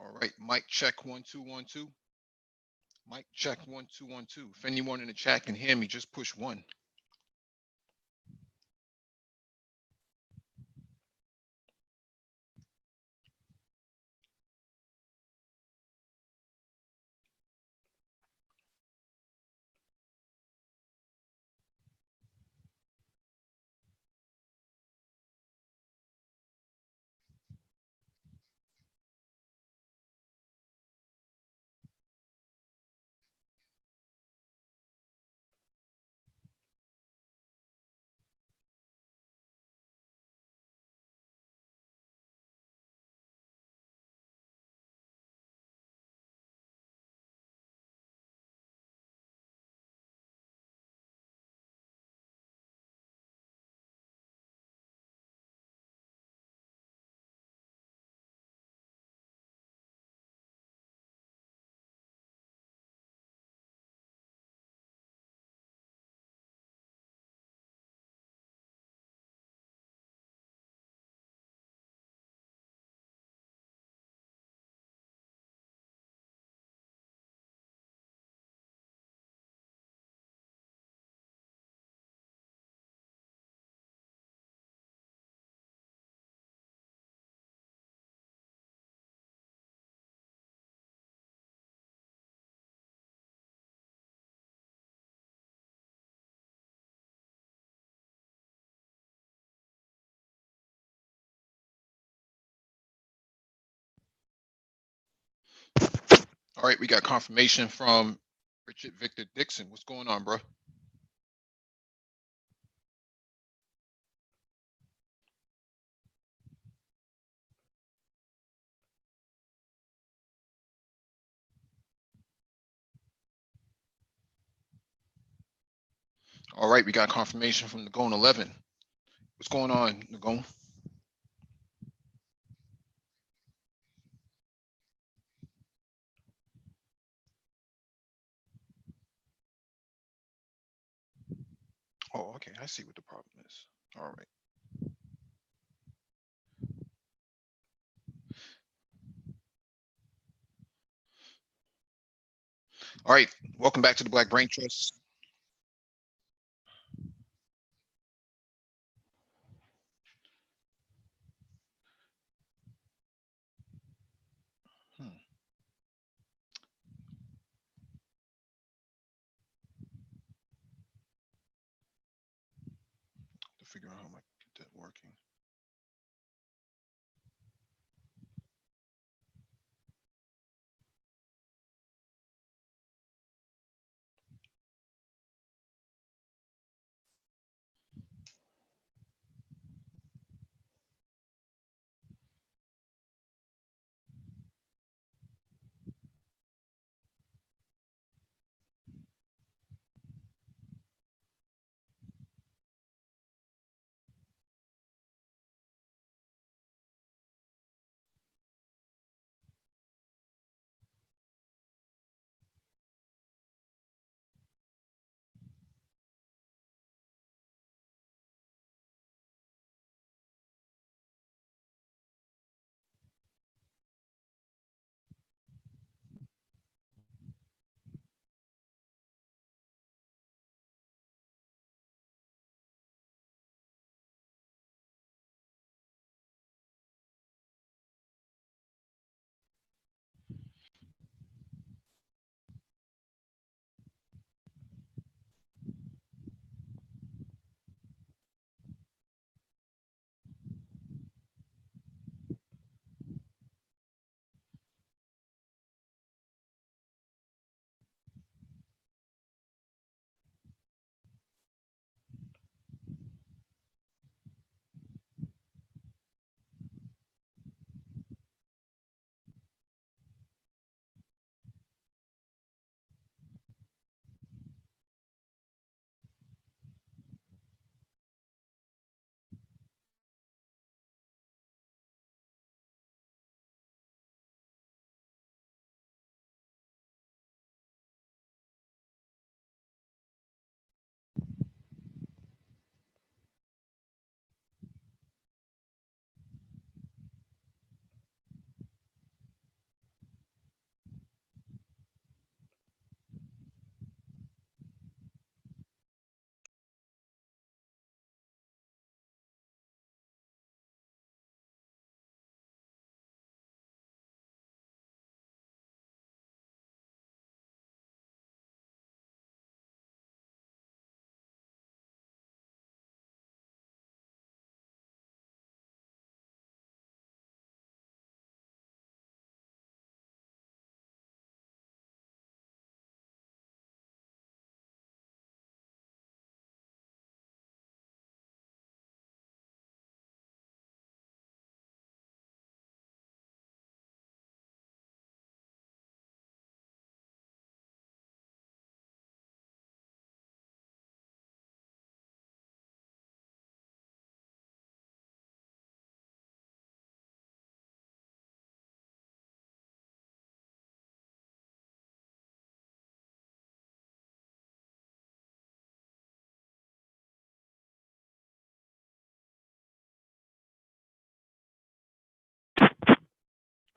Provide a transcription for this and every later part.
All right, mic check 1 2 1 2. Mic check 1 2 1 2. If anyone in the chat can hear me, just push one. All right, we got confirmation from Richard Victor Dixon. What's going on, bro? All right, we got confirmation from Nagone 11. What's going on, Nagone? Oh, okay, I see what the problem is. All right. All right, welcome back to the Black Brain Trust. Hmm. To figure out how I get that working.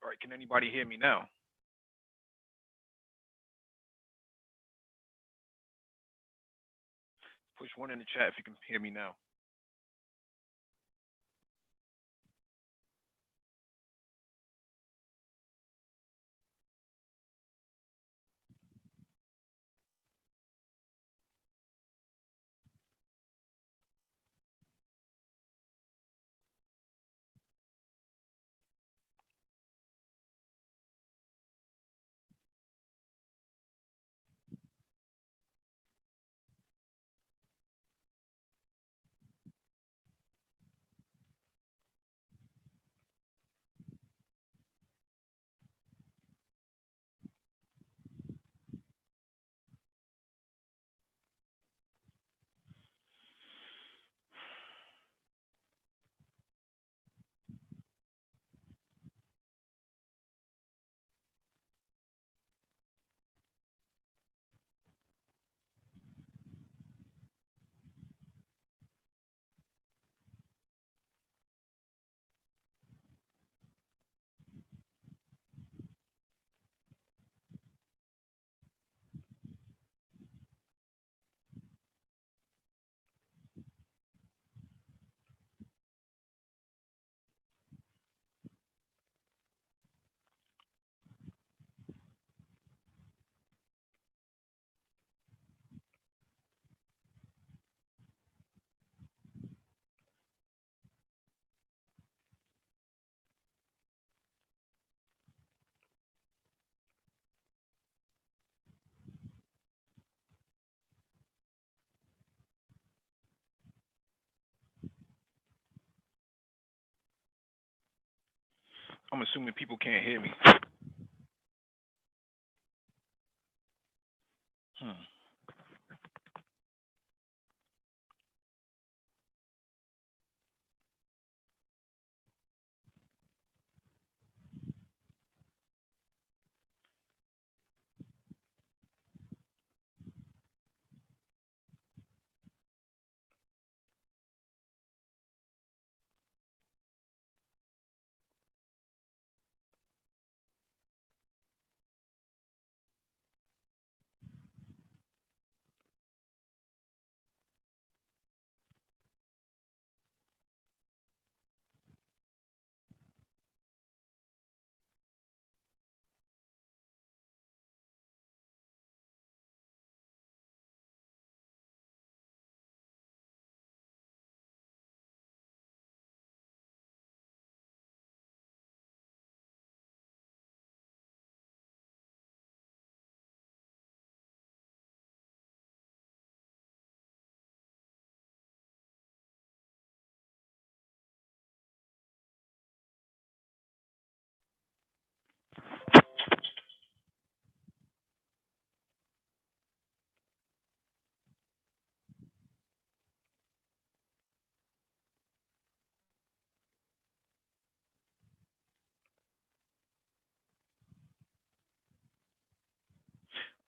All right, can anybody hear me now? Push one in the chat if you can hear me now. I'm assuming people can't hear me. Hmm.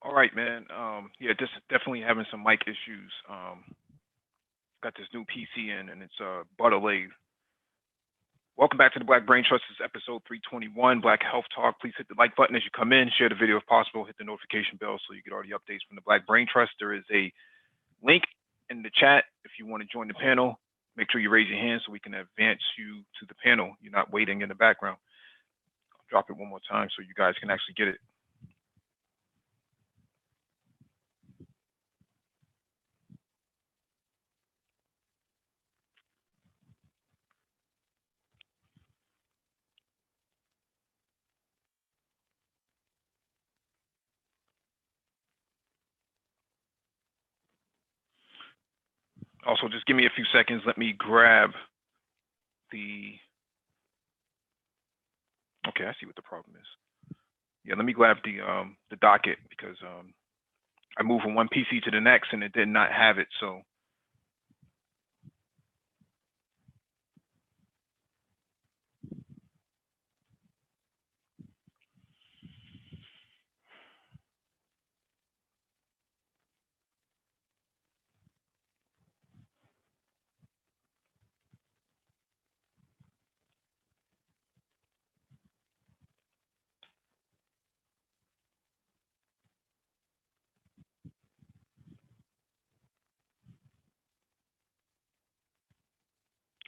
All right, man. Yeah, just definitely having some mic issues. Got this new PC in, and it's butter lathe. Welcome back to the Black Brain Trust. This is episode 321, Black Health Talk. Please hit the like button as you come in. Share the video if possible. Hit the notification bell so you get all the updates from the Black Brain Trust. There is a link in the chat if you want to join the panel. Make sure you raise your hand so we can advance you to the panel. You're not waiting in the background. I'll drop it one more time so you guys can actually get it. Also, just give me a few seconds. Let me grab the. Okay, I see what the problem is. Yeah, let me grab the docket because I moved from one PC to the next and it did not have it. So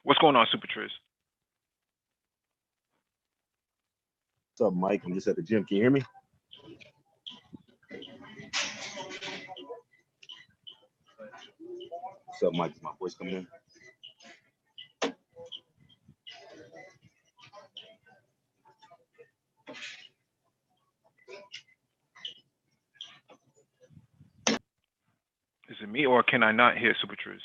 What's going on, Super Triz? What's up, Mike? I'm just at the gym. Can you hear me? What's up, Mike? Is my voice coming in? Is it me or can I not hear Super Triz?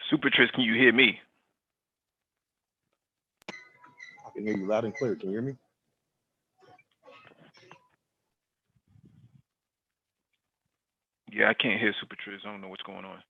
Super Triz, can you hear me? I can hear you loud and clear. Can you hear me? Yeah, I can't hear Super Triz. I don't know what's going on.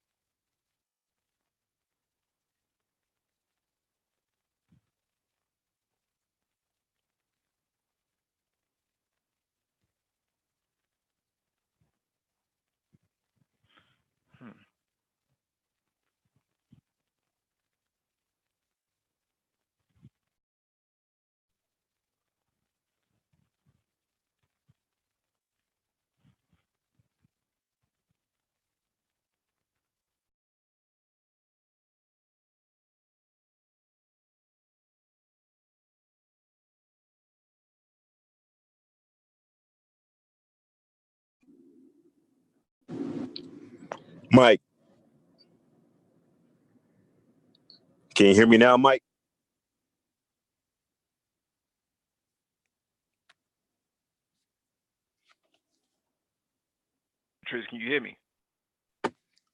Mike, can you hear me now, Mike? Triz, can you hear me?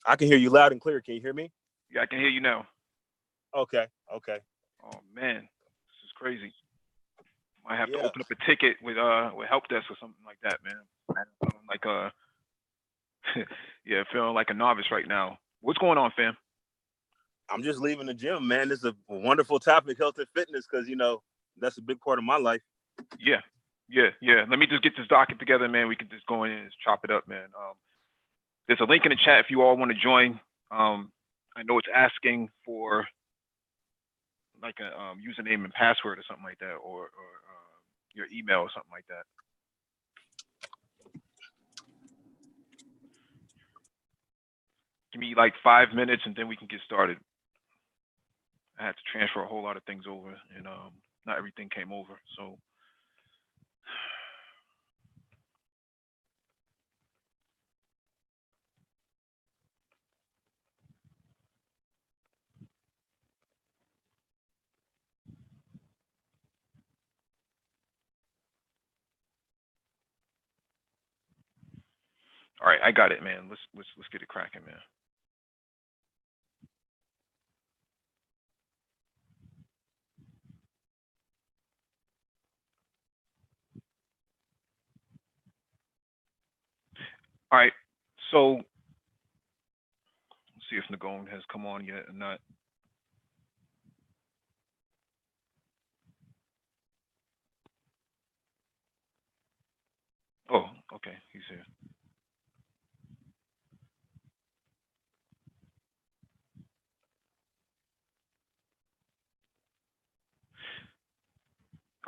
I can hear you loud and clear. Can you hear me? Yeah, I can hear you now. Okay. Oh man, this is crazy. Might have to Yeah. open up a ticket with help desk or something like that, man. Like yeah, feeling like a novice right now. What's going on, fam? I'm just leaving the gym, man. This is a wonderful topic, health and fitness, because that's a big part of my life. Yeah. Let me just get this docket together, man. We can just go in and just chop it up, man. There's a link in the chat if you all want to join. I know it's asking for like a username and password or something like that, or your email or something like that. Give me like 5 minutes and then we can get started. I had to transfer a whole lot of things over, and not everything came over. So all right, I got it, man. Let's get it cracking, man. All right, so let's see if Nagone has come on yet or not. Oh, okay, he's here.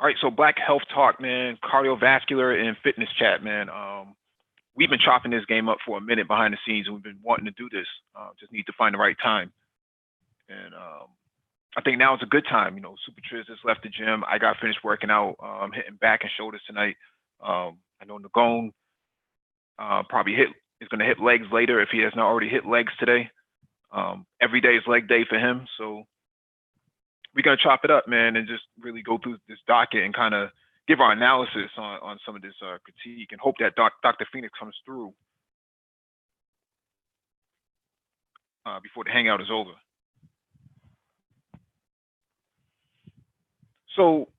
All right, so Black Health Talk, man, cardiovascular and fitness chat, man. We've been chopping this game up for a minute behind the scenes, and we've been wanting to do this. Just need to find the right time. And I think now is a good time. You know, Super Triz has left the gym. I got finished working out, hitting back and shoulders tonight. I know Nagone probably is going to hit legs later if he has not already hit legs today. Every day is leg day for him. So we're going to chop it up, man, and just really go through this docket and kind of give our analysis on some of this critique and hope that Dr. Phoenix comes through before the hangout is over. So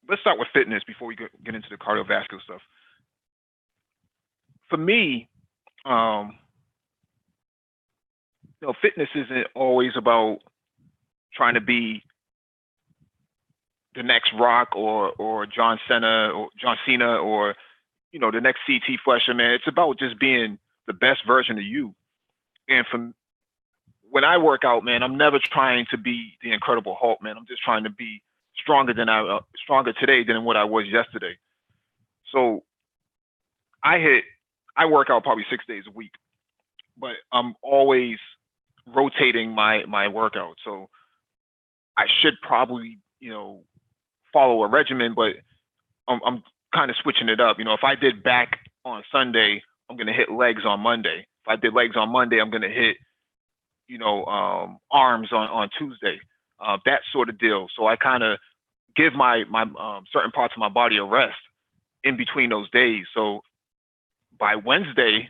let's start with fitness before we get into the cardiovascular stuff. For me, fitness isn't always about trying to be the next Rock or John Cena or the next CT Fletcher, man. It's about just being the best version of you. And from when I work out, man, I'm never trying to be the Incredible Hulk, man. I'm just trying to be stronger today than what I was yesterday. So I hit I work out probably 6 days a week, but I'm always rotating my workout. So I should probably follow a regimen, but I'm kind of switching it up. If I did back on Sunday, I'm gonna hit legs on Monday. If I did legs on Monday, I'm gonna hit arms on Tuesday. That sort of deal. So I kind of give my certain parts of my body a rest in between those days. So by Wednesday,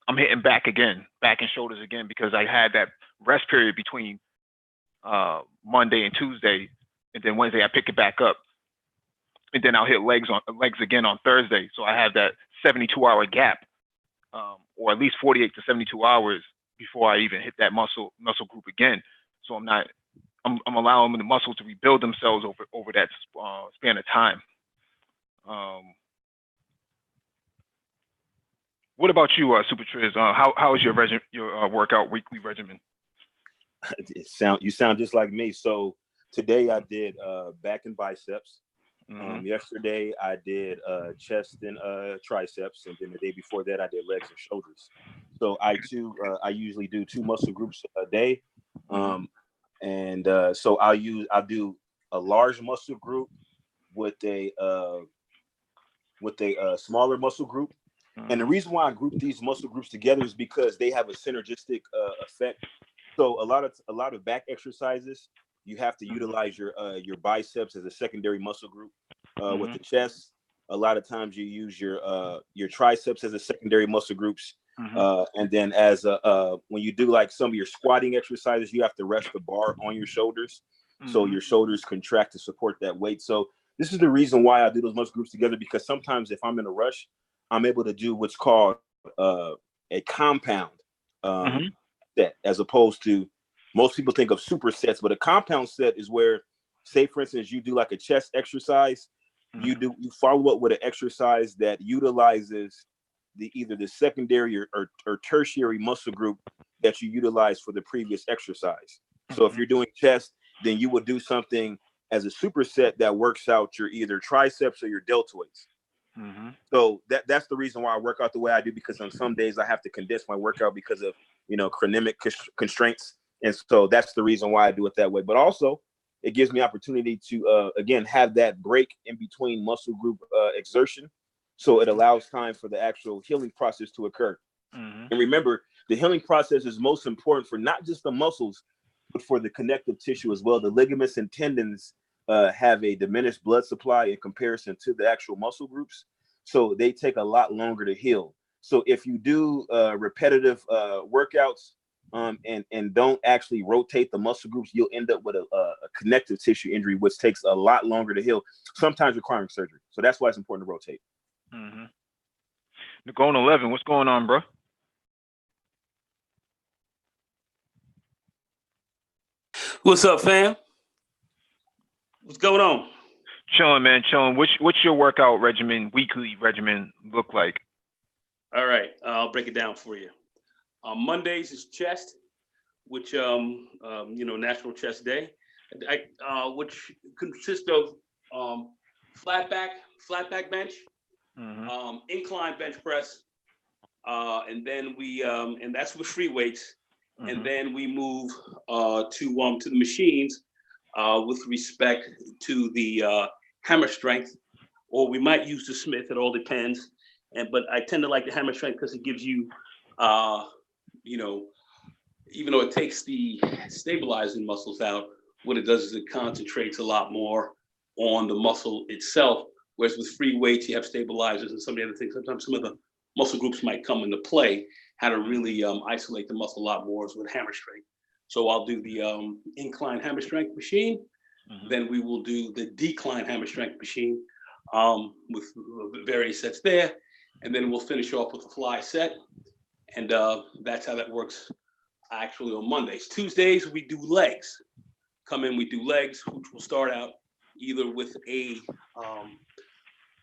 I'm hitting back and shoulders again, because I had that rest period between Monday and Tuesday, and then Wednesday I pick it back up, and then I'll hit legs again on Thursday. So I have that 72-hour gap, or at least 48 to 72 hours before I even hit that muscle group again. So I'm allowing the muscle to rebuild themselves over that span of time. What about you, Super Triz? How is your workout weekly regimen? You sound just like me. So today I did back and biceps. Mm-hmm. Yesterday I did chest and triceps, and then the day before that I did legs and shoulders. So I usually do 2 muscle groups a day, and so I'll do a large muscle group with a smaller muscle group. And the reason why I group these muscle groups together is because they have a synergistic effect. So a lot of back exercises, you have to utilize your biceps as a secondary muscle group. With the chest, a lot of times you use your triceps as a secondary muscle groups. And then when you do like some of your squatting exercises, you have to rest the bar on your shoulders. So your shoulders contract to support that weight. So this is the reason why I do those muscle groups together, because sometimes if I'm in a rush, I'm able to do what's called a compound set, as opposed to most people think of supersets. But a compound set is where, say for instance, you do like a chest exercise, you follow up with an exercise that utilizes either the secondary or tertiary muscle group that you utilize for the previous exercise. So if you're doing chest, then you would do something as a superset that works out your either triceps or your deltoids. So that's the reason why I work out the way I do, because on some days I have to condense my workout because of chronemic constraints, and so that's the reason why I do it that way. But also, it gives me opportunity to again have that break in between muscle group exertion, so it allows time for the actual healing process to occur. And remember, the healing process is most important for not just the muscles, but for the connective tissue as well. The ligaments and tendons have a diminished blood supply in comparison to the actual muscle groups, so they take a lot longer to heal. So if you do repetitive workouts and don't actually rotate the muscle groups, you'll end up with a connective tissue injury, which takes a lot longer to heal, sometimes requiring surgery. So that's why it's important to rotate. Nicole 11, what's going on, bro? What's up, fam? What's going on? Chilling, man, chilling. What's your workout weekly regimen look like? All right, I'll break it down for you. Mondays is chest, which National Chest Day, which consists of flat back bench, incline bench press, and then and that's with free weights, and then we move to the machines with respect to the hammer strength, or we might use the Smith. It all depends. But I tend to like the hammer strength because it gives you, even though it takes the stabilizing muscles out, what it does is it concentrates a lot more on the muscle itself. Whereas with free weights, you have stabilizers and some of the other things. Sometimes some of the muscle groups might come into play, how to really isolate the muscle a lot more is with hammer strength. So I'll do the incline hammer strength machine. Then we will do the decline hammer strength machine with various sets there. And then we'll finish off with the fly set. And that's how that works actually on Mondays. Tuesdays, we do legs. Come in, we do legs, which will start out either with a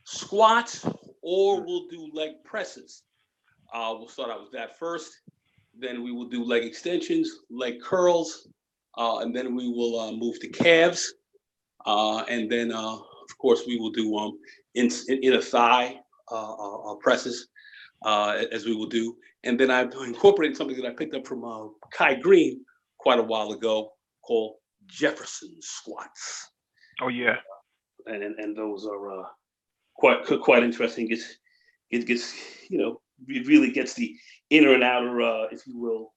squat or we'll do leg presses. We'll start out with that first. Then we will do leg extensions, leg curls, and then we will move to calves. And then, of course, we will do inner thigh presses, as we will do. And then I've incorporated something that I picked up from Kai Green quite a while ago called Jefferson squats. Oh yeah. And those are quite interesting. It gets it really gets the inner and outer, if you will,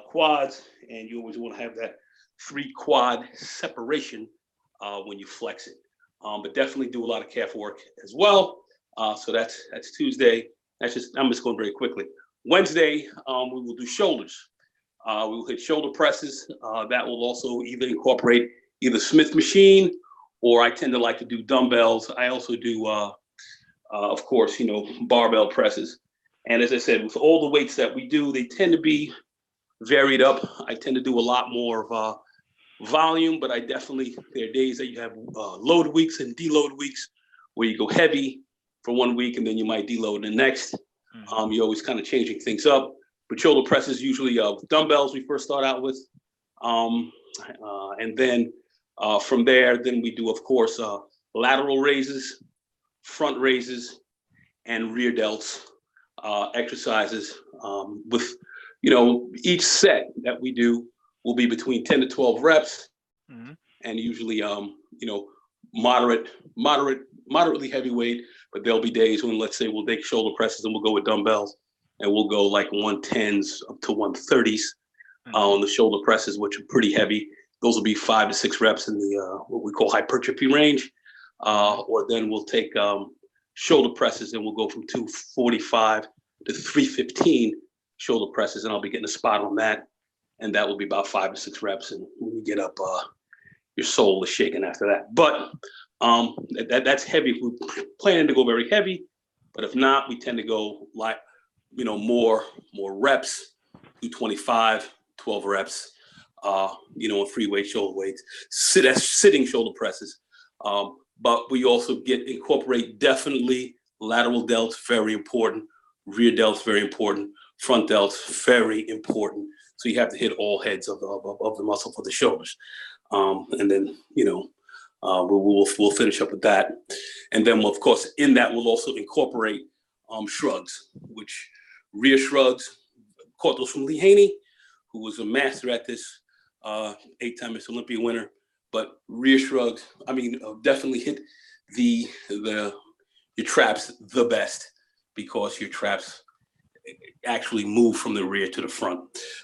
quads, and you always want to have that 3 quad separation when you flex it. But definitely do a lot of calf work as well. So that's Tuesday. I'm just going very quickly. Wednesday, we will do shoulders. We will hit shoulder presses. That will also either incorporate either Smith machine, or I tend to like to do dumbbells. I also do, of course, barbell presses. And as I said, with all the weights that we do, they tend to be varied up. I tend to do a lot more of volume, but there are days that you have load weeks and deload weeks where you go heavy for 1 week and then you might deload the next. You're always kind of changing things up. But shoulder presses usually dumbbells we first start out with. And then from there, then we do, of course, lateral raises, front raises, and rear delts exercises with, each set that we do will be between 10 to 12 reps, and usually, moderately heavyweight. But there'll be days when, let's say, we'll take shoulder presses and we'll go with dumbbells, and we'll go like 110s up to 130s on the shoulder presses, which are pretty heavy. Those will be 5 to 6 reps in the what we call hypertrophy range. Or then we'll take shoulder presses and we'll go from 245 to 315 shoulder presses, and I'll be getting a spot on that. And that will be about 5 to 6 reps. And when you get up, your soul is shaking after that. But that's heavy. If we're planning to go very heavy, but if not, we tend to go like, more reps, 225, 12 reps, on free weight shoulder weights. That's sitting shoulder presses. But we also incorporate definitely lateral delts, very important. Rear delts, very important. Front delts, very important. So you have to hit all heads of the muscle for the shoulders. And then, we'll finish up with that. And then, of course, in that, we'll also incorporate shrugs, which rear shrugs, caught those from Lee Haney, who was a master at this, 8-time Mr. Olympia winner. But rear shrugs, definitely hit your traps the best, because your traps actually move from the rear to the front.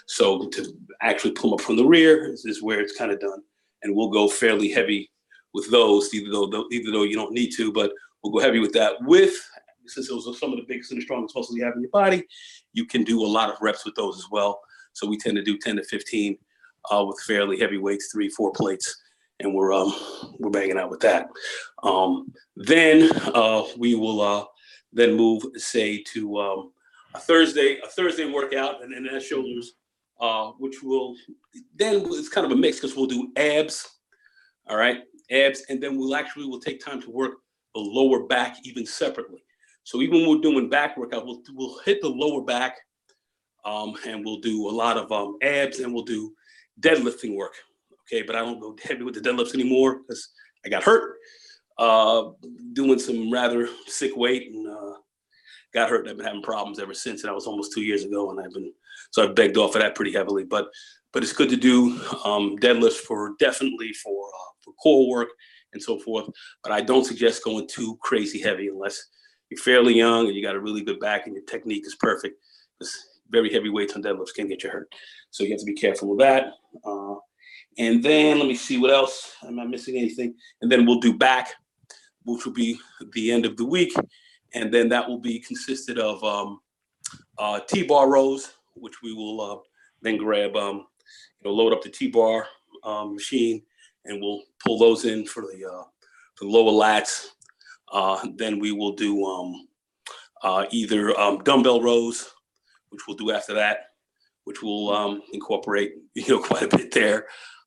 So to actually pull up from the rear is where it's kind of done. And we'll go fairly heavy with those, either though you don't need to, but we'll go heavy with that. Since those are some of the biggest and the strongest muscles you have in your body, you can do a lot of reps with those as well. So we tend to do 10 to 15 with fairly heavy weights, 3-4 plates, and we're banging out with that. Then we will then move, say, to a Thursday workout, and then that shoulders, which it's kind of a mix, because we'll do abs, all right, abs, and then we'll take time to work the lower back even separately. So even when we're doing back workout, we'll hit the lower back, and we'll do a lot of abs, and we'll do deadlifting work. Okay, but I don't go heavy with the deadlifts anymore because I got hurt doing some rather sick weight, and got hurt. I've been having problems ever since, and that was almost 2 years ago, and I've begged off of that pretty heavily. But it's good to do deadlifts for core work and so forth. But I don't suggest going too crazy heavy unless you're fairly young and you got a really good back and your technique is perfect. Because very heavy weights on deadlifts can get you hurt, so you have to be careful with that. And then let me see what else. Am I missing anything? And then we'll do back, which will be the end of the week. And then that will be consisted of T-bar rows, which we will then grab, load up the T-bar machine, and we'll pull those in for the lower lats. Then we will do either dumbbell rows, which we'll do after that. which will incorporate, quite a bit there.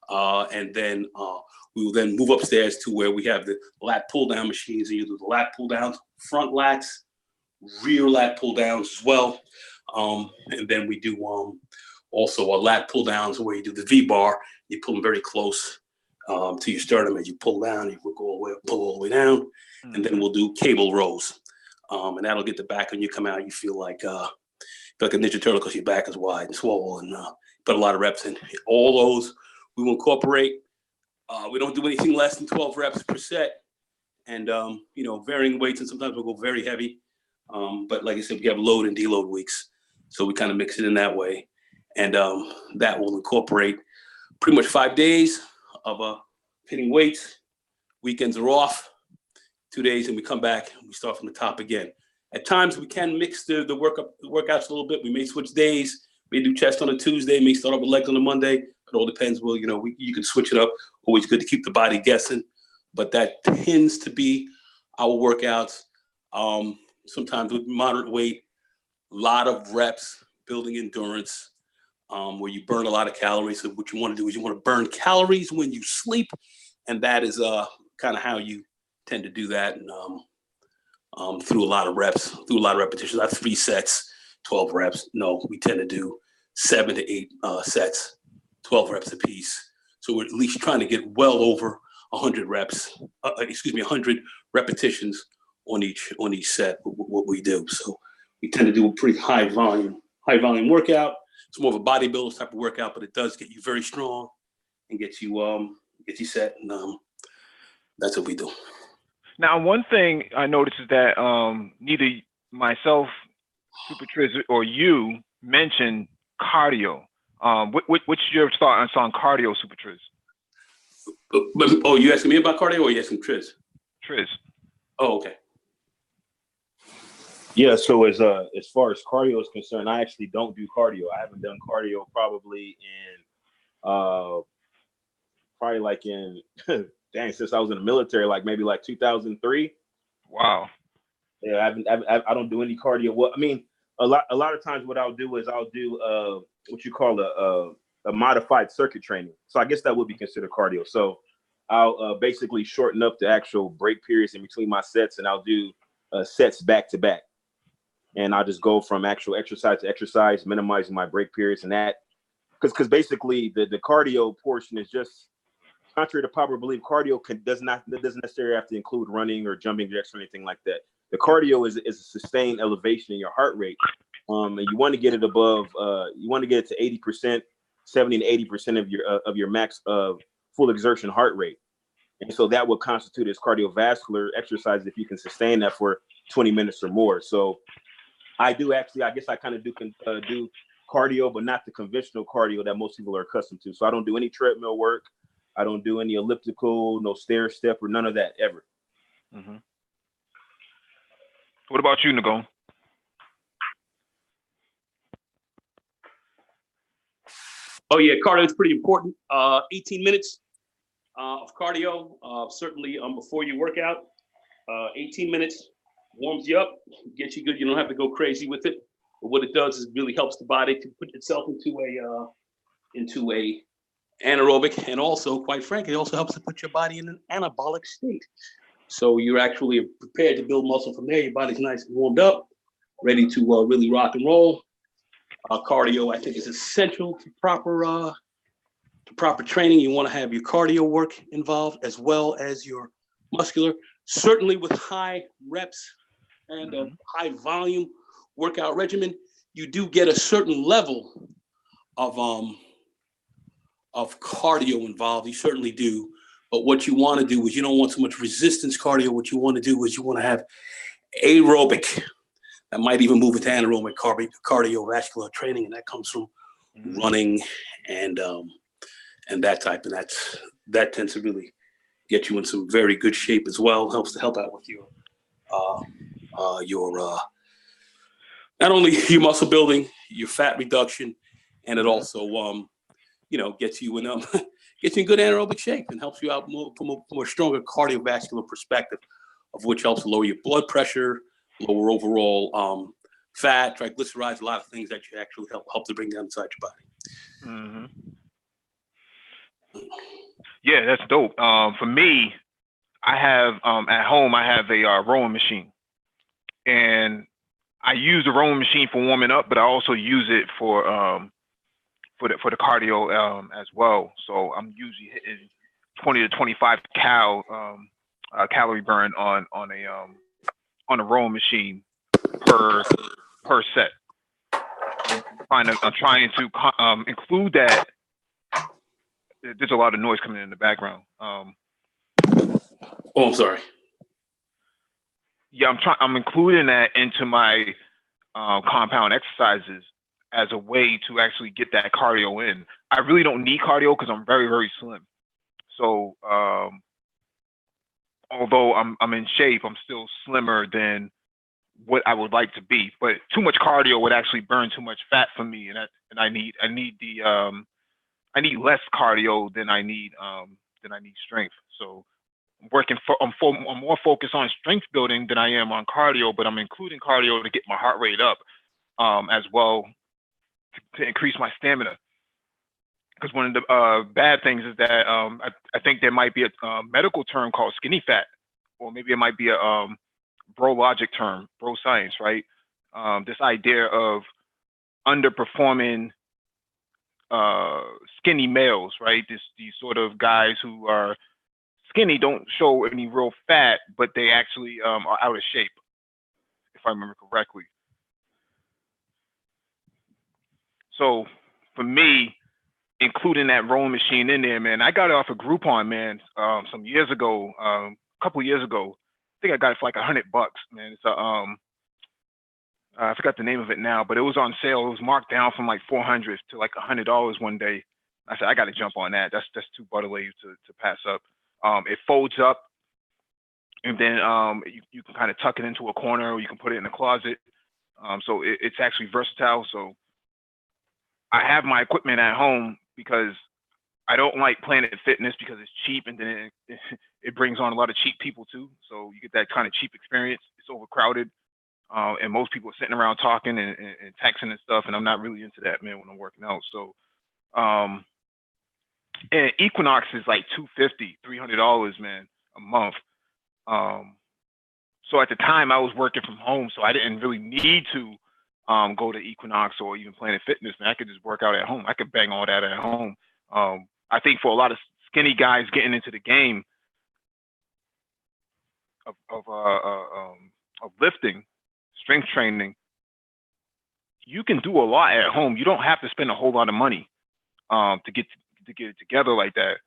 And then we will then move upstairs to where we have the lat pull down machines, and you do the lat pull downs, front lats, rear lat pull downs as well. And then we do also a lat pull downs where you do the V-bar. You pull them very close to your sternum as you pull down. You will go all the way up, pull all the way down, and then we'll do cable rows, and that'll get the back. When you come out, you feel like a Ninja Turtle because your back is wide and swollen. Put a lot of reps in. All those we will incorporate. We don't do anything less than 12 reps per set, and varying weights, and sometimes we'll go very heavy. But like I said, we have load and deload weeks, so we kind of mix it in that way, and that will incorporate pretty much 5 days of hitting weights. Weekends are off, 2 days, and we come back and we start from the top again. At times we can mix the workouts a little bit. We may switch days. We do chest on a Tuesday, may start off with legs on a Monday. It all depends. Well, you can switch it up. Always good to keep the body guessing, but that tends to be our workouts. Sometimes with moderate weight, a lot of reps, building endurance, where you burn a lot of calories. So what you want to do is you want to burn calories when you sleep, and that is kind of how you tend to do that. And through a lot of reps, through a lot of repetitions, not 3 sets, 12 reps. No, we tend to do 7 to 8 sets, 12 reps a piece. So we're at least trying to get well over 100 reps, 100 repetitions on each set, what we do. So we tend to do a pretty high volume workout. It's more of a bodybuilder type of workout, but it does get you very strong and get you set. And that's what we do. Now, one thing I noticed is that neither myself, Super Triz, or you mentioned cardio. What's your thoughts on cardio, Super Triz? Oh, you asking me about cardio, or you asking Triz? Triz. Oh, okay. Yeah, so as far as cardio is concerned, I actually don't do cardio. I haven't done cardio probably since I was in the military, maybe 2003. Wow. Yeah, I don't do any cardio. Well, I mean, a lot of times what I'll do is I'll do what you call a modified circuit training. So I guess that would be considered cardio. So I'll basically shorten up the actual break periods in between my sets, and I'll do sets back to back. And I'll just go from actual exercise to exercise, minimizing my break periods, and that because basically the cardio portion is just, contrary to popular belief, cardio doesn't necessarily have to include running or jumping jacks or anything like that. The cardio is a sustained elevation in your heart rate, and you want to get it above. You want to get it to 80%, 70 to 80% of your max of full exertion heart rate, and so that would constitute as cardiovascular exercise if you can sustain that for 20 minutes or more. So I do actually, I guess I kind of do cardio, but not the conventional cardio that most people are accustomed to. So I don't do any treadmill work. I don't do any elliptical, no stair step, or none of that ever. Mm-hmm. What about you, Nagone? Oh yeah, cardio is pretty important. 18 minutes of cardio, certainly before you work out. 18 minutes warms you up, gets you good. You don't have to go crazy with it. But what it does is really helps the body to put itself into a anaerobic, and also, quite frankly, it also helps to put your body in an anabolic state. So you're actually prepared to build muscle from there. Your body's nice and warmed up, ready to really rock and roll. Cardio, I think, is essential to proper training. You want to have your cardio work involved as well as your muscular. Certainly with high reps and a high volume workout regimen, you do get a certain level of cardio involved. You certainly do. But what you want to do is you don't want so much resistance cardio. What you want to do is you want to have aerobic. That might even move into anaerobic cardiovascular training, and that comes from running and that type. And that tends to really get you in some very good shape as well. Helps to help out with your not only your muscle building, your fat reduction, and it also gets you in good anaerobic shape and helps you out more from a stronger cardiovascular perspective, of which helps lower your blood pressure, lower overall fat, triglycerides, a lot of things that you actually help to bring down inside your body. Mm-hmm. Yeah, that's dope. For me, I have at home I have a rowing machine, and I use the rowing machine for warming up, but I also use it for the cardio as well. So I'm usually hitting 20 to 25 calorie burn on a rowing machine per set. I'm trying to include that. There's a lot of noise coming in the background. Oh, I'm sorry. Yeah, I'm including that into my compound exercises as a way to actually get that cardio in. I really don't need cardio because I'm very, very slim. So although I'm in shape, I'm still slimmer than what I would like to be. But too much cardio would actually burn too much fat for me, and I need less cardio than I need strength. So I'm more focused on strength building than I am on cardio, but I'm including cardio to get my heart rate up as well to increase my stamina. Because one of the bad things is that I think there might be a medical term called skinny fat, or maybe it might be a bro logic term, bro science, right? This idea of underperforming skinny males, right? These sort of guys who are skinny don't show any real fat, but they actually are out of shape, if I remember correctly. So for me, including that rowing machine in there, man, I got it off of Groupon, man, some years ago, a couple years ago. I think I got it for like $100, man. It's a I forgot the name of it now, but it was on sale. It was marked down from like $400 to like $100 one day. I said I got to jump on that. That's too butterly to pass up. It folds up, and then you can kind of tuck it into a corner, or you can put it in a closet. So it's actually versatile. So I have my equipment at home because I don't like Planet Fitness because it's cheap, and then it brings on a lot of cheap people too. So you get that kind of cheap experience. It's overcrowded, and most people are sitting around talking and texting and stuff, and I'm not really into that, man, when I'm working out. So, and Equinox is like $250, $300, man, a month. So at the time I was working from home, so I didn't really need to go to Equinox or even Planet Fitness, man. I could just work out at home. I could bang all that at home. I think for a lot of skinny guys getting into the game of lifting, strength training, you can do a lot at home. You don't have to spend a whole lot of money to get it together like that.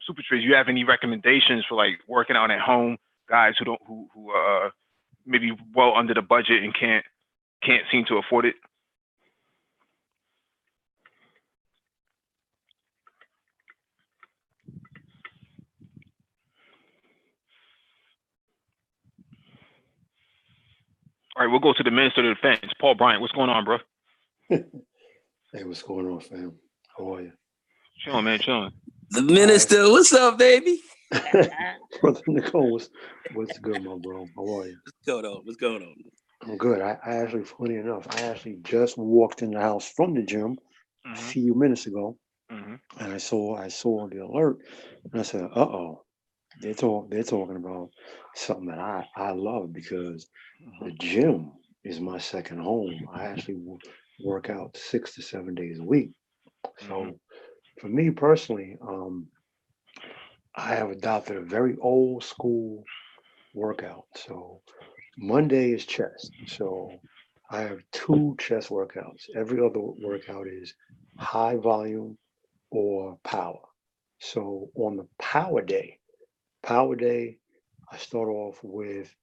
Super Trees, you have any recommendations for like working out at home, guys who maybe well under the budget and can't seem to afford it? All right, we'll go to the Minister of Defense, Paul Bryant. What's going on, bro? Hey, what's going on, fam? How are you? Chilling, man, chilling. The Minister, what's up, baby? Brother Nicole, what's good, my bro? How are you? What's going on? I'm good. I actually, funny enough, I actually just walked in the house from the gym a few minutes ago, and I saw the alert, and I said, "Uh-oh, they're talking about something that I love, because the gym is my second home. I actually work out 6 to 7 days a week. So for me personally, I have adopted a very old school workout. So Monday is chest. So I have 2 chest workouts. Every other workout is high volume or power. So on the power day, I start off with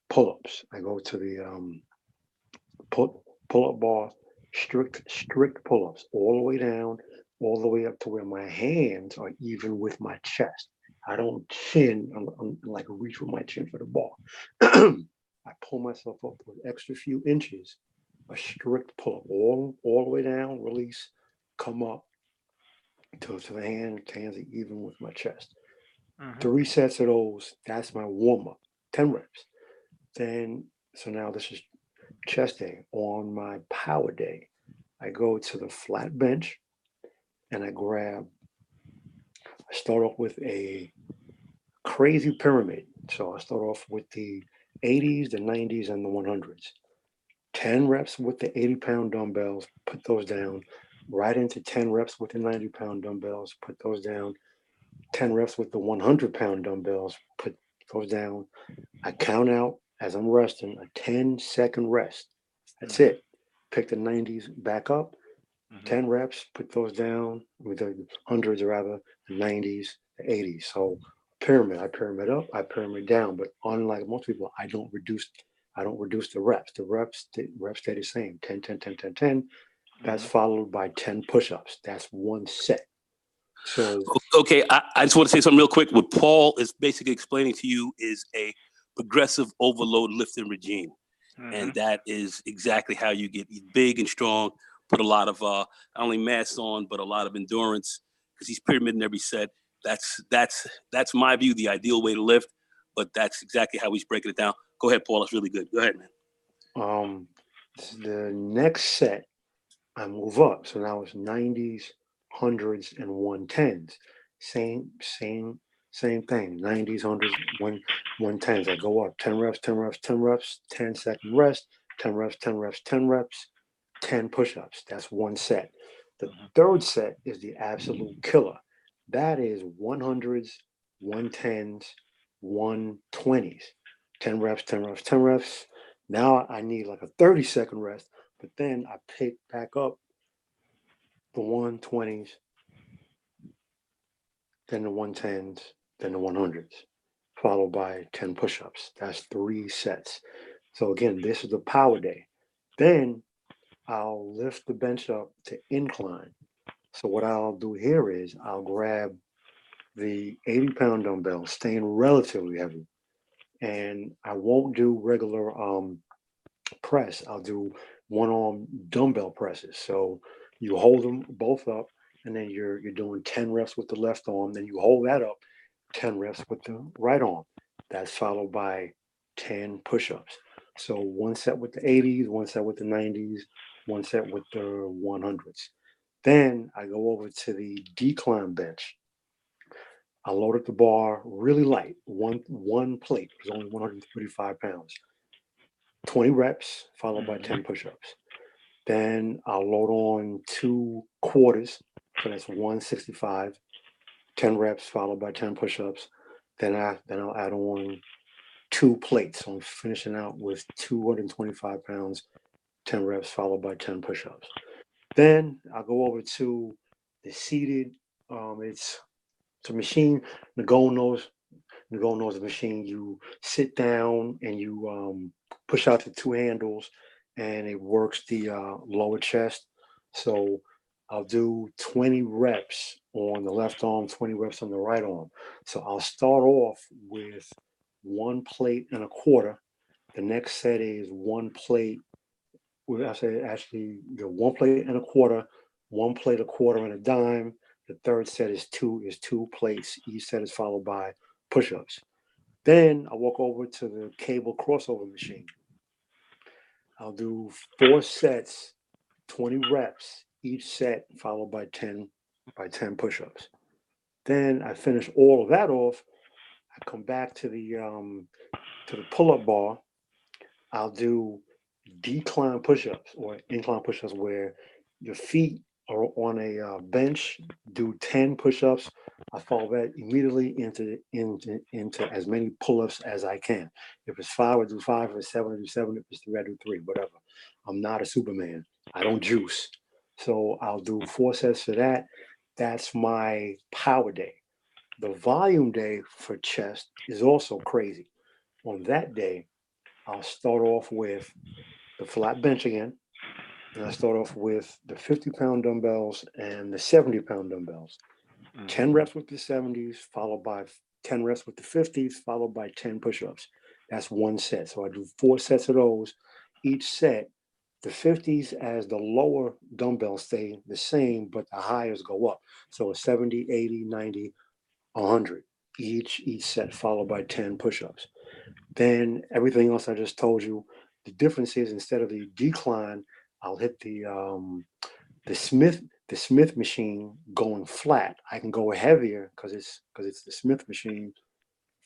pull-ups. I go to the pull-up bar, strict pull-ups, all the way down, all the way up to where my hands are even with my chest. I don't chin, I'm like reach with my chin for the bar. I pull myself up with extra few inches, a strict pull-up, all the way down, release, come up to the hands are even with my chest. 3 sets of those, that's my warm-up, 10 reps. Then, so now this is chest day. On my power day, I go to the flat bench and I start off with a crazy pyramid. So I start off with the 80s, the 90s, and the 100s. 10 reps with the 80-pound dumbbells, put those down. Right into 10 reps with the 90-pound dumbbells, put those down. 10 reps with the 100-pound dumbbells, put those down. I count out as I'm resting a 10-second rest. That's Mm-hmm. it. Pick the 90s back up, Mm-hmm. 10 reps, put those down with the hundreds or rather, the 90s, the 80s. So pyramid, I pyramid up, I pyramid down. But unlike most people, I don't reduce the reps. The reps stay the same. 10, 10, 10, 10, 10. That's Mm-hmm. followed by 10 push-ups. That's one set. So Okay, I just want to say something real quick. What Paul is basically explaining to you is a progressive overload lifting regime. Mm-hmm. And that is exactly how you get big and strong, put a lot of not only mass on, but a lot of endurance, because he's pyramiding every set. That's my view, the ideal way to lift, but that's exactly how he's breaking it down. Go ahead, Paul. That's really good. Go ahead, man. the next set, I move up. So now it's 90s, hundreds, and 110s. Same thing. 90s, hundreds, 110s. I go up 10 reps, 10 reps, 10 reps, 10-second rest, 10 reps, 10 reps, 10 reps, 10 push-ups. That's one set. The Mm-hmm. third set is the absolute killer. That is 100s, 110s, 120s. 10 reps, 10 reps, 10 reps. Now I need like a 30-second rest, but then I pick back up the 120s, then the 110s, then the 100s, followed by 10 push-ups. That's three sets. So again, this is the power day. Then I'll lift the bench up to incline. So what I'll do here is I'll grab the 80-pound dumbbell, staying relatively heavy, and I won't do regular press. I'll do one arm dumbbell presses. So you hold them both up, and then you're doing 10 reps with the left arm. Then you hold that up, 10 reps with the right arm. That's followed by 10 push-ups. So one set with the 80s, one set with the 90s, one set with the 100s. Then I go over to the decline bench. I load up the bar really light, one plate. It's only 135 pounds. 20 reps followed by 10 push-ups. Then I'll load on 2 quarters. So that's 165, 10 reps followed by 10 push-ups. Then I'll add on 2 plates. So I'm finishing out with 225 pounds, 10 reps followed by 10 push-ups. Then I'll go over to the seated. It's a machine. Nicole knows the machine. You sit down and you push out the two handles, and it works the lower chest. So I'll do 20 reps on the left arm, 20 reps on the right arm. So I'll start off with 1 plate and a quarter. The next set is 1 plate. Well, I say actually the 1 plate and a quarter, 1 plate, a quarter, and a dime. The third set is 2 plates. Each set is followed by push-ups. Then I walk over to the cable crossover machine. I'll do 4 sets, 20 reps, each set followed by 10 push-ups. Then I finish all of that off. I come back to the pull-up bar. I'll do decline push-ups or incline push-ups where your feet are on a bench. Do 10 push-ups. I follow that immediately into as many pull-ups as I can. If it's 5, I do 5. If it's 7, I do 7. If it's 3, I do 3. Whatever. I'm not a Superman. I don't juice. So I'll do 4 sets for that. That's my power day. The volume day for chest is also crazy. On that day, I'll start off with the flat bench again. And I start off with the 50-pound dumbbells and the 70-pound dumbbells. 10 reps with the 70s, followed by 10 reps with the 50s, followed by 10 push-ups. That's one set. So I do 4 sets of those. Each set, the 50s as the lower dumbbells stay the same, but the highs go up. So a 70, 80, 90, 100. Each set followed by 10 push-ups. Then everything else I just told you, The difference is instead of the decline, I'll hit the Smith machine going flat. I can go heavier because it's the Smith machine,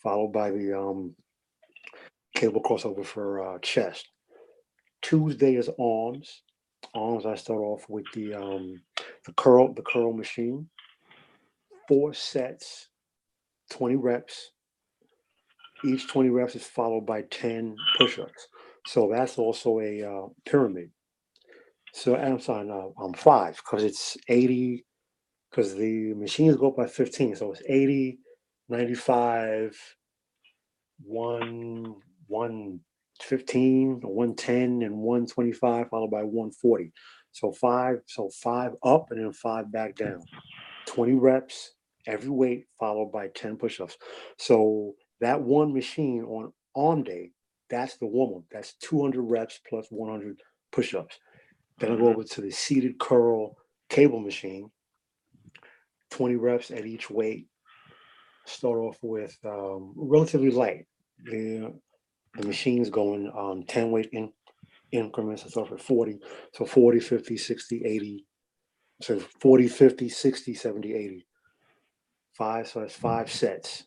followed by the cable crossover for chest. Tuesday is arms. Arms, I start off with the curl machine. 4 sets, 20 reps. Each 20 reps is followed by 10 push-ups. So that's also a pyramid. So I'm sorry, no, I'm 5 because it's 80, because the machines go up by 15. So it's 80, 95, 115, 110, and 125, followed by 140. So five up and then 5 back down. 20 reps, every weight, followed by 10 push-ups. So that one machine on arm day, that's the warm-up. That's 200 reps plus 100 push-ups. Then I go over to the seated curl cable machine, 20 reps at each weight. Start off with relatively light. The machine's going 10 weight increments. I start with 40. So 40, 50, 60, 80. So 40, 50, 60, 70, 80. 5, so that's 5 sets.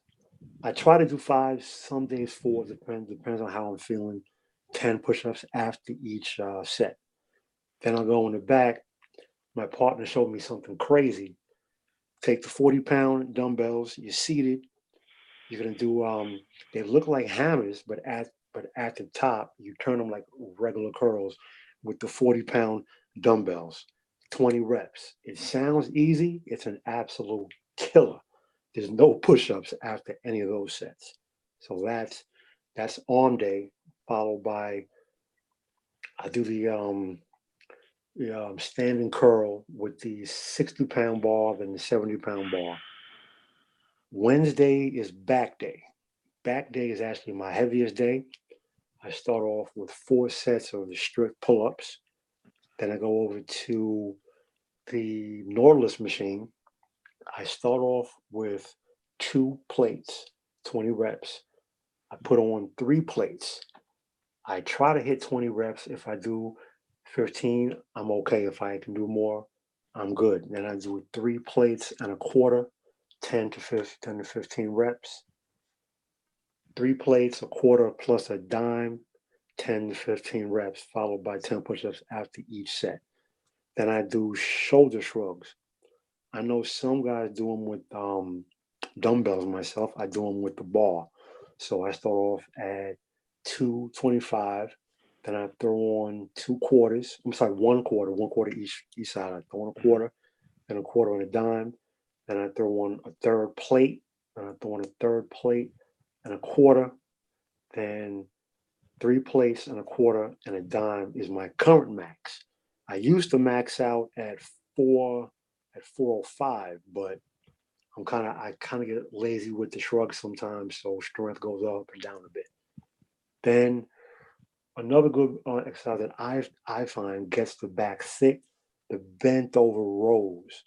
I try to do 5, some days 4, depends on how I'm feeling. 10 push-ups after each set. Then I'll go in the back. My partner showed me something crazy. Take the 40-pound dumbbells, you're seated. You're gonna do they look like hammers, but at the top, you turn them like regular curls with the 40-pound dumbbells. 20 reps. It sounds easy, it's an absolute killer. There's no push-ups after any of those sets. So that's arm day, followed by I do the standing curl with the 60-pound bar and the 70-pound bar. Wednesday is back day. Back day is actually my heaviest day. I start off with 4 sets of the strict pull-ups. Then I go over to the Nautilus machine. I start off with 2 plates, 20 reps. I put on 3 plates. I try to hit 20 reps. If I do 15, I'm okay. If I can do more, I'm good. Then I do 3 plates and a quarter, 10 to 15 reps. 3 plates, a quarter plus a dime, 10 to 15 reps, followed by 10 push-ups after each set. Then I do shoulder shrugs. I know some guys do them with dumbbells. Myself, I do them with the bar. So I start off at 225. Then I throw on 2 quarters. I'm sorry, 1 quarter each side. I throw on a quarter, then a quarter on a dime. Then I throw on a third plate. Then I throw on a third plate and a quarter. Then 3 plates and a quarter and a dime is my current max. I used to max out at 405, but I kind of get lazy with the shrugs sometimes, so strength goes up and down a bit. Then another good exercise that I find gets the back thick, the bent over rows,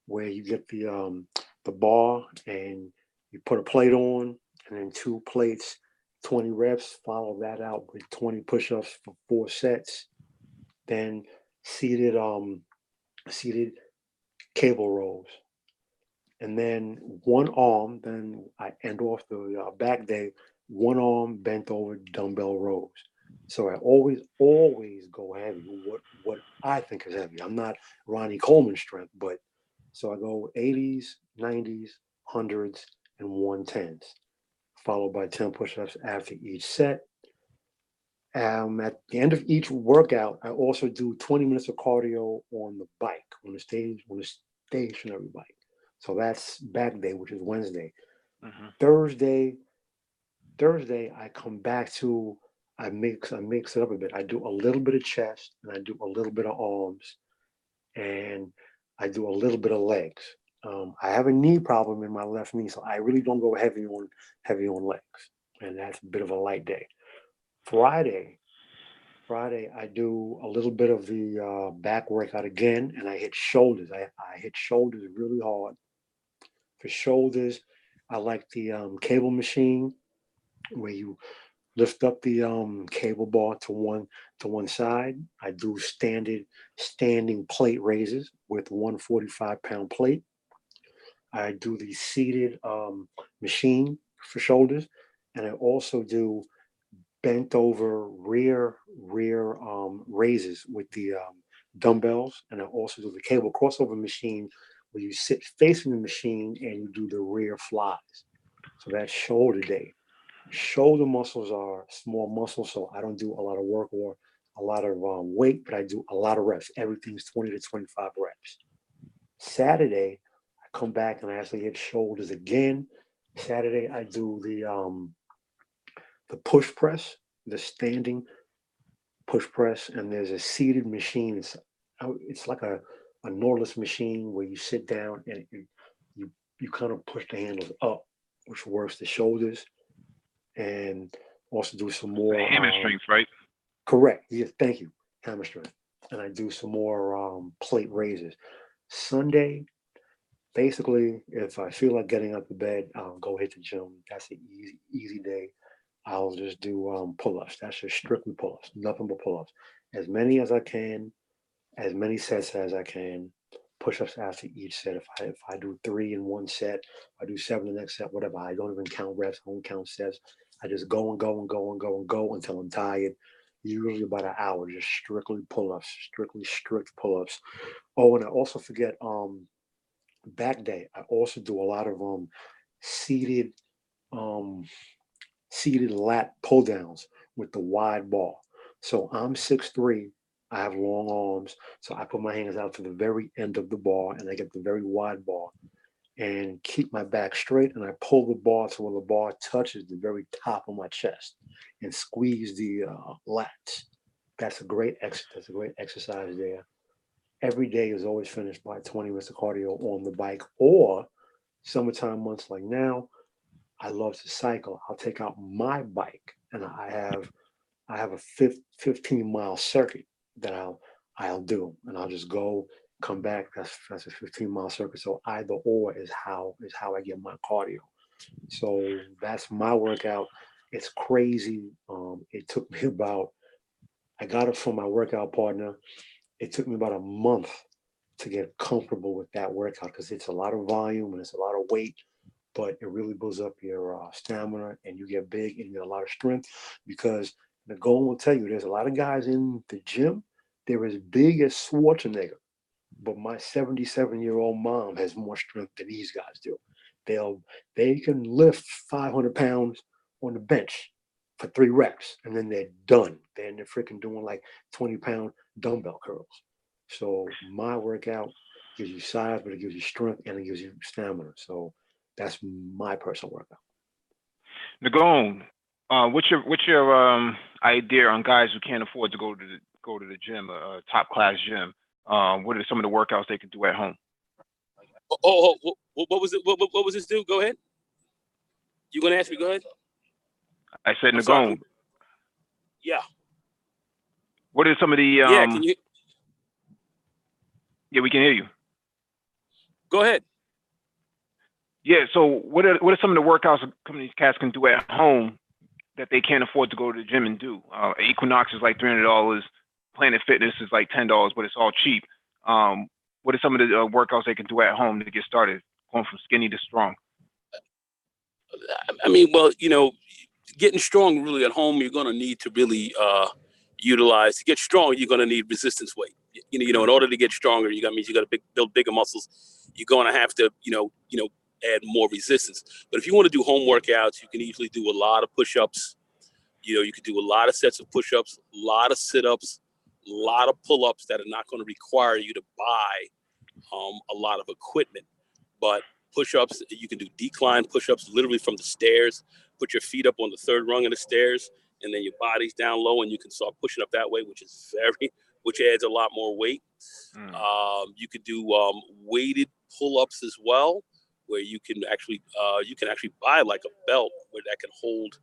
where you get the bar and you put a plate on, and then 2 plates, 20 reps. Follow that out with 20 push-ups for 4 sets. Then seated cable rows, and then 1 arm. Then I end off the back day 1 arm bent over dumbbell rows. So I always go heavy. What I think is heavy. I'm not Ronnie Coleman strength, but so I go 80s, 90s, 100s, and 110s, followed by 10 push-ups after each set. At the end of each workout, I also do 20 minutes of cardio on the bike, on the stationary bike. So that's back day, which is Wednesday. Thursday, I come back to I mix it up a bit. I do a little bit of chest and I do a little bit of arms, and I do a little bit of legs. I have a knee problem in my left knee, so I really don't go heavy on legs, and that's a bit of a light day. Friday, I do a little bit of the back workout again, and I hit shoulders. I hit shoulders really hard. For shoulders, I like the cable machine where you lift up the cable bar to one side. I do standing plate raises with 145-pound plate. I do the seated machine for shoulders, and I also do bent over rear raises with the dumbbells, and I also do the cable crossover machine where you sit facing the machine and you do the rear flies. So that's shoulder day. Shoulder muscles are small muscles, so I don't do a lot of work or a lot of weight, but I do a lot of reps. Everything's 20 to 25 reps. Saturday, I come back and I actually hit shoulders again. Saturday, I do the push press, the standing push press, and there's a seated machine. It's like a Norless machine where you sit down and you kind of push the handles up, which works the shoulders, and also do some more hammer strength, right? Correct. Yes, thank you. Hammer strength. And I do some more plate raises. Sunday, basically, if I feel like getting out of bed, I'll go hit the gym. That's an easy day. I'll just do pull-ups. That's just strictly pull-ups, nothing but pull-ups. As many as I can, as many sets as I can. Push-ups after each set. If I do 3 in one set, I do 7 the next set, whatever. I don't even count reps. I don't count sets. I just go and go and go and go and go until I'm tired. Usually about an hour, just strictly pull-ups, strict pull-ups. Oh, and I also forget back day. I also do a lot of seated seated lat pull downs with the wide bar. So I'm 6'3". I have long arms, so I put my hands out to the very end of the bar, and I get the very wide bar, and keep my back straight, and I pull the bar to where the bar touches the very top of my chest, and squeeze the lats. That's a great exercise there. Every day is always finished by 20 minutes of cardio on the bike, or summertime months like now, I love to cycle. I'll take out my bike, and I have a 15-mile circuit that I'll do, and I'll just go, come back. That's a 15-mile circuit. So either or is how I get my cardio. So that's my workout. It's crazy. It took me I got it from my workout partner. It took me about a month to get comfortable with that workout because it's a lot of volume and it's a lot of weight, but it really builds up your stamina, and you get big and you get a lot of strength. Because the goal will tell you there's a lot of guys in the gym, they're as big as Schwarzenegger, but my 77-year-old mom has more strength than these guys do. They can lift 500 pounds on the bench for 3 reps, and then they're done. They're freaking doing like 20-pound dumbbell curls. So my workout gives you size, but it gives you strength and it gives you stamina. So that's my personal workout. Nagone, what's your idea on guys who can't afford to go to the gym, a top class gym? What are some of the workouts they can do at home? What was it? What was this dude? Go ahead. You gonna ask me? Go ahead. I said Nagone. Yeah. What are some of the yeah? Can you? Yeah, we can hear you. Go ahead. Yeah. So what are some of the workouts some of these cats can do at home that they can't afford to go to the gym and do? Equinox is like $300. Planet Fitness is like $10, but it's all cheap. What are some of the workouts they can do at home to get started, going from skinny to strong? I mean, well, getting strong really at home, you're going to need to really utilize. To get strong, you're going to need resistance weight. In order to get stronger, you got to build bigger muscles. You're going to have to, add more resistance. But if you want to do home workouts, you can easily do a lot of push-ups. You could do a lot of sets of push-ups, a lot of sit-ups, a lot of pull-ups that are not going to require you to buy a lot of equipment. But push-ups, you can do decline push-ups literally from the stairs. Put your feet up on the 3rd rung of the stairs, and then your body's down low, and you can start pushing up that way, which adds a lot more weight. You could do weighted pull-ups as well, where you can actually buy like a belt where that can hold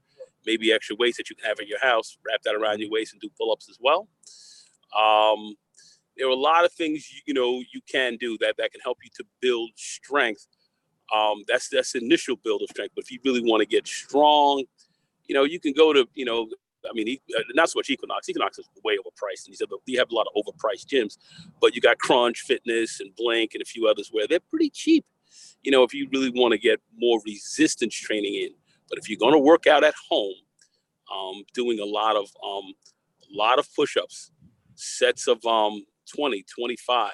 maybe extra weights that you can have at your house, wrap that around your waist and do pull-ups as well. There are a lot of things you can do that can help you to build strength. That's the initial build of strength. But if you really want to get strong, you can go to, I mean, not so much Equinox. Equinox is way overpriced, and he said you have a lot of overpriced gyms, but you got Crunch Fitness and Blink and a few others where they're pretty cheap. If you really want to get more resistance training in, but if you're going to work out at home, doing a lot of push-ups, sets of 20, 25,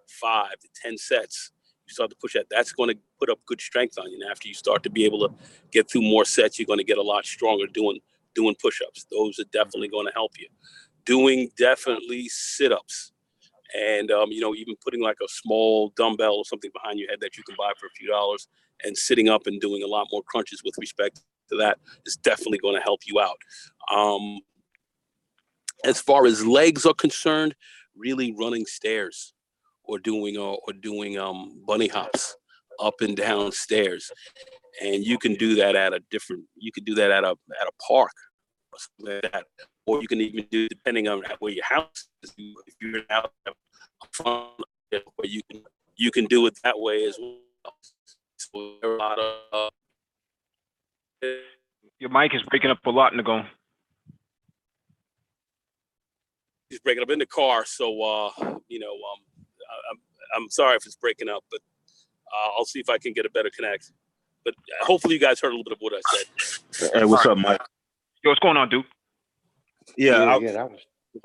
5 to 10 sets. You start to push that. That's going to put up good strength on you. And after you start to be able to get through more sets, you're going to get a lot stronger doing push-ups. Those are definitely going to help you. Doing definitely sit-ups. And, even putting like a small dumbbell or something behind your head that you can buy for a few dollars and sitting up and doing a lot more crunches with respect to that is definitely going to help you out. As far as legs are concerned, really running stairs or doing bunny hops up and down stairs. And you can do that at a park or something like that. Or you can even do, depending on where your house is, if you're out front, where you can do it that way as well. So a lot of your mic is breaking up a lot, Nagon. He's breaking up in the car, so I'm sorry if it's breaking up, but I'll see if I can get a better connect. But hopefully you guys heard a little bit of what I said. Hey, what's up, Mike? Yo, what's going on, Duke?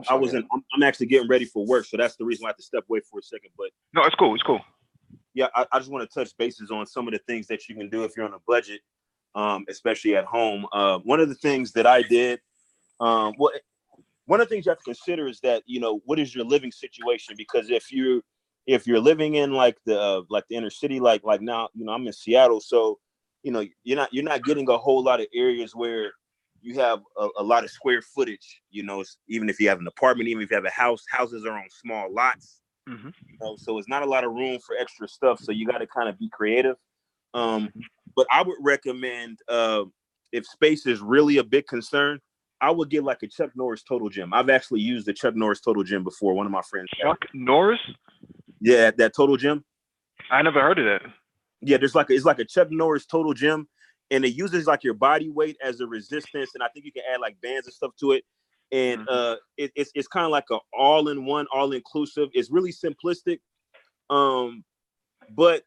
I'm actually getting ready for work, so that's the reason why I have to step away for a second. But no, it's cool. It's cool. Yeah, I just want to touch bases on some of the things that you can do if you're on a budget, especially at home. One of the things that I did, one of the things you have to consider is that, what is your living situation? Because if you're living in like the inner city, like now, I'm in Seattle, so you're not getting a whole lot of areas where you have a lot of square footage. Even if you have an apartment, even if you have a house, houses are on small lots. Mm-hmm. So it's not a lot of room for extra stuff. So you got to kind of be creative. But I would recommend, if space is really a big concern, I would get like a Chuck Norris Total Gym. I've actually used the Chuck Norris Total Gym before. One of my friends. Chuck Norris? Yeah, that Total Gym. I never heard of that. Yeah, it's like a Chuck Norris Total Gym, and it uses like your body weight as a resistance, and I think you can add like bands and stuff to it. And it's kind of like an all-in-one, all-inclusive. It's really simplistic, but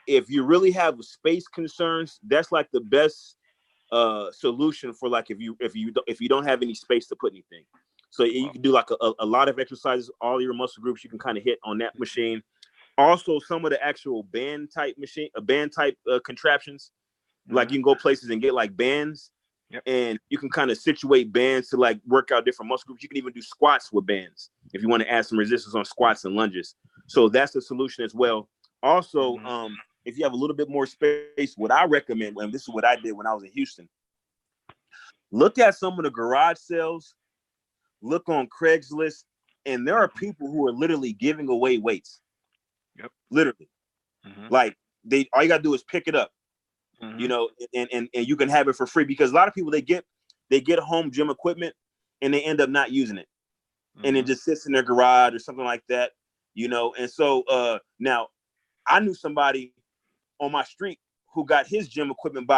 if you really have space concerns, that's like the best solution for like if you don't have any space to put anything. So you can do like a lot of exercises, all your muscle groups you can kind of hit on that machine. Also, some of the actual band type contraptions, like you can go places and get like bands. Yep. And you can kind of situate bands to like work out different muscle groups. You can even do squats with bands if you want to add some resistance on squats and lunges. So that's the solution as well. Also, if you have a little bit more space, what I recommend, and this is what I did when I was in Houston, look at some of the garage sales, look on Craigslist, and there are people who are literally giving away weights. Yep. Literally. Like all you gotta do is pick it up. And you can have it for free, because a lot of people they get home gym equipment and they end up not using it, and it just sits in their garage or something like that, And so now I knew somebody on my street who got his gym equipment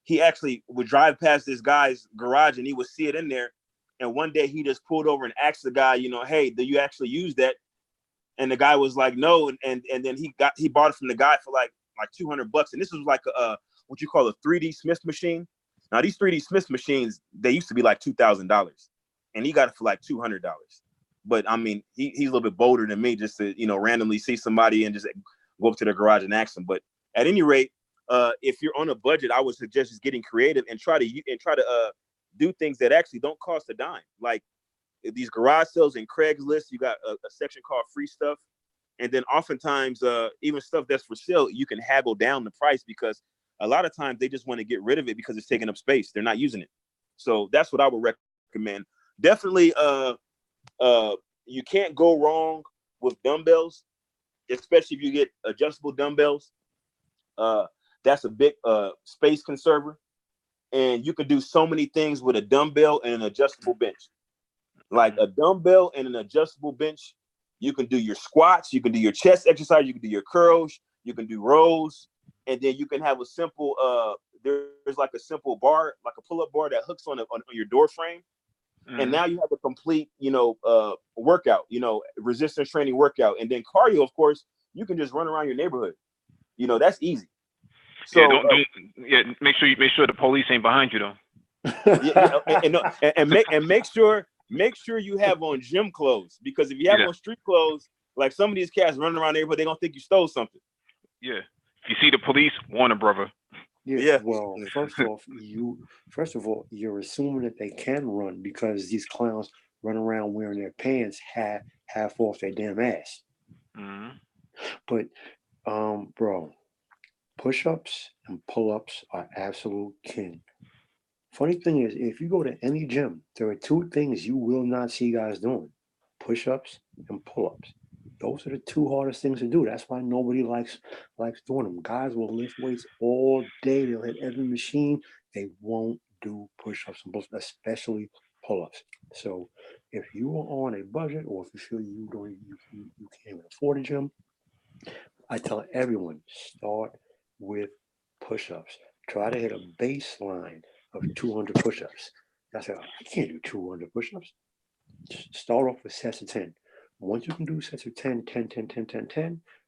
he actually would drive past this guy's garage and he would see it in there, and one day he just pulled over and asked the guy, hey, do you actually use that? And the guy was like, no, and then he bought it from the guy for like $200, and this was like a what you call a 3D Smith machine. Now these 3D Smith machines, they used to be like $2,000, and he got it for like $200. But I mean, he's a little bit bolder than me, just to randomly see somebody and just go up to their garage and ask them. But at any rate, if you're on a budget, I would suggest just getting creative and try to do things that actually don't cost a dime. Like these garage sales and Craigslist, you got a section called free stuff, and then oftentimes even stuff that's for sale, you can haggle down the price, because a lot of times they just want to get rid of it because it's taking up space. They're not using it. So that's what I would recommend. Definitely, you can't go wrong with dumbbells, especially if you get adjustable dumbbells. That's a big space conserver. And you can do so many things with a dumbbell and an adjustable bench. Like a dumbbell and an adjustable bench, you can do your squats, you can do your chest exercise, you can do your curls, you can do rows, and then you can have a simple there's like a simple bar, like a pull-up bar that hooks on your door frame. And now you have a complete, workout, resistance training workout. And then cardio, of course, you can just run around your neighborhood. That's easy. So make sure the police ain't behind you though. Make sure you have on gym clothes, because if you have on street clothes, like some of these cats running around the neighborhood, they're gonna think you stole something. Yeah. If you see the police, warn a brother. Yeah. Well, first of all, you're assuming that they can run because these clowns run around wearing their pants half off their damn ass. Mm-hmm. But, bro, push-ups and pull-ups are absolute king. Funny thing is, if you go to any gym, there are two things you will not see guys doing: push-ups and pull-ups. Those are the two hardest things to do. That's why nobody likes doing them. Guys will lift weights all day. They'll hit every machine. They won't do push-ups and pull-ups, especially pull-ups. So if you are on a budget, or if you feel you can't even afford a gym, I tell everyone, start with push-ups. Try to hit a baseline of 200 push-ups. I said, I can't do 200 push-ups. Start off with sets of 10. Once you can do sets of 10,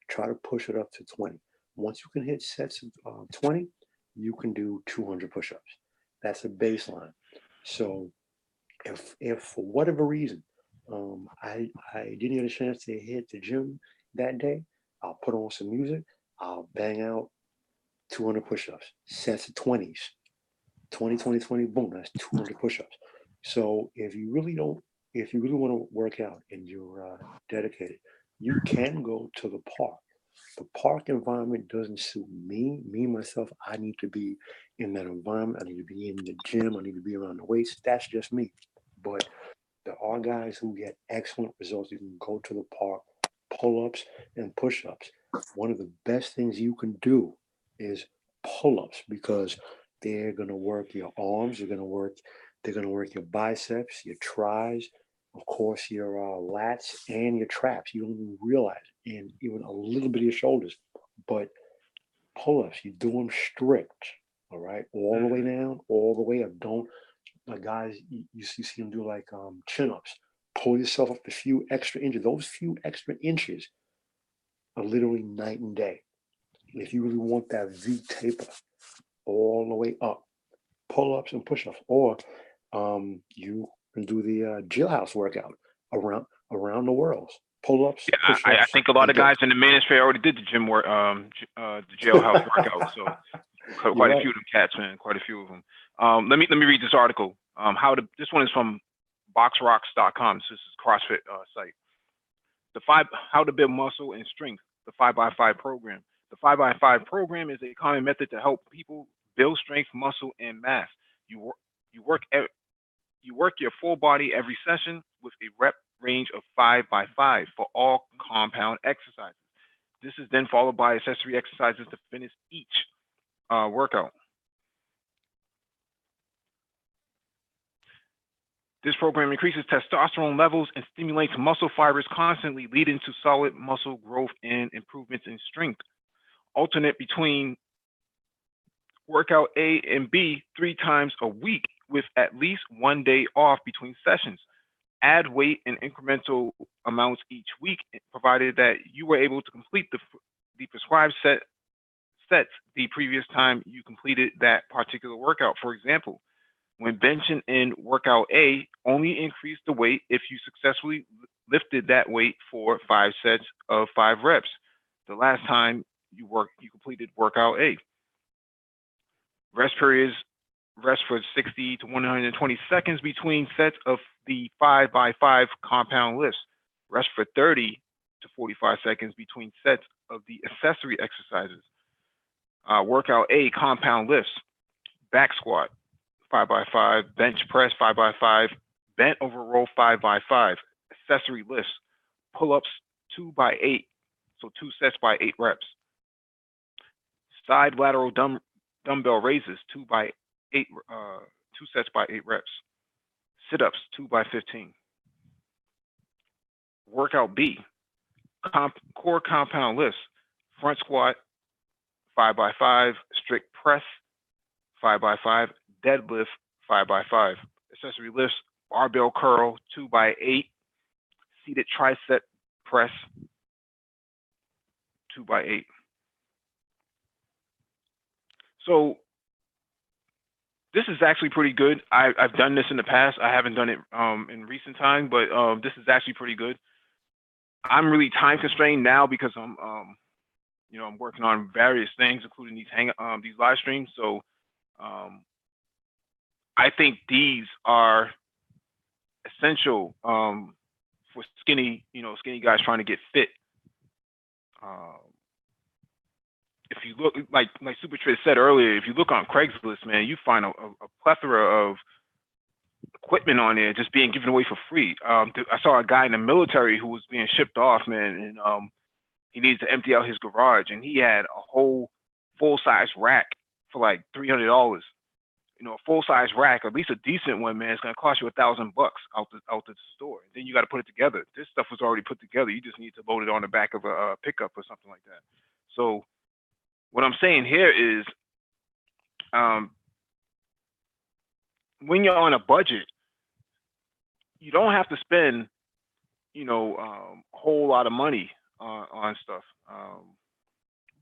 try to push it up to 20. Once you can hit sets of 20, you can do 200 push-ups. That's a baseline. So if for whatever reason I didn't get a chance to hit the gym that day, I'll put on some music. I'll bang out 200 push-ups, sets of 20s, 20, 20, 20, boom, that's 200 push-ups. So if you really want to work out and you're dedicated, you can go to the park. The park environment doesn't suit me. Myself, I need to be in that environment. I need to be in the gym. I need to be around the weights. That's just me. But there are guys who get excellent results. You can go to the park, pull-ups and push-ups. One of the best things you can do is pull-ups, because they're going to work your arms. They're going to work your biceps, your tries, of course, your lats and your traps. You don't even realize it, and even a little bit of your shoulders. But pull-ups, you do them strict, all right, all the way down, all the way up. Don't, like guys, you see them do like chin-ups. Pull yourself up a few extra inches. Those few extra inches are literally night and day. If you really want that V taper all the way up, pull-ups and push-ups, or you can do the jailhouse workout around the world. Pull-ups, Yeah, push-ups. I think a lot of guys in the manosphere already did the gym work, the jailhouse workout. So quite a few of them cats, man. Quite a few of them. Let me read this article. This one is from boxrocks.com. So this is CrossFit site. How to build muscle and strength. The 5x5 program. The 5x5 program is a common method to help people build strength, muscle, and mass. You work your full body every session with a rep range of 5x5 for all compound exercises. This is then followed by accessory exercises to finish each workout. This program increases testosterone levels and stimulates muscle fibers constantly, leading to solid muscle growth and improvements in strength. Alternate between workout A and B 3 times a week with at least 1 day off between sessions. Add weight in incremental amounts each week, provided that you were able to complete the prescribed sets the previous time you completed that particular workout. For example, when benching in workout A, only increase the weight if you successfully lifted that weight for 5 sets of 5 reps. The last time you completed workout A. Rest periods, rest for 60 to 120 seconds between sets of the 5x5 compound lifts. Rest for 30 to 45 seconds between sets of the accessory exercises. Workout A, compound lifts, back squat, 5x5, bench press, 5x5, bent over row, 5x5, accessory lifts, pull-ups, 2x8, so 2 sets by 8 reps. Side lateral dumbbell raises, 2 sets by 8 reps. Sit-ups, 2x15. Workout B, core compound lifts, front squat, 5x5, strict press, 5x5, deadlift 5x5, accessory lifts, barbell curl 2x8, seated tricep press 2x8. So this is actually pretty good. I've done this in the past. I haven't done it in recent time, but this is actually pretty good. I'm really time constrained now because I'm working on various things, including these live streams. So I think these are essential for skinny guys trying to get fit. If you look, like Super Trish said earlier, if you look on Craigslist, man, you find a plethora of equipment on there just being given away for free. I saw a guy in the military who was being shipped off, man, and he needs to empty out his garage, and he had a whole full-size rack for like $300. A full-size rack, at least a decent one, man, it's gonna cost you $1,000 out the store. Then you got to put it together. This stuff was already put together. You just need to load it on the back of a pickup or something like that. So what I'm saying here is, when you're on a budget, you don't have to spend, a whole lot of money on stuff.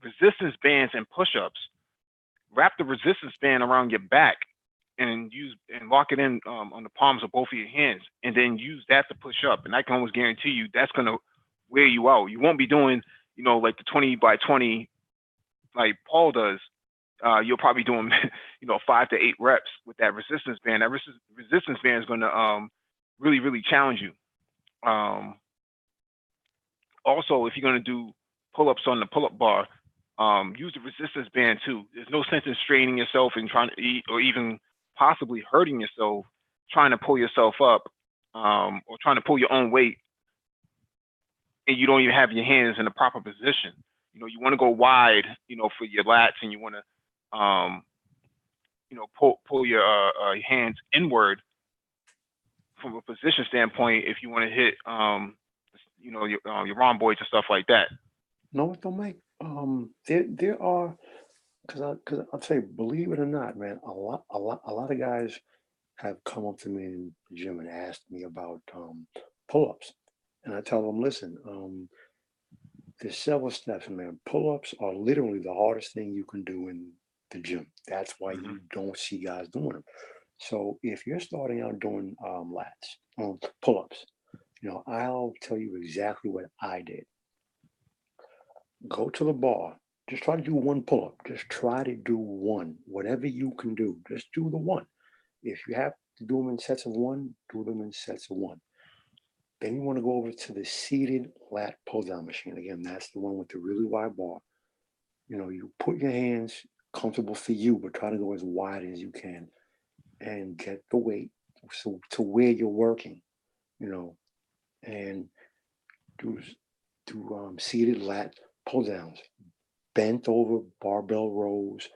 Resistance bands and push-ups. Wrap the resistance band around your back and lock it in on the palms of both of your hands, and then use that to push up. And I can almost guarantee you that's gonna wear you out. You won't be doing, like the 20x20 like Paul does. You'll probably be doing, 5 to 8 reps with that resistance band. That resistance band is gonna really, really challenge you. Also, if you're gonna do pull-ups on the pull-up bar, use the resistance band too. There's no sense in straining yourself and trying to eat, or even possibly hurting yourself trying to pull yourself up, or trying to pull your own weight, and you don't even have your hands in the proper position. You want to go wide, for your lats, and you want to, pull your hands inward from a position standpoint if you want to hit, your rhomboids and stuff like that. No, what don't make there are, because I'll tell you, believe it or not, man, a lot of guys have come up to me in the gym and asked me about pull-ups, and I tell them, listen, there's several steps, man. Pull-ups are literally the hardest thing you can do in the gym. That's why you don't see guys doing them. So if you're starting out doing lats, pull-ups, I'll tell you exactly what I did. Go to the bar. Just try to do one pull-up. Just try to do one. Whatever you can do, just do the one. If you have to do them in sets of one, do them in sets of one. Then you want to go over to the seated lat pull-down machine. Again, that's the one with the really wide bar. You put your hands comfortable for you, but try to go as wide as you can and get the weight so to where you're working, and do seated lat pull-downs, bent over barbell rows,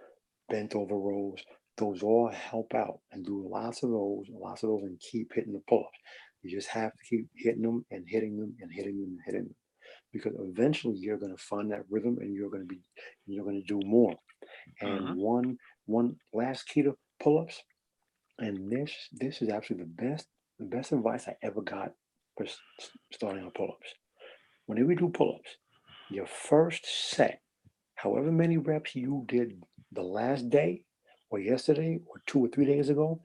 bent over rows. Those all help out, and do lots of those, and keep hitting the pull-ups. You just have to keep hitting them and hitting them and hitting them and hitting them, because eventually you're going to find that rhythm, and you're going to do more. And one last key to pull-ups, and this is actually the best advice I ever got for starting on pull-ups. Whenever you do pull-ups, your first set, however many reps you did the last day or yesterday or 2 or 3 days ago,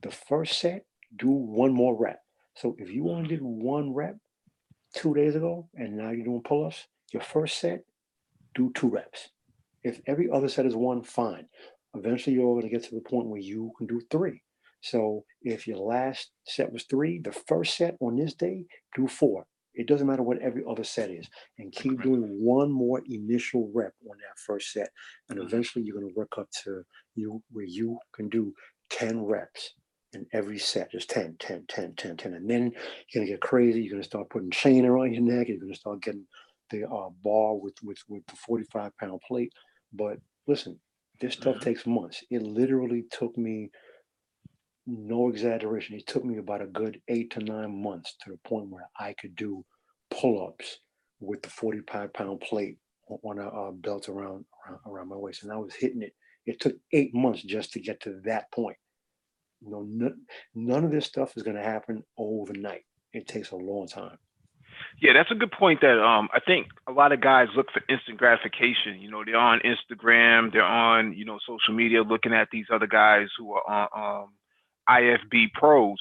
the first set, do one more rep. So if you only did one rep 2 days ago and now you're doing pull-ups, your first set, do 2 reps. If every other set is 1, fine. Eventually you're going to get to the point where you can do 3. So if your last set was 3, the first set on this day, do 4. It doesn't matter what every other set is, and keep doing one more initial rep on that first set. And eventually you're going to work up to where you can do 10 reps in every set, just 10, 10, 10, 10, 10. And then you're going to get crazy. You're going to start putting chain around your neck. You're going to start getting the bar with the 45-pound plate. But listen, this stuff takes months. It literally took me, no exaggeration, it took me about a good 8 to 9 months to the point where I could do pull-ups with the 45-pound plate on a belt around my waist. And I was hitting it It took 8 months just to get to that point. You know, none of this stuff is going to happen overnight. It takes a long time. Yeah, that's a good point. That I think a lot of guys look for instant gratification. You know, they're on Instagram, they're on social media, looking at these other guys who are on IFBB pros,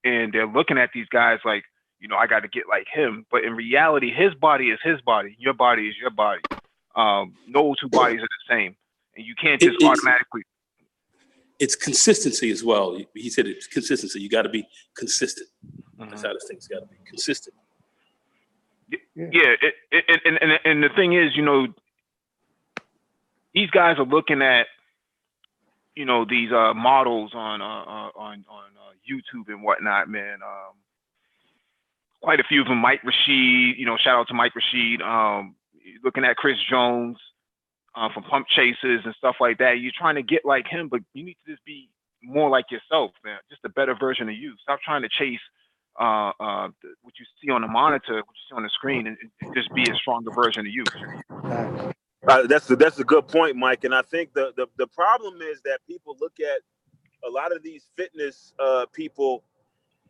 and they're looking at these guys like, I got to get like him. But in reality, his body is his body, your body is your body. No two bodies are the same, and you can't just automatically. It's consistency as well. He said it's consistency. You got to be consistent. That's how this thing's got to be consistent. Yeah, and the thing is, these guys are looking at, these models on YouTube and whatnot, man. Quite a few of them, Mike Rashid, shout out to Mike Rashid. Looking at Chris Jones from Pump Chasers and stuff like that. You're trying to get like him, but you need to just be more like yourself, man. Just a better version of you. Stop trying to chase what you see on the monitor, what you see on the screen, and just be a stronger version of you. That's a good point, Mike. And I think the problem is that people look at a lot of these fitness people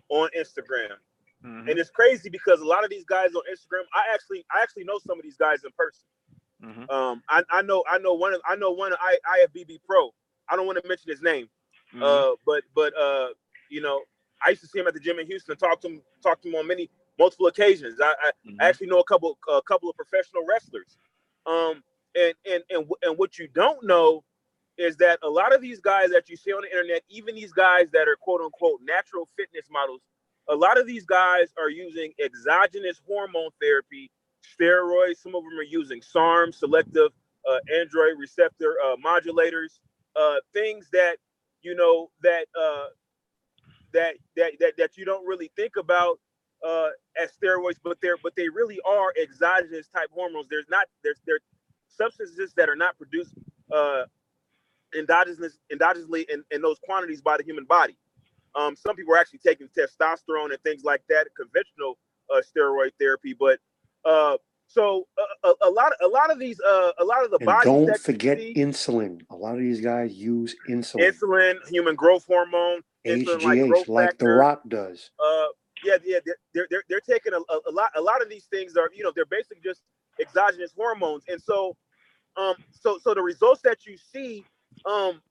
on Instagram. Mm-hmm. And it's crazy because a lot of these guys on Instagram, I actually know some of these guys in person. Mm-hmm. I know one of IFBB Pro. I don't want to mention his name. Mm-hmm. But I used to see him at the gym in Houston, talk to him on multiple occasions. I actually know a couple of professional wrestlers. And what you don't know is that a lot of these guys that you see on the internet, even these guys that are quote unquote natural fitness models, a lot of these guys are using exogenous hormone therapy, steroids. Some of them are using SARM, selective android receptor modulators, things that that you don't really think about as steroids, but they really are exogenous type hormones. They're substances that are not produced endogenously in those quantities by the human body. Some people are actually taking testosterone and things like that, conventional steroid therapy. But so a lot of the bodies. Don't forget insulin. A lot of these guys use insulin. Insulin, human growth hormone, HGH, like The Rock does. They're taking a lot of these things are they're basically just exogenous hormones, and so the results that you see,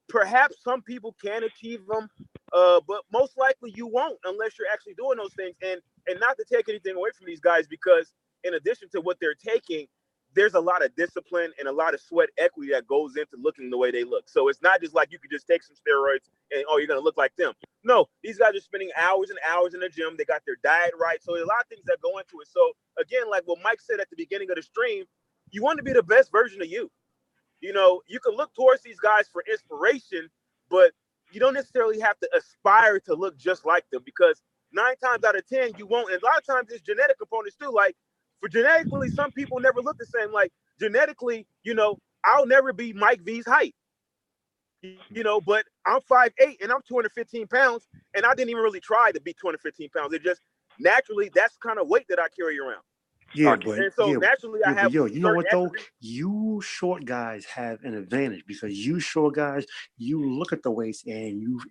perhaps some people can achieve them, but most likely you won't unless you're actually doing those things. And not to take anything away from these guys, because in addition to what they're taking, there's a lot of discipline and a lot of sweat equity that goes into looking the way they look. So it's not just like you could just take some steroids and you're gonna look like them. No, these guys are spending hours and hours in the gym. They got their diet right. So there's a lot of things that go into it. So again, like what Mike said at the beginning of the stream, you want to be the best version of you. You can look towards these guys for inspiration, but you don't necessarily have to aspire to look just like them, because 9 times out of 10 you won't. And a lot of times it's genetic components too. Like for genetically, some people never look the same. Like genetically, I'll never be Mike V's height. But I'm 5'8" and I'm 215 pounds, and I didn't even really try to be 215 pounds. It just naturally, that's the kind of weight that I carry around. Yeah, naturally I have. You know what though? You short guys have an advantage, because you short guys, you look at the weights and you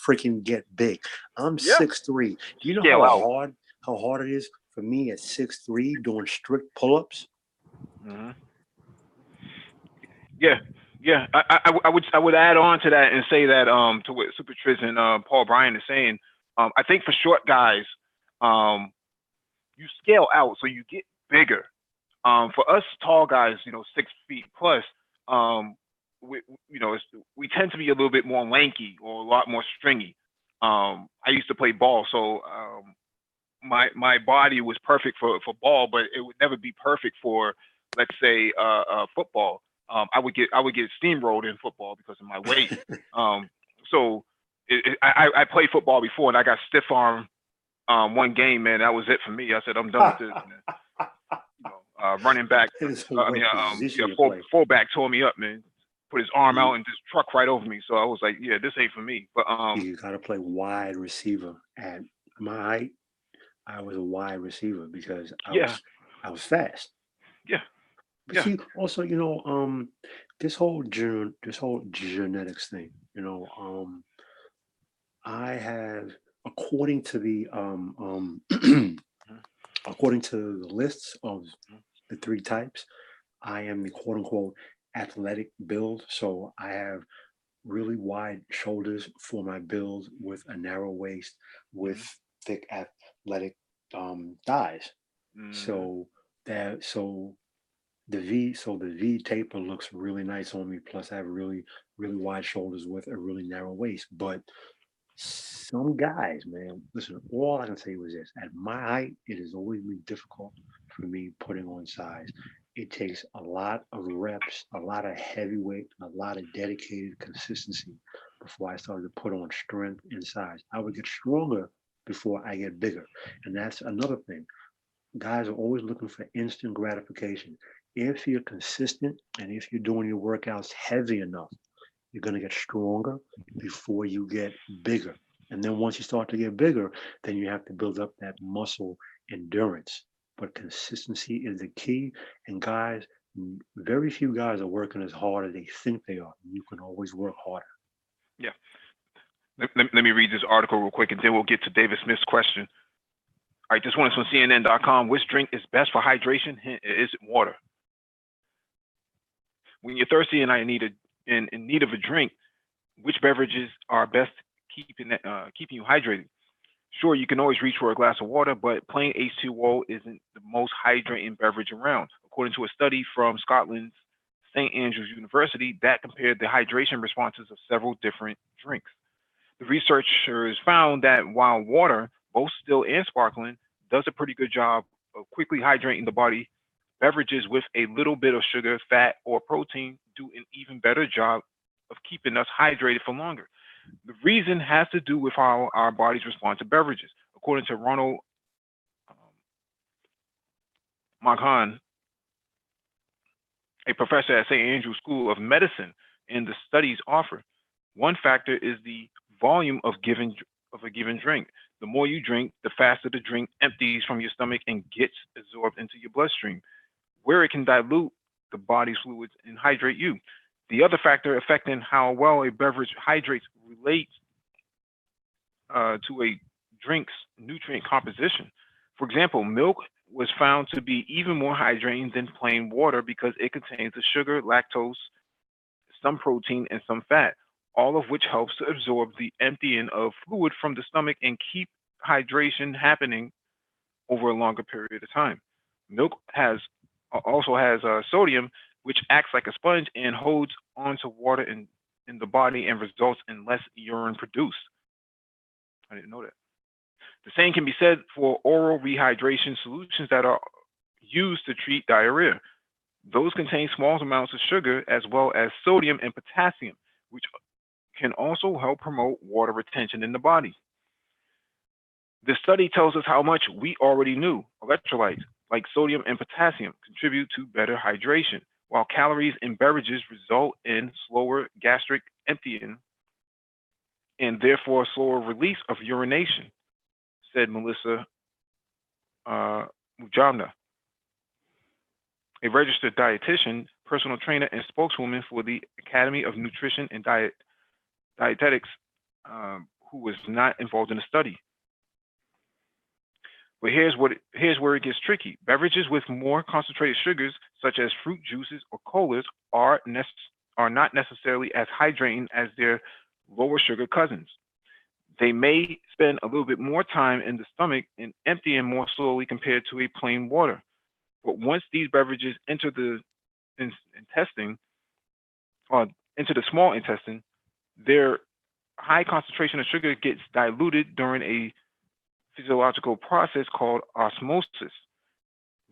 freaking get big. I'm 6'3". Do you know how hard it is for me at 6'3" doing strict pull-ups? Mm-hmm. Yeah. I would add on to that and say that to what Super Triz and Paul Bryan is saying. I think for short guys, you scale out, so you get bigger. For us tall guys, 6 feet plus, we tend to be a little bit more lanky or a lot more stringy. I used to play ball, so my body was perfect for ball, but it would never be perfect for, let's say, football. I would get steamrolled in football because of my weight. I played football before, and I got stiff arm. One game, man, that was it for me. I said, I'm done with this, man. Running back, fullback tore me up, man. Put his arm out and just truck right over me. So I was like, yeah, this ain't for me. But you gotta play wide receiver. At my height, I was a wide receiver because I was fast. Yeah. But Yeah. see, also, this whole genetics thing, I have, according to the Mhm, according to the lists of mhm, the three types, I am the quote unquote athletic build. So I have really wide shoulders for my build with a narrow waist with mhm, thick athletic thighs. mhm. So so the V taper looks really nice on me. Plus, I have really wide shoulders with a really narrow waist. But some guys, man, listen, all I can say was this: at my height, it has always been difficult for me putting on size. It takes a lot of reps, a lot of heavy weight, a lot of dedicated consistency before I started to put on strength and size. I would get stronger before I get bigger. And that's another thing. Guys are always looking for instant gratification. If you're consistent and if you're doing your workouts heavy enough, you're going to get stronger before you get bigger. And then once you start to get bigger, then you have to build up that muscle endurance. But consistency is the key. And guys, very few guys are working as hard as they think they are. You can always work harder. Yeah. Let me read this article real quick, and then we'll get to David Smith's question. All right, this one is from CNN.com. Which drink is best for hydration? Hint, it isn't water. When you're thirsty and in need of a drink, which beverages are best keeping you hydrated? Sure, you can always reach for a glass of water, but plain H2O isn't the most hydrating beverage around. According to a study from Scotland's St. Andrews University that compared the hydration responses of several different drinks. The researchers found that while water, both still and sparkling, does a pretty good job of quickly hydrating the body, beverages with a little bit of sugar, fat, or protein do an even better job of keeping us hydrated for longer. The reason has to do with how our bodies respond to beverages. According to Ronald um, Maghan, a professor at St. Andrews School of Medicine, and the studies offer, one factor is the volume of a given drink. The more you drink, the faster the drink empties from your stomach and gets absorbed into your bloodstream, where it can dilute the body's fluids and hydrate you. The other factor affecting how well a beverage hydrates relates to a drink's nutrient composition. For example, milk was found to be even more hydrating than plain water because it contains the sugar, lactose, some protein, and some fat, all of which helps to absorb the emptying of fluid from the stomach and keep hydration happening over a longer period of time. Milk also has sodium, which acts like a sponge and holds onto water in the body and results in less urine produced. I didn't know that. The same can be said for oral rehydration solutions that are used to treat diarrhea. Those contain small amounts of sugar as well as sodium and potassium, which can also help promote water retention in the body. The study tells us how much we already knew. Electrolytes, like sodium and potassium, contribute to better hydration, while calories in beverages result in slower gastric emptying and therefore slower release of urination, said Melissa Mujamna, a registered dietitian, personal trainer, and spokeswoman for the Academy of Nutrition and Dietetics, who was not involved in the study. But here's where it gets tricky. Beverages with more concentrated sugars, such as fruit juices or colas, are not necessarily as hydrating as their lower sugar cousins. They may spend a little bit more time in the stomach and emptying more slowly compared to a plain water. But once these beverages enter the intestine or into the small intestine, their high concentration of sugar gets diluted during a physiological process called osmosis.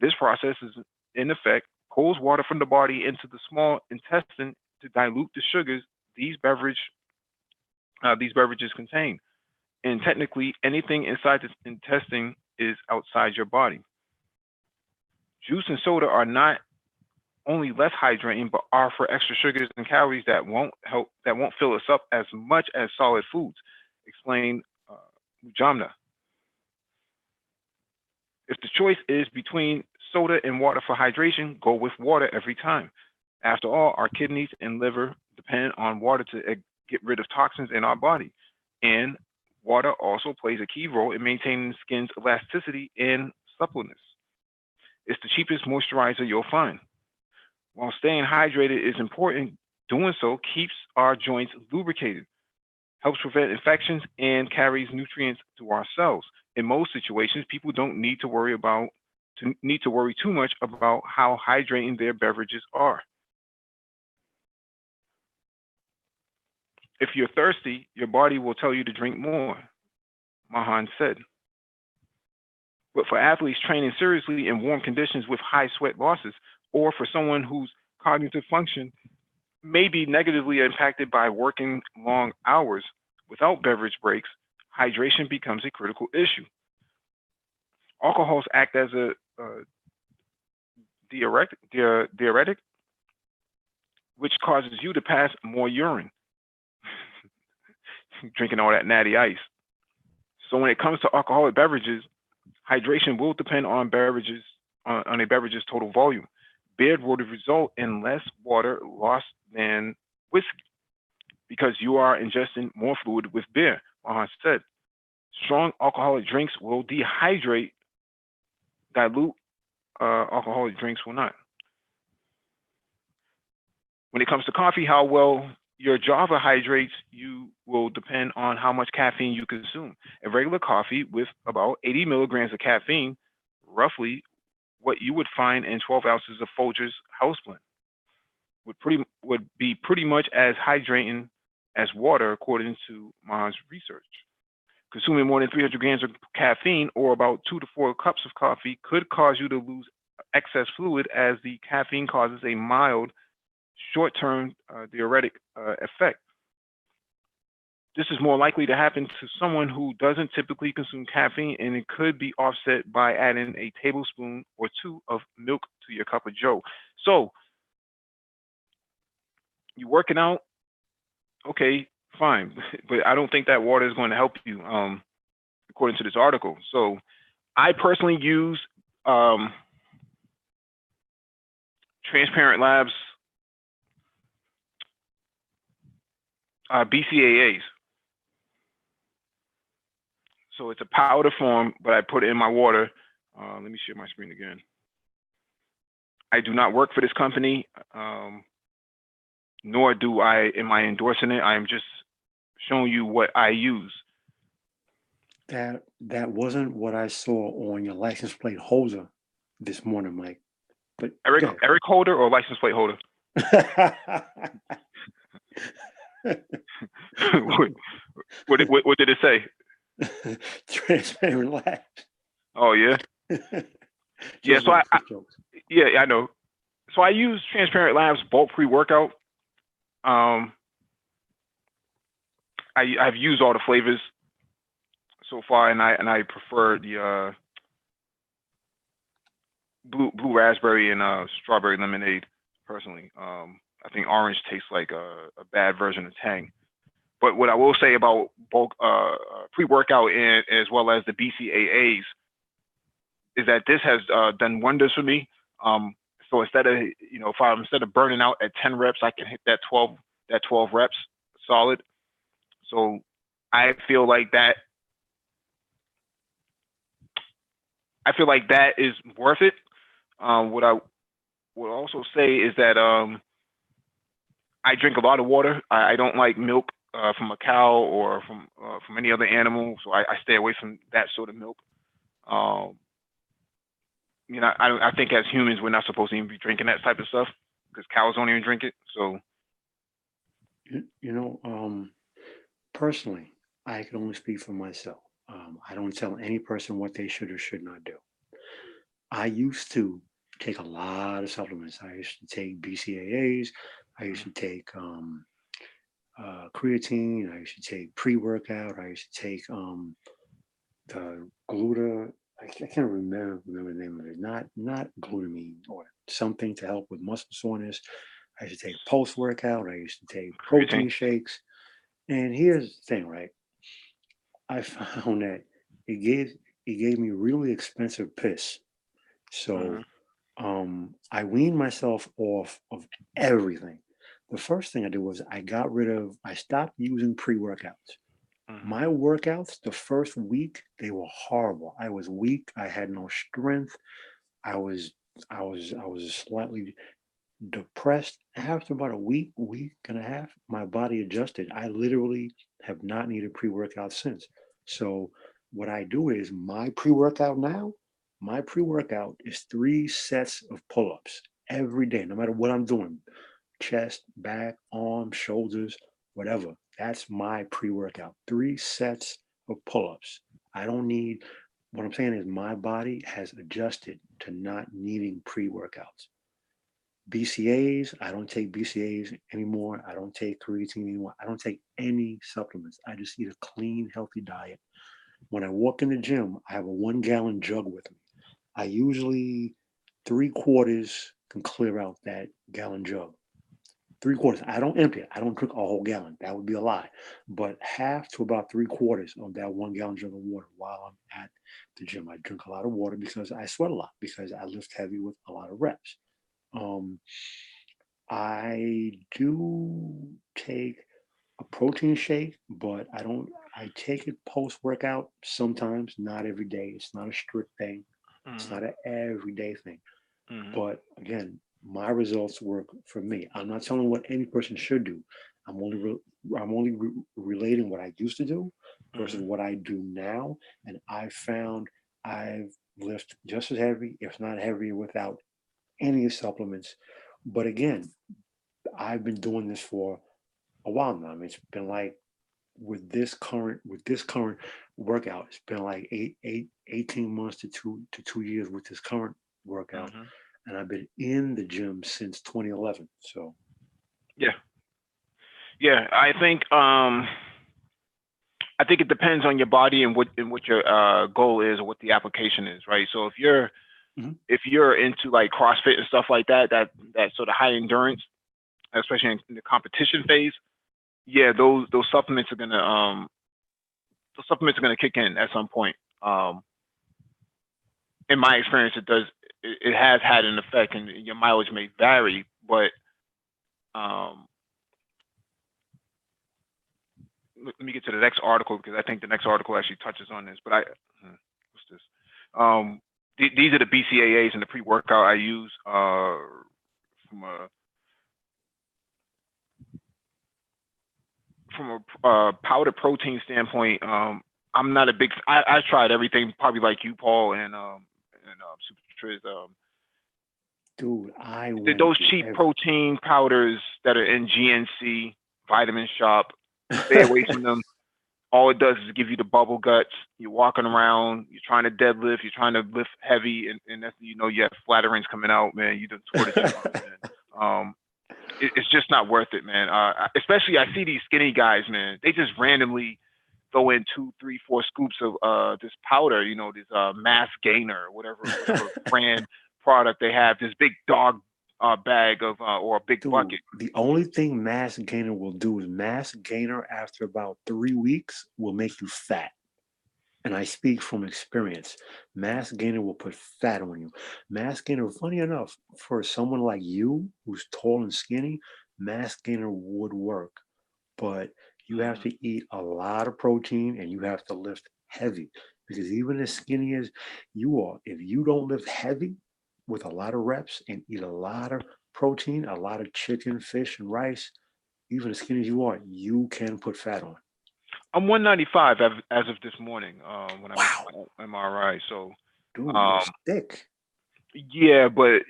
This process is, in effect, pulls water from the body into the small intestine to dilute the sugars these beverage these beverages contain. And technically, anything inside the intestine is outside your body. Juice and soda are not only less hydrating, but offer extra sugars and calories that won't fill us up as much as solid foods. Explained Jamna. If the choice is between soda and water for hydration, go with water every time. After all, our kidneys and liver depend on water to get rid of toxins in our body. And water also plays a key role in maintaining skin's elasticity and suppleness. It's the cheapest moisturizer you'll find. While staying hydrated is important, doing so keeps our joints lubricated, helps prevent infections, and carries nutrients to our cells. In most situations, people don't need to worry too much about how hydrating their beverages are. If you're thirsty, your body will tell you to drink more, Mahan said. But for athletes training seriously in warm conditions with high sweat losses, or for someone whose cognitive function may be negatively impacted by working long hours without beverage breaks, hydration becomes a critical issue. Alcohols act as a diuretic, which causes you to pass more urine, drinking all that natty ice. So when it comes to alcoholic beverages, hydration will depend on a beverage's total volume. Beer would result in less water loss than whiskey because you are ingesting more fluid with beer, Mahan said. Strong alcoholic drinks will dehydrate, dilute alcoholic drinks will not. When it comes to coffee, how well your Java hydrates you will depend on how much caffeine you consume. A regular coffee with about 80 milligrams of caffeine, roughly what you would find in 12 ounces of Folgers house blend, would be pretty much as hydrating as water, according to Mahan's research. Consuming more than 300 grams of caffeine, or about 2 to 4 cups of coffee, could cause you to lose excess fluid, as the caffeine causes a mild, short-term diuretic effect. This is more likely to happen to someone who doesn't typically consume caffeine, and it could be offset by adding a tablespoon or 2 of milk to your cup of joe. So, you working out, okay, fine, but I don't think that water is going to help you, according to this article. So, I personally use Transparent Labs BCAAs. So it's a powder form, but I put it in my water. Let me share my screen again. I do not work for this company, nor am I endorsing it. I am just showing you what I use. That wasn't what I saw on your license plate holder this morning, Mike. But Eric Holder or license plate holder? What did it say? Transparent Labs. Oh yeah. Yeah. So I know. So I use Transparent Labs bulk pre-workout. I've used all the flavors so far, and I prefer the blue raspberry and strawberry lemonade personally. I think orange tastes like a bad version of Tang. But what I will say about bulk pre-workout and as well as the BCAAs is that this has done wonders for me. So instead of burning out at 10 reps, I can hit that 12 reps solid. So I feel like that is worth it. What I would also say is that I drink a lot of water. I don't like milk from a cow or from any other animal, so I stay away from that sort of milk. I think as humans we're not supposed to even be drinking that type of stuff because cows don't even drink it. So, personally, I can only speak for myself. I don't tell any person what they should or should not do. I used to take a lot of supplements. I used to take BCAAs. I used to take creatine. I used to take pre-workout. I used to take the gluta. I can't remember the name of it. Not glutamine or something to help with muscle soreness. I used to take post-workout. I used to take protein shakes. And here's the thing, right? I found that it gave me really expensive piss. So I weaned myself off of everything. The first thing I did was I stopped using pre-workouts. My workouts, the first week, they were horrible. I was weak. I had no strength. I was, I was slightly depressed. After about a week and a half, my body adjusted. I literally have not needed pre-workout since. So what I do is my pre-workout is 3 sets of pull-ups every day, no matter what I'm doing. Chest, back, arms, shoulders, whatever. That's my pre-workout. 3 sets of pull-ups. I don't need what I'm saying is my body has adjusted to not needing pre-workouts. BCAs, I don't take BCAs anymore. I don't take creatine anymore. I don't take any supplements. I just eat a clean, healthy diet. When I walk in the gym, I have a 1 gallon jug with me. I usually 3/4 can clear out that gallon jug. 3/4. I don't empty it. I don't drink a whole gallon. That would be a lie. But half to about 3/4 of that 1 gallon jug of water while I'm at the gym. I drink a lot of water because I sweat a lot because I lift heavy with a lot of reps. Um, I do take a protein shake, but I don't. I take it post workout sometimes, not every day. It's not a strict thing. It's not an everyday thing. But again, my results work for me. I'm not telling what any person should do. I'm only relating what I used to do versus what I do now, and I found I've lifted just as heavy, if not heavier, without any supplements. But again, I've been doing this for a while now. I mean, it's been like with this current workout, it's been like 18 months to 2 years with this current workout. And I've been in the gym since 2011. So Yeah, yeah. I think it depends on your body and what your goal is or what the application is, right? So Mhm. if you're into like CrossFit and stuff like that, that sort of high endurance, especially in the competition phase, yeah, those supplements are gonna kick in at some point. In my experience, it has had an effect, and your mileage may vary, but um, let me get to the next article because I think the next article actually touches on this. But what's this? Um, these are the BCAAs and the pre-workout I use from a powder protein standpoint. I'm not a big. I tried everything, probably like you, Paul, and Super Triz. dude, I went Those through cheap every protein powders that are in GNC, Vitamin Shop, stay away from them. All it does is give you the bubble guts. You're walking around, you're trying to deadlift, you're trying to lift heavy, and that's you have flatterings coming out, man. You done tore the gym up, man. It's just not worth it, man. Especially I see these skinny guys, man. They just randomly throw in 2, 3, 4 scoops of this powder, this mass gainer, whatever brand product they have, this big dog bag of or a big Dude, bucket. the only thing mass gainer will do is mass gainer after about 3 weeks will make you fat. And I speak from experience. Mass gainer will put fat on you. Mass gainer, funny enough, for someone like you who's tall and skinny, mass gainer would work. But you have Mm. to eat a lot of protein and you have to lift heavy. Because even as skinny as you are, if you don't lift heavy with a lot of reps and eat a lot of protein, a lot of chicken, fish, and rice, even as skinny as you are, you can put fat on. I'm 195 as of this morning when I went Wow, to my MRI. So dude, you're um, thick. yeah, but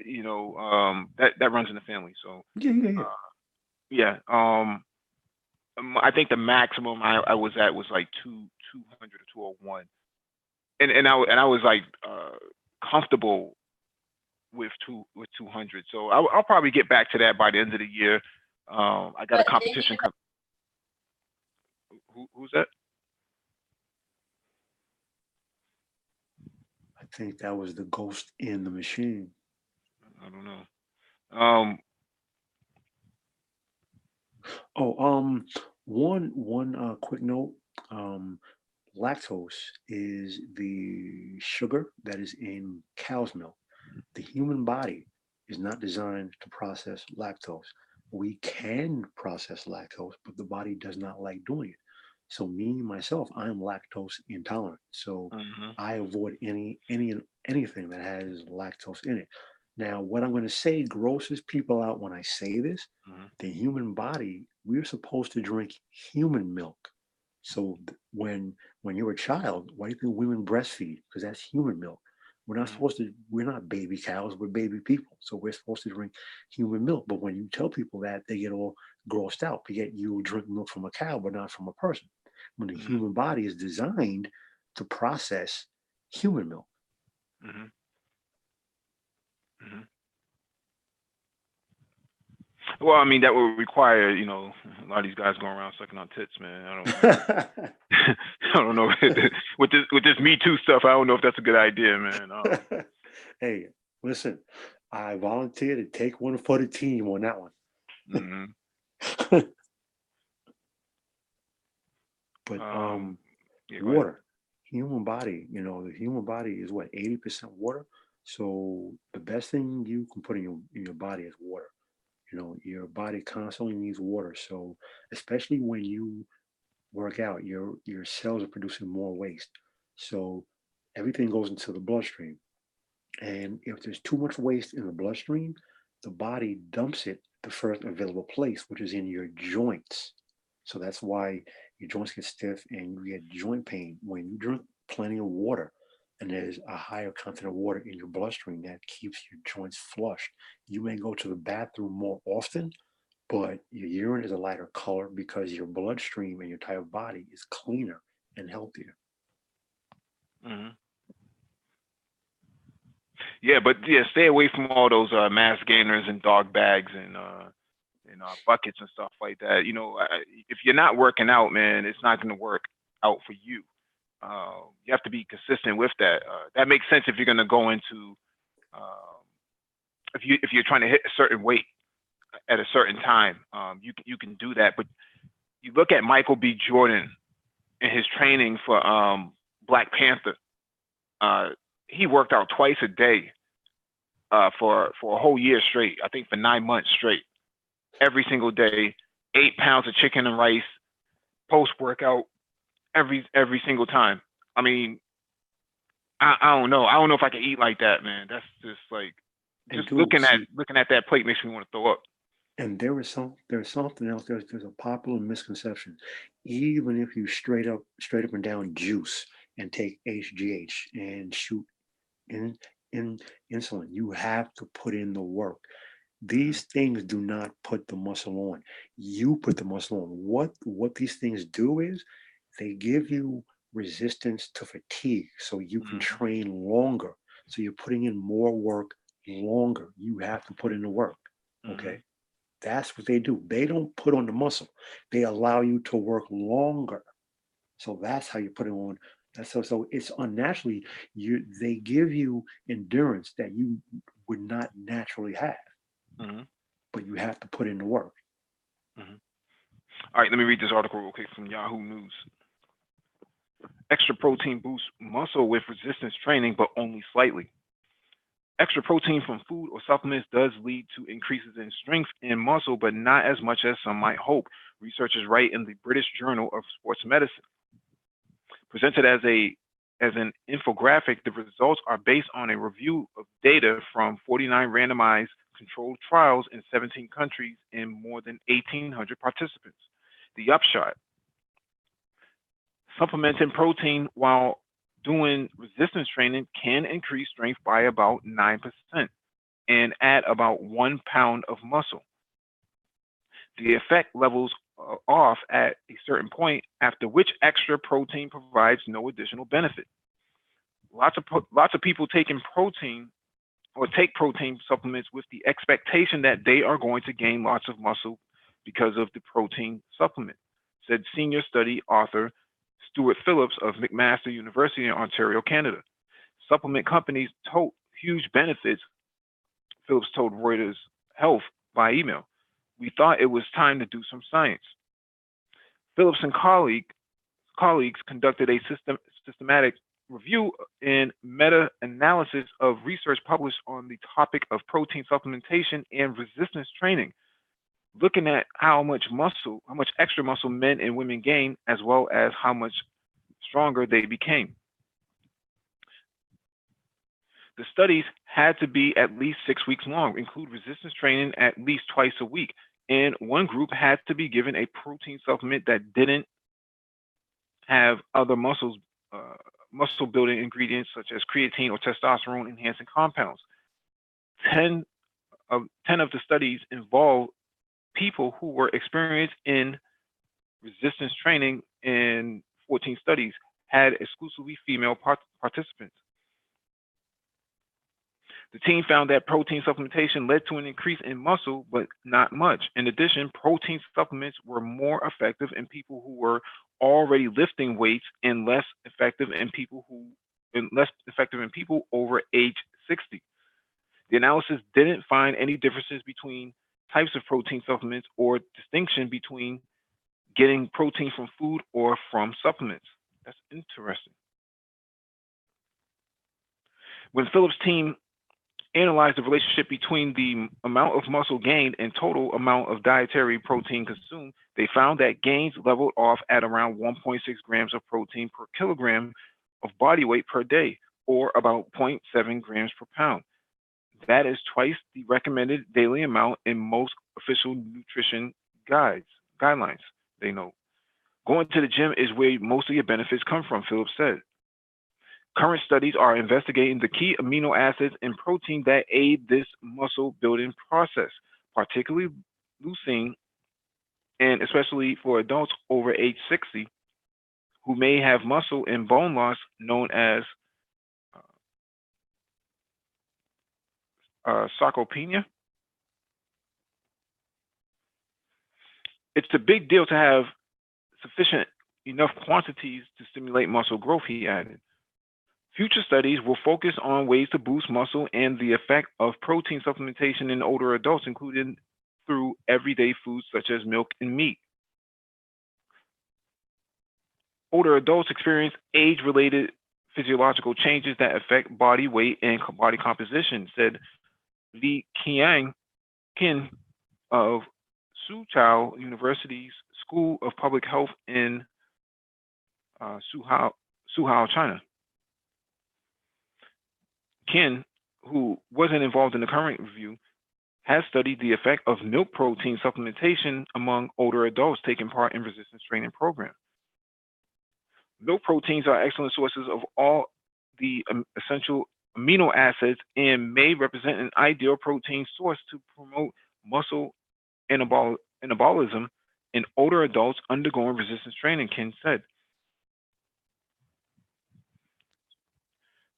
that runs in the family. So Yeah, yeah, yeah. yeah, I think the maximum I was at was like 200 or 201, and I was like comfortable with 200. So I'll probably get back to that by the end of the year. I got a But did you competition. Who's that? I think that was the ghost in the machine. I don't know. Oh, one quick note. Um, Lactose is the sugar that is in cow's milk. The human body is not designed to process lactose. We can process lactose, but the body does not like doing it. So me myself, I'm lactose intolerant. So Mm-hmm. I avoid anything that has lactose in it. Now, what I'm going to say grosses people out when I say this. Mm-hmm. The human body, we're supposed to drink human milk. So when you're a child, why do you think women breastfeed? Because that's human milk. We're not Mm-hmm. supposed to, we're not baby cows, we're baby people. So we're supposed to drink human milk. But when you tell people that, they get all grossed out. But yet you drink milk from a cow, but not from a person. When the Mm-hmm. human body is designed to process human milk. Mm-hmm. Mm-hmm. Well, I mean, that would require, a lot of these guys going around sucking on tits, man. I don't know. I don't know with this Me Too stuff. I don't know if that's a good idea, man. Hey, listen, I volunteer to take one for the team on that one. Mm-hmm. But Yeah, water, human body, the human body is what, 80% water. So the best thing you can put in your body is water. Your body constantly needs water. So especially when you work out, your cells are producing more waste. So everything goes into the bloodstream. And if there's too much waste in the bloodstream, the body dumps it the first available place, which is in your joints. So that's why your joints get stiff and you get joint pain. When you drink plenty of water and there's a higher content of water in your bloodstream, that keeps your joints flushed. You may go to the bathroom more often, but your urine is a lighter color because your bloodstream and your entire body is cleaner and healthier. Mm-hmm. Yeah, but yeah, stay away from all those mass gainers and dog bags and buckets and stuff like that. If you're not working out, man, it's not going to work out for you. You have to be consistent with that. That makes sense if you're going to go into if you're trying to hit a certain weight at a certain time. You can do that, but you look at Michael B. Jordan and his training for Black Panther. He worked out twice a day for a whole year straight. I think for 9 months straight, every single day, 8 pounds of chicken and rice post workout every single time. I mean, I don't know. I don't know if I can eat like that, man. That's just like just looking at that plate makes me want to throw up. And there's something else. There's a popular misconception. Even if you straight up and down juice and take HGH and shoot in insulin, you have to put in the work. These things do not put the muscle on. You put the muscle on. What these things do is they give you resistance to fatigue so you can train longer. So you're putting in more work longer. You have to put in the work. Okay. That's what they do. They don't put on the muscle. They allow you to work longer. So that's how you put it on. So it's unnaturally. They give you endurance that you would not naturally have. But you have to put in the work. All right, let me read this article real quick from Yahoo News. Extra protein boosts muscle with resistance training, but only slightly. Extra protein from food or supplements does lead to increases in strength and muscle, but not as much as some might hope, researchers write in the British Journal of Sports Medicine. Presented as an infographic, the results are based on a review of data from 49 randomized controlled trials in 17 countries and more than 1,800 participants. The upshot: supplementing protein while doing resistance training can increase strength by about 9% and add about 1 pound of muscle. The effect levels off at a certain point, after which extra protein provides no additional benefit. Lots of people taking protein or take protein supplements with the expectation that they are going to gain lots of muscle because of the protein supplement, said senior study author Stuart Phillips of McMaster University in Ontario, Canada. Supplement companies tote huge benefits, Phillips told Reuters Health by email. We thought it was time to do some science. Phillips and colleagues conducted a systematic review and meta-analysis of research published on the topic of protein supplementation and resistance training, looking at how much extra muscle men and women gain, as well as how much stronger they became. The studies had to be at least 6 weeks long, include resistance training at least twice a week, and one group had to be given a protein supplement that didn't have other muscle building ingredients such as creatine or testosterone enhancing compounds. 10 of the studies involved people who were experienced in resistance training, and 14 studies had exclusively female participants. The team found that protein supplementation led to an increase in muscle, but not much. In addition, protein supplements were more effective in people who were already lifting weights and less effective in people over age 60. The analysis didn't find any differences between types of protein supplements or distinction between getting protein from food or from supplements. That's interesting. When Phillips' team analyzed the relationship between the amount of muscle gained and total amount of dietary protein consumed, they found that gains leveled off at around 1.6 grams of protein per kilogram of body weight per day, or about 0.7 grams per pound. That is twice the recommended daily amount in most official nutrition guidelines, they note. Going to the gym is where most of your benefits come from, Phillips said. Current studies are investigating the key amino acids in protein that aid this muscle building process, particularly leucine, and especially for adults over age 60 who may have muscle and bone loss known as sarcopenia. It's a big deal to have sufficient enough quantities to stimulate muscle growth, he added. Future studies will focus on ways to boost muscle and the effect of protein supplementation in older adults, including through everyday foods such as milk and meat. Older adults experience age-related physiological changes that affect body weight and body composition, said Li Qiang Qin of Suzhou University's School of Public Health in Suzhou, China. Qin, who wasn't involved in the current review, has studied the effect of milk protein supplementation among older adults taking part in resistance training programs. Milk proteins are excellent sources of all the essential amino acids and may represent an ideal protein source to promote muscle anabolism in older adults undergoing resistance training, Ken said.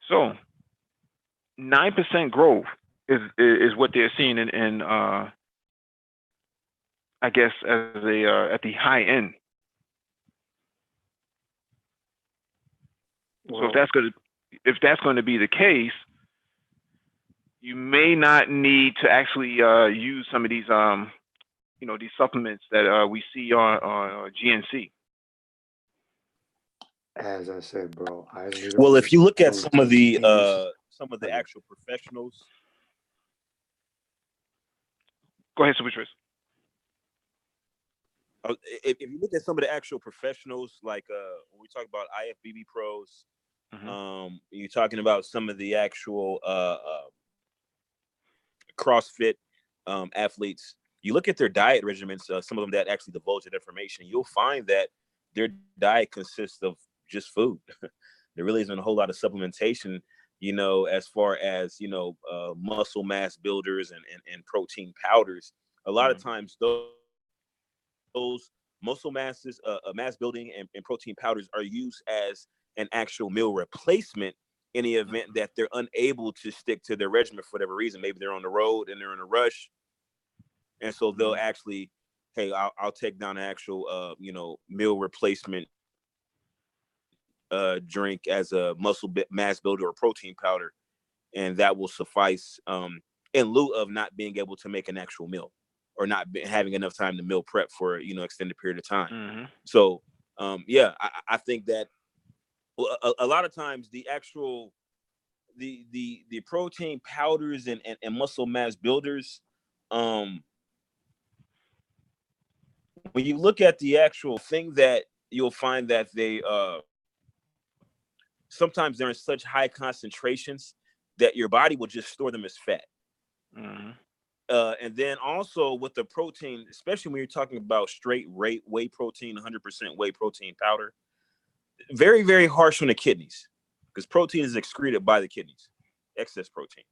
So, 9% growth is what they're seeing in I guess as at the high end. Well, so if that's going to be the case, you may not need to actually use some of these these supplements that we see on GNC. As I said, bro, well, if you look at some of the actual professionals. Go ahead, Super Tris. If you look at some of the actual professionals, like when we talk about IFBB pros, you're talking about some of the actual CrossFit athletes. You look at their diet regimens, some of them that actually divulge that information, you'll find that their diet consists of just food. There really isn't a whole lot of supplementation, as far as, muscle mass builders and protein powders. A lot of times those muscle masses, mass building and protein powders are used as an actual meal replacement in the event that they're unable to stick to their regimen for whatever reason. Maybe they're on the road and they're in a rush. And so they'll actually, hey, I'll take down an actual, meal replacement drink as a muscle mass builder or protein powder. And that will suffice in lieu of not being able to make an actual meal or not having enough time to meal prep for, extended period of time. So, I think that a lot of times the actual the protein powders and muscle mass builders, when you look at the actual thing, that you'll find that they sometimes they're in such high concentrations that your body will just store them as fat. Mm-hmm. And then also with the protein, especially when you're talking about straight whey protein, 100% whey protein powder, very, very harsh on the kidneys, because protein is excreted by the kidneys, excess protein.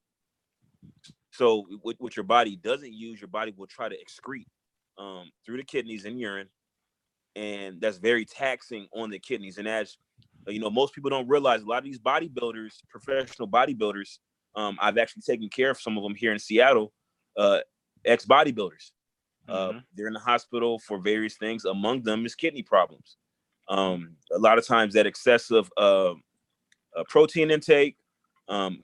So what your body doesn't use, your body will try to excrete through the kidneys and urine, and that's very taxing on the kidneys. And as you know, most people don't realize, a lot of these bodybuilders, professional bodybuilders, I've actually taken care of some of them here in Seattle, ex-bodybuilders. They're in the hospital for various things. Among them is kidney problems. A lot of times that excessive protein intake,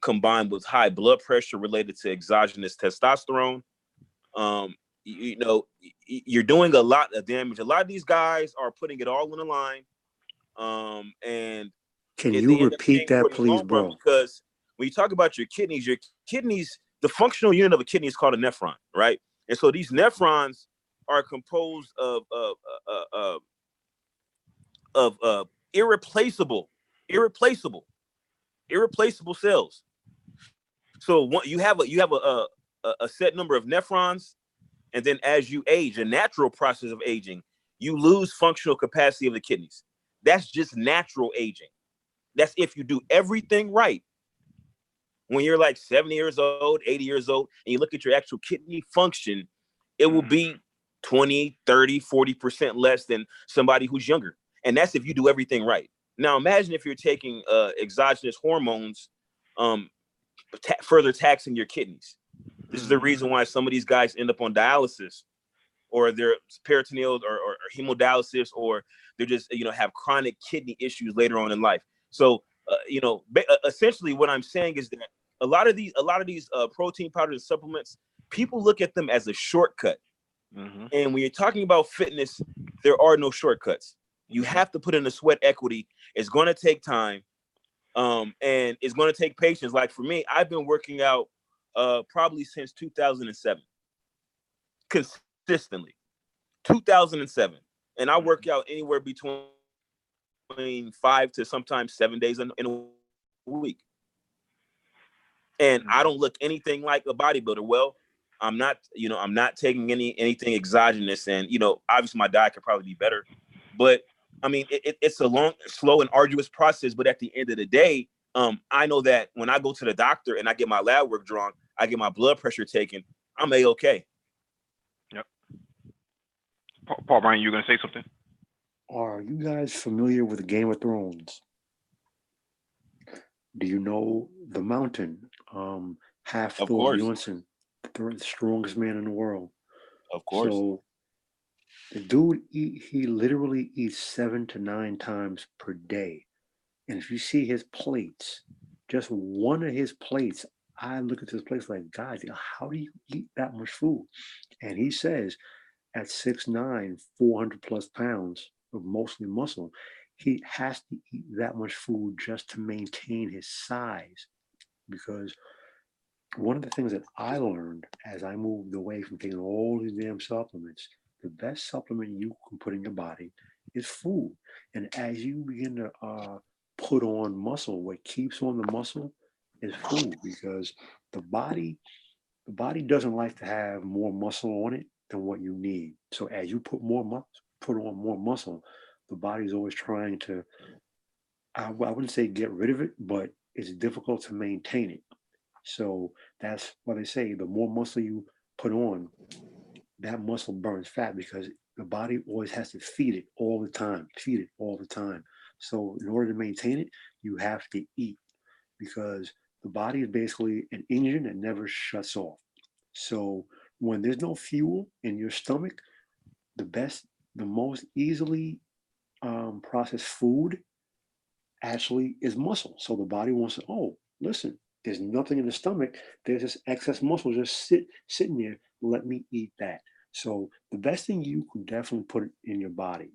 combined with high blood pressure related to exogenous testosterone, you know, you're doing a lot of damage. A lot of these guys are putting it all on the line. And Can they you end up repeat paying for that, it in the please, long run, bro? because when you talk about your kidneys, the functional unit of a kidney is called a nephron, right? And so these nephrons are composed of irreplaceable cells. So you have a set number of nephrons, and then as you age, a natural process of aging, you lose functional capacity of the kidneys. That's just natural aging. That's if you do everything right. When you're like 70 years old, 80 years old, and you look at your actual kidney function, it will be 20, 30, 40% less than somebody who's younger. And that's if you do everything right. Now, imagine if you're taking exogenous hormones, further taxing your kidneys. This is the reason why some of these guys end up on dialysis, or they're peritoneal or hemodialysis, or they're just, have chronic kidney issues later on in life. So, essentially what I'm saying is that a lot of these protein powders and supplements, people look at them as a shortcut. And when you're talking about fitness, there are no shortcuts. You have to put in the sweat equity. It's going to take time. And it's going to take patience. Like for me, I've been working out probably since 2007, consistently. 2007, and I work out anywhere between 5 to sometimes 7 days in a week. And I don't look anything like a bodybuilder. Well, I'm not taking anything exogenous, and obviously my diet could probably be better, but I mean it's a long, slow, and arduous process. But at the end of the day, I know that when I go to the doctor and I get my lab work drawn, I get my blood pressure taken, I'm A-okay. Yep. Paul Brian, you were gonna say something? Are you guys familiar with Game of Thrones? Do you know the Mountain? Half-Thor Bjornsson, the strongest man in the world. Of course. So the dude, he literally eats 7 to 9 times per day. And if you see his plates, just one of his plates, I look at this place like, God, how do you eat that much food? And he says, at 6'9", 400 plus pounds of mostly muscle, he has to eat that much food just to maintain his size. Because one of the things that I learned as I moved away from taking all these damn supplements, the best supplement you can put in your body is food. And as you begin to put on muscle, what keeps on the muscle is food, because the body doesn't like to have more muscle on it than what you need. So as you put on more muscle, the body's always trying to, I wouldn't say get rid of it, but it's difficult to maintain it. So that's why they say the more muscle you put on, that muscle burns fat, because the body always has to feed it all the time. So in order to maintain it, you have to eat, because the body is basically an engine that never shuts off. So when there's no fuel in your stomach, the most easily processed food actually is muscle. So the body wants to, oh, listen, there's nothing in the stomach. There's this excess muscle just sitting there. Let me eat that. So the best thing you can definitely put in your body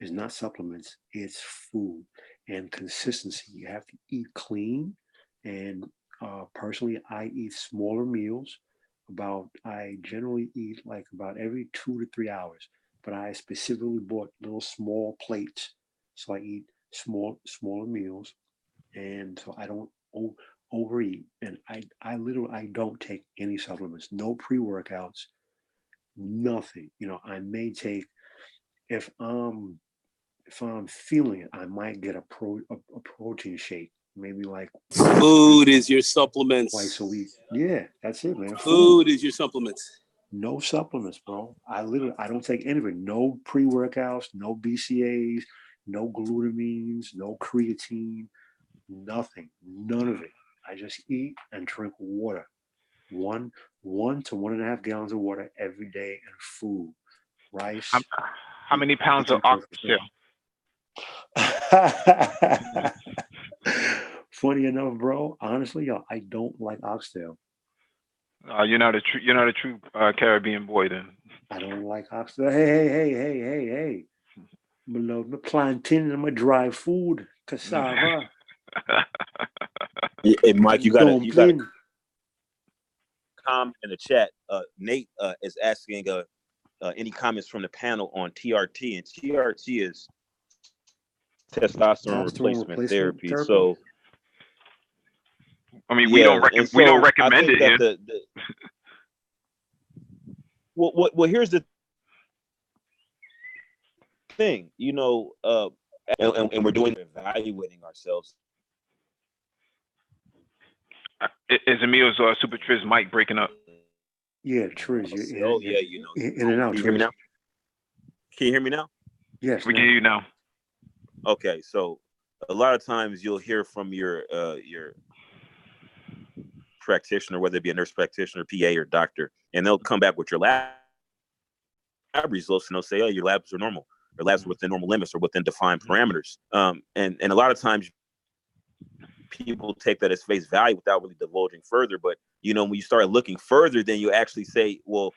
is not supplements, it's food. and consistency. You have to eat clean. And personally, I eat smaller meals. I generally eat like about every 2 to 3 hours, but I specifically bought little small plates. So I eat smaller meals, and so I don't overeat. And I literally, I don't take any supplements, no pre-workouts, nothing. I may take, if I'm feeling it, I might get a protein shake, maybe like once a week. Food is your supplements. Twice a week. Yeah, that's it, man. Food is your supplements. No supplements, bro. I don't take any of it. No pre-workouts, no BCAAs, no glutamines, no creatine, nothing. None of it. I just eat and drink water. One to 1.5 gallons of water every day, and food, rice. How many pounds of oxtail? Funny enough, bro. Honestly, yo, I don't like oxtail. You're not a true Caribbean boy then. I don't like oxtail. Hey. Below the plantain and my dry food, cassava. Hey, Mike, you got to dumpling. comment in the chat. Nate is asking any comments from the panel on TRT, and TRT is testosterone replacement therapy. So, I mean, we don't recommend it. Yeah. Well, here's the thing, and we're evaluating ourselves. Is Emil's Super Triz mic breaking up? Yeah, Triz. In and out. Can you hear me now? Can you hear me now? Yes, we can hear you now. Okay, so a lot of times you'll hear from your practitioner, whether it be a nurse practitioner, PA, or doctor, and they'll come back with your lab results, and they'll say, "Oh, your labs are normal. Your labs are within normal limits or within defined parameters." And a lot of times people take that as face value without really divulging further. But when you start looking further, then you actually say, well,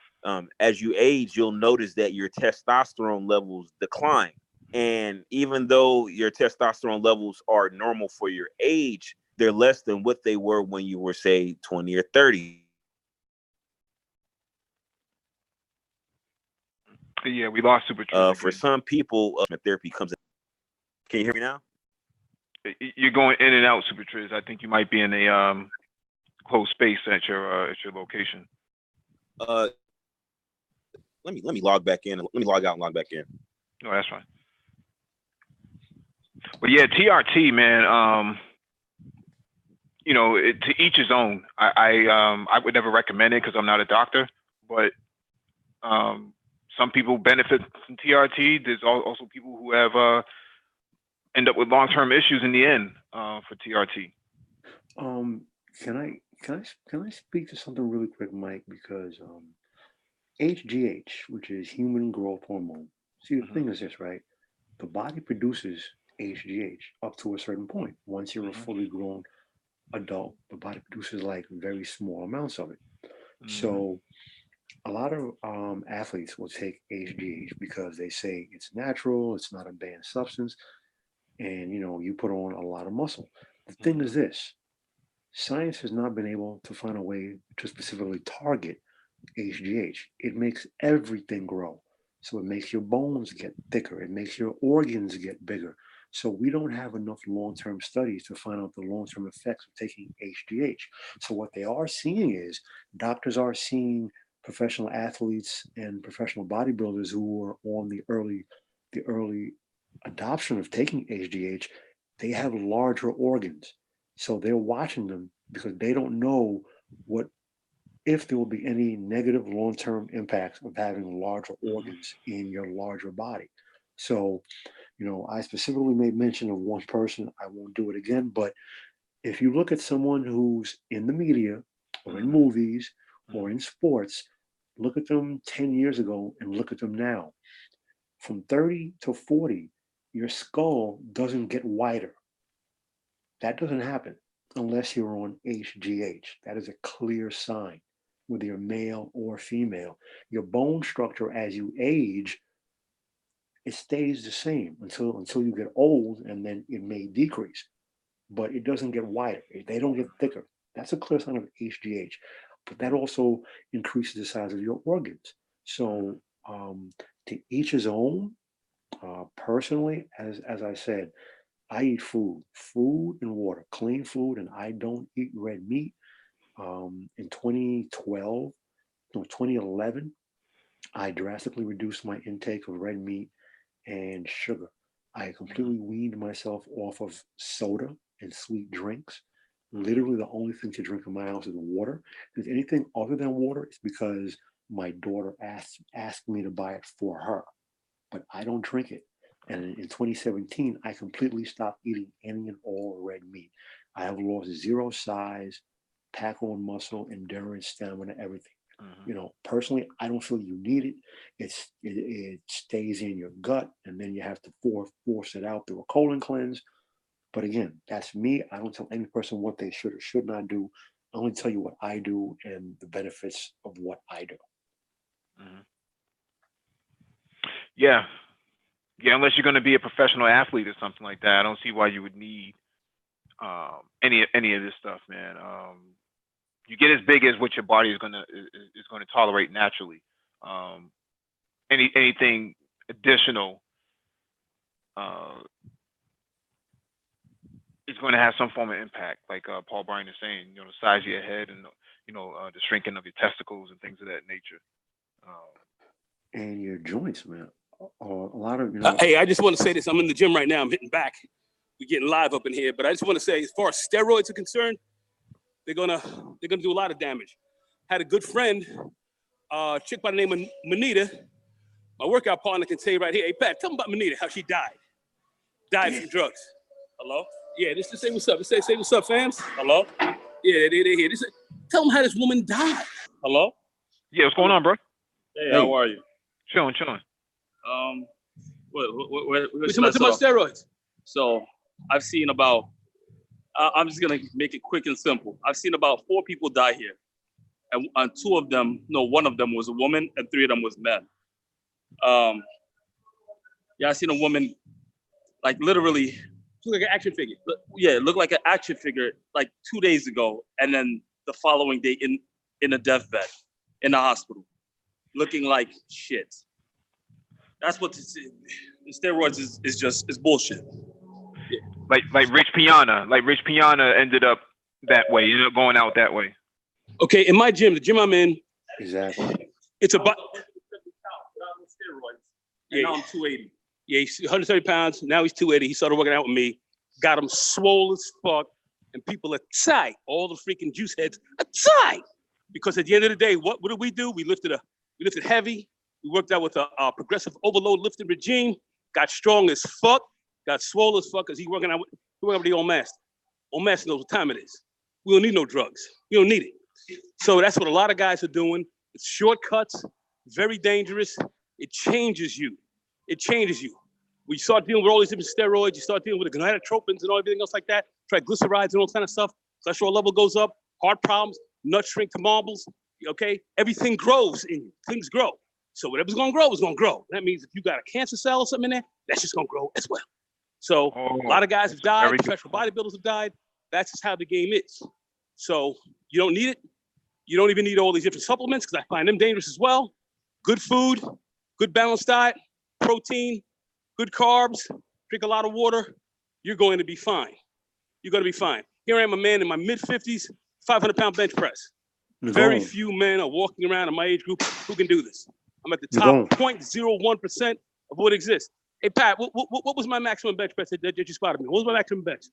as you age, you'll notice that your testosterone levels decline. And even though your testosterone levels are normal for your age, they're less than what they were when you were, say, 20 or 30. Yeah, we lost Super Triz. For some people, therapy comes in. Can you hear me now? You're going in and out, Super Triz. I think you might be in a closed space at your location. Let me log back in. Let me log out and log back in. No, that's fine. But yeah, TRT, man. To each his own. I would never recommend it because I'm not a doctor, but some people benefit from TRT. There's also people who have end up with long-term issues in the end for TRT. Can I speak to something really quick, Mike? Because HGH, which is human growth hormone. See, the thing is this, right? The body produces HGH up to a certain point. Once you're a fully grown adult, the body produces like very small amounts of it. So a lot of athletes will take HGH because they say it's natural, it's not a banned substance, and you put on a lot of muscle. The thing is this: science has not been able to find a way to specifically target HGH. It makes everything grow. So it makes your bones get thicker. It makes your organs get bigger. So we don't have enough long-term studies to find out the long-term effects of taking HGH. So what they are seeing is doctors are seeing professional athletes and professional bodybuilders who are on the early adoption of taking HGH. They have larger organs. So they're watching them because they don't know if there will be any negative long-term impacts of having larger organs in your larger body. So, I specifically made mention of one person. I won't do it again, but if you look at someone who's in the media or in movies or in sports, look at them 10 years ago and look at them now. From 30 to 40, your skull doesn't get wider. That doesn't happen unless you're on HGH. That is a clear sign, whether you're male or female. Your bone structure as you age it stays the same until you get old, and then it may decrease, but it doesn't get wider. They don't get thicker. That's a clear sign of HGH. But that also increases the size of your organs. So to each his own. Personally, as I said, I eat food and water, clean food, and I don't eat red meat. In 2012, no, 2011, I drastically reduced my intake of red meat and sugar. I completely weaned myself off of soda and sweet drinks. Literally, the only thing to drink in my house is water. If there's anything other than water, it's because my daughter asked me to buy it for her, but I don't drink it. And in 2017, I completely stopped eating any and all red meat. I have lost zero size, pack on muscle, endurance, stamina, everything. Personally, I don't feel you need it. It stays in your gut, and then you have to force it out through a colon cleanse. But again, that's me. I don't tell any person what they should or should not do. I only tell you what I do and the benefits of what I do. Yeah. Yeah, unless you're going to be a professional athlete or something like that, I don't see why you would need any of this stuff, man. You get as big as what your body is going to tolerate naturally. Anything additional is going to have some form of impact, like Paul Bryan is saying. The size of your head and the shrinking of your testicles and things of that nature. And your joints, man. A lot of Hey, I just want to say this. I'm in the gym right now. I'm hitting back. We're getting live up in here, but I just want to say, as far as steroids are concerned, they're gonna do a lot of damage. Had a good friend, chick by the name of Manita. My workout partner can say right here. Hey, Pat, tell me about Manita, how she died from drugs. Hello? Yeah, just to say what's up. Say what's up, fams. Hello? Yeah, they're here. Tell them how this woman died. Hello? Yeah, what's going on, bro? Hey, how are you? Chilling. What Too much steroids. So I've seen about, I'm just going to make it quick and simple. I've seen about 4 people die here. And one of them was a woman and 3 of them was men. I seen a woman, like literally, look like an action figure. It looked like an action figure like 2 days ago. And then the following day in a deathbed in the hospital, looking like shit. That's what steroids is bullshit. Yeah. Like Rich Piana. Like Rich Piana ended up that way. Ended up going out that way. Okay, in my gym, the gym I'm in, exactly. It's about steroids. Yeah, now I'm 280. Yeah, he's 130 pounds. Now he's 280. He started working out with me. Got him swole as fuck. And people are tight. All the freaking juice heads are tight. Because at the end of the day, what did we do? We lifted heavy. We worked out with a progressive overload lifting regime. Got strong as fuck. Got swole as fuck because he's working out with the old master. Old master knows what time it is. We don't need no drugs. We don't need it. So that's what a lot of guys are doing. It's shortcuts, very dangerous. It changes you. When you start dealing with all these different steroids, you start dealing with the gonadotropins and everything else like that, triglycerides and all kind of stuff. Cholesterol level goes up, heart problems, nuts shrink to marbles. Okay, everything grows in you. Things grow. So whatever's gonna grow is gonna grow. That means if you got a cancer cell or something in there, that's just gonna grow as well. So a lot of guys have died, professional bodybuilders have died. That's just how the game is. So you don't need it. You don't even need all these different supplements because I find them dangerous as well. Good food, good balanced diet, protein, good carbs, drink a lot of water. You're going to be fine. You're going to be fine. Here I am, a man in my mid-50s, 500-pound bench press. Very few men are walking around in my age group who can do this. I'm at the top 0.01% of what exists. Hey, Pat, what was my maximum bench press that you spotted me? What was my maximum bench?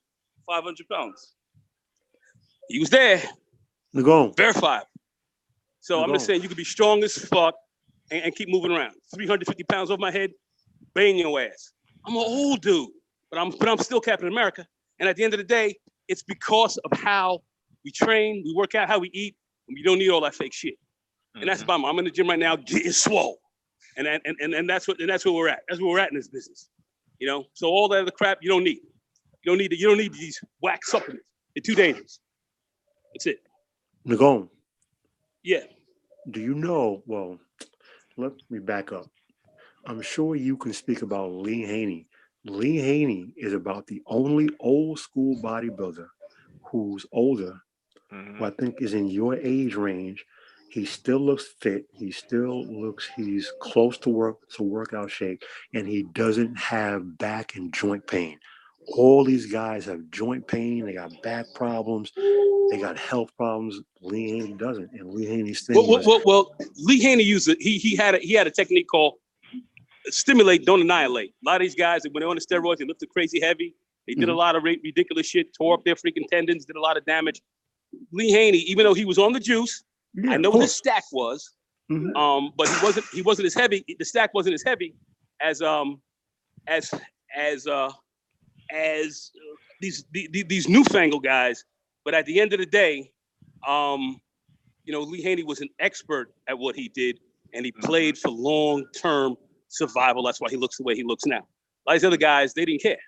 500 pounds. He was there. Verified. So I'm just saying you could be strong as fuck and keep moving around. 350 pounds off my head, bang your ass. I'm an old dude, but I'm still Captain America. And at the end of the day, it's because of how we train, we work out, how we eat, and we don't need all that fake shit. And that's about me. I'm in the gym right now, getting swole. And that's where we're at. That's where we're at in this business. So all that other crap you don't need. You don't need these whack supplements. They're too dangerous. That's it. Nagone. Yeah. Do you know, well, let me back up. I'm sure you can speak about Lee Haney. Lee Haney is about the only old school bodybuilder who's older, who I think is in your age range. He still looks fit. He's close to workout shape, and he doesn't have back and joint pain. All these guys have joint pain. They got back problems. They got health problems. Lee Haney doesn't, and Lee Haney's thing Well, Lee Haney used it. He had a technique called stimulate, don't annihilate. A lot of these guys, when they're on the steroids, they lifted crazy heavy. They did a lot of ridiculous shit, tore up their freaking tendons, did a lot of damage. Lee Haney, even though he was on the juice, I know what his stack was, but he wasn't as heavy. The stack wasn't as heavy as these newfangled guys. But at the end of the day, Lee Haney was an expert at what he did, and he played for long-term survival. That's why he looks the way he looks now. A lot of these other guys, they didn't care.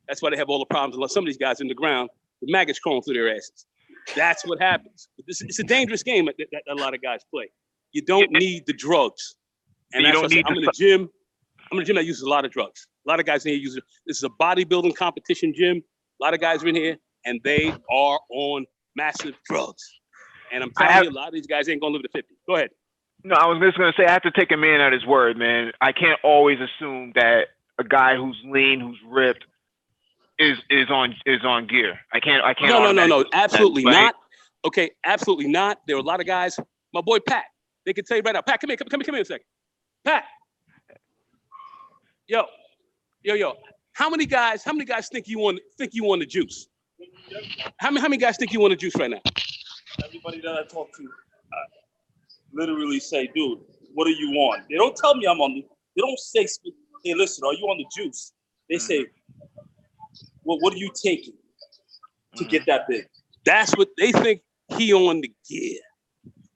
That's why they have all the problems. Unless some of these guys in the ground, the maggots crawling through their asses. That's what happens. It's a dangerous game that a lot of guys play. You don't need the drugs. And that's why I'm in a gym. I'm in a gym that uses a lot of drugs. A lot of guys in here use it. This is a bodybuilding competition gym. A lot of guys are in here, and they are on massive drugs. And I'm telling you, a lot of these guys ain't gonna live to 50. Go ahead. No, I was just gonna say I have to take a man at his word, man. I can't always assume that a guy who's lean, who's ripped, is on gear. I can't. No. Absolutely not. Okay, absolutely not. There are a lot of guys. My boy Pat. They can tell you right now. Pat, come here a second. Pat. Yo. How many guys think you want the juice? How many guys think you want the juice right now? Everybody that I talk to literally say, dude, what are you on? They don't tell me I'm on they don't say, hey, listen, are you on the juice? They say, well, what are you taking to get that big? That's what they think he on the gear.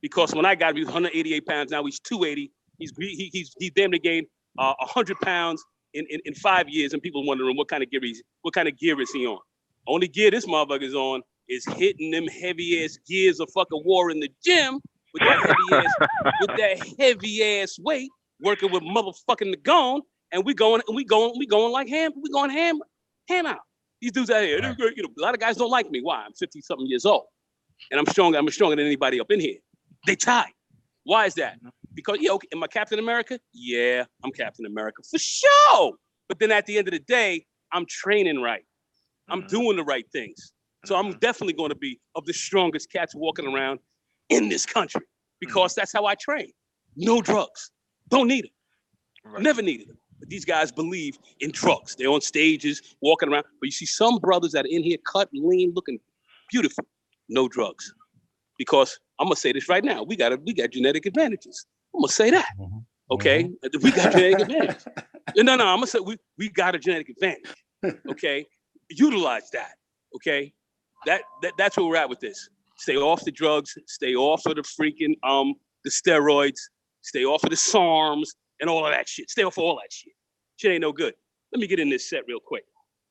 Because when I got him, he was 188 pounds. Now he's 280. He's damn near gained 100 pounds in 5 years, and people wondering what kind of gear is he on. Only gear this motherfucker's on is hitting them heavy ass gears of fucking war in the gym with that heavy ass weight, working with motherfucking the gone, and we going like ham. We going ham out. These dudes out here, a lot of guys don't like me. Why? I'm 50-something years old, and I'm stronger than anybody up in here. They tied. Why is that? Because am I Captain America? Yeah, I'm Captain America for sure. But then at the end of the day, I'm training right. I'm doing the right things. So I'm definitely going to be of the strongest cats walking around in this country because that's how I train. No drugs. Don't need it. Right. Never needed them. But these guys believe in drugs. They're on stages, walking around. But you see some brothers that are in here cut, lean, looking beautiful. No drugs. Because I'm going to say this right now. We got genetic advantages. I'm going to say that. Okay? We got genetic advantages. No, I'm going to say we got a genetic advantage. Okay? Utilize that. Okay? That's where we're at with this. Stay off the drugs. Stay off of the freaking the steroids. Stay off of the SARMs and all of that shit. Stay off of all that shit. Shit ain't no good. Let me get in this set real quick.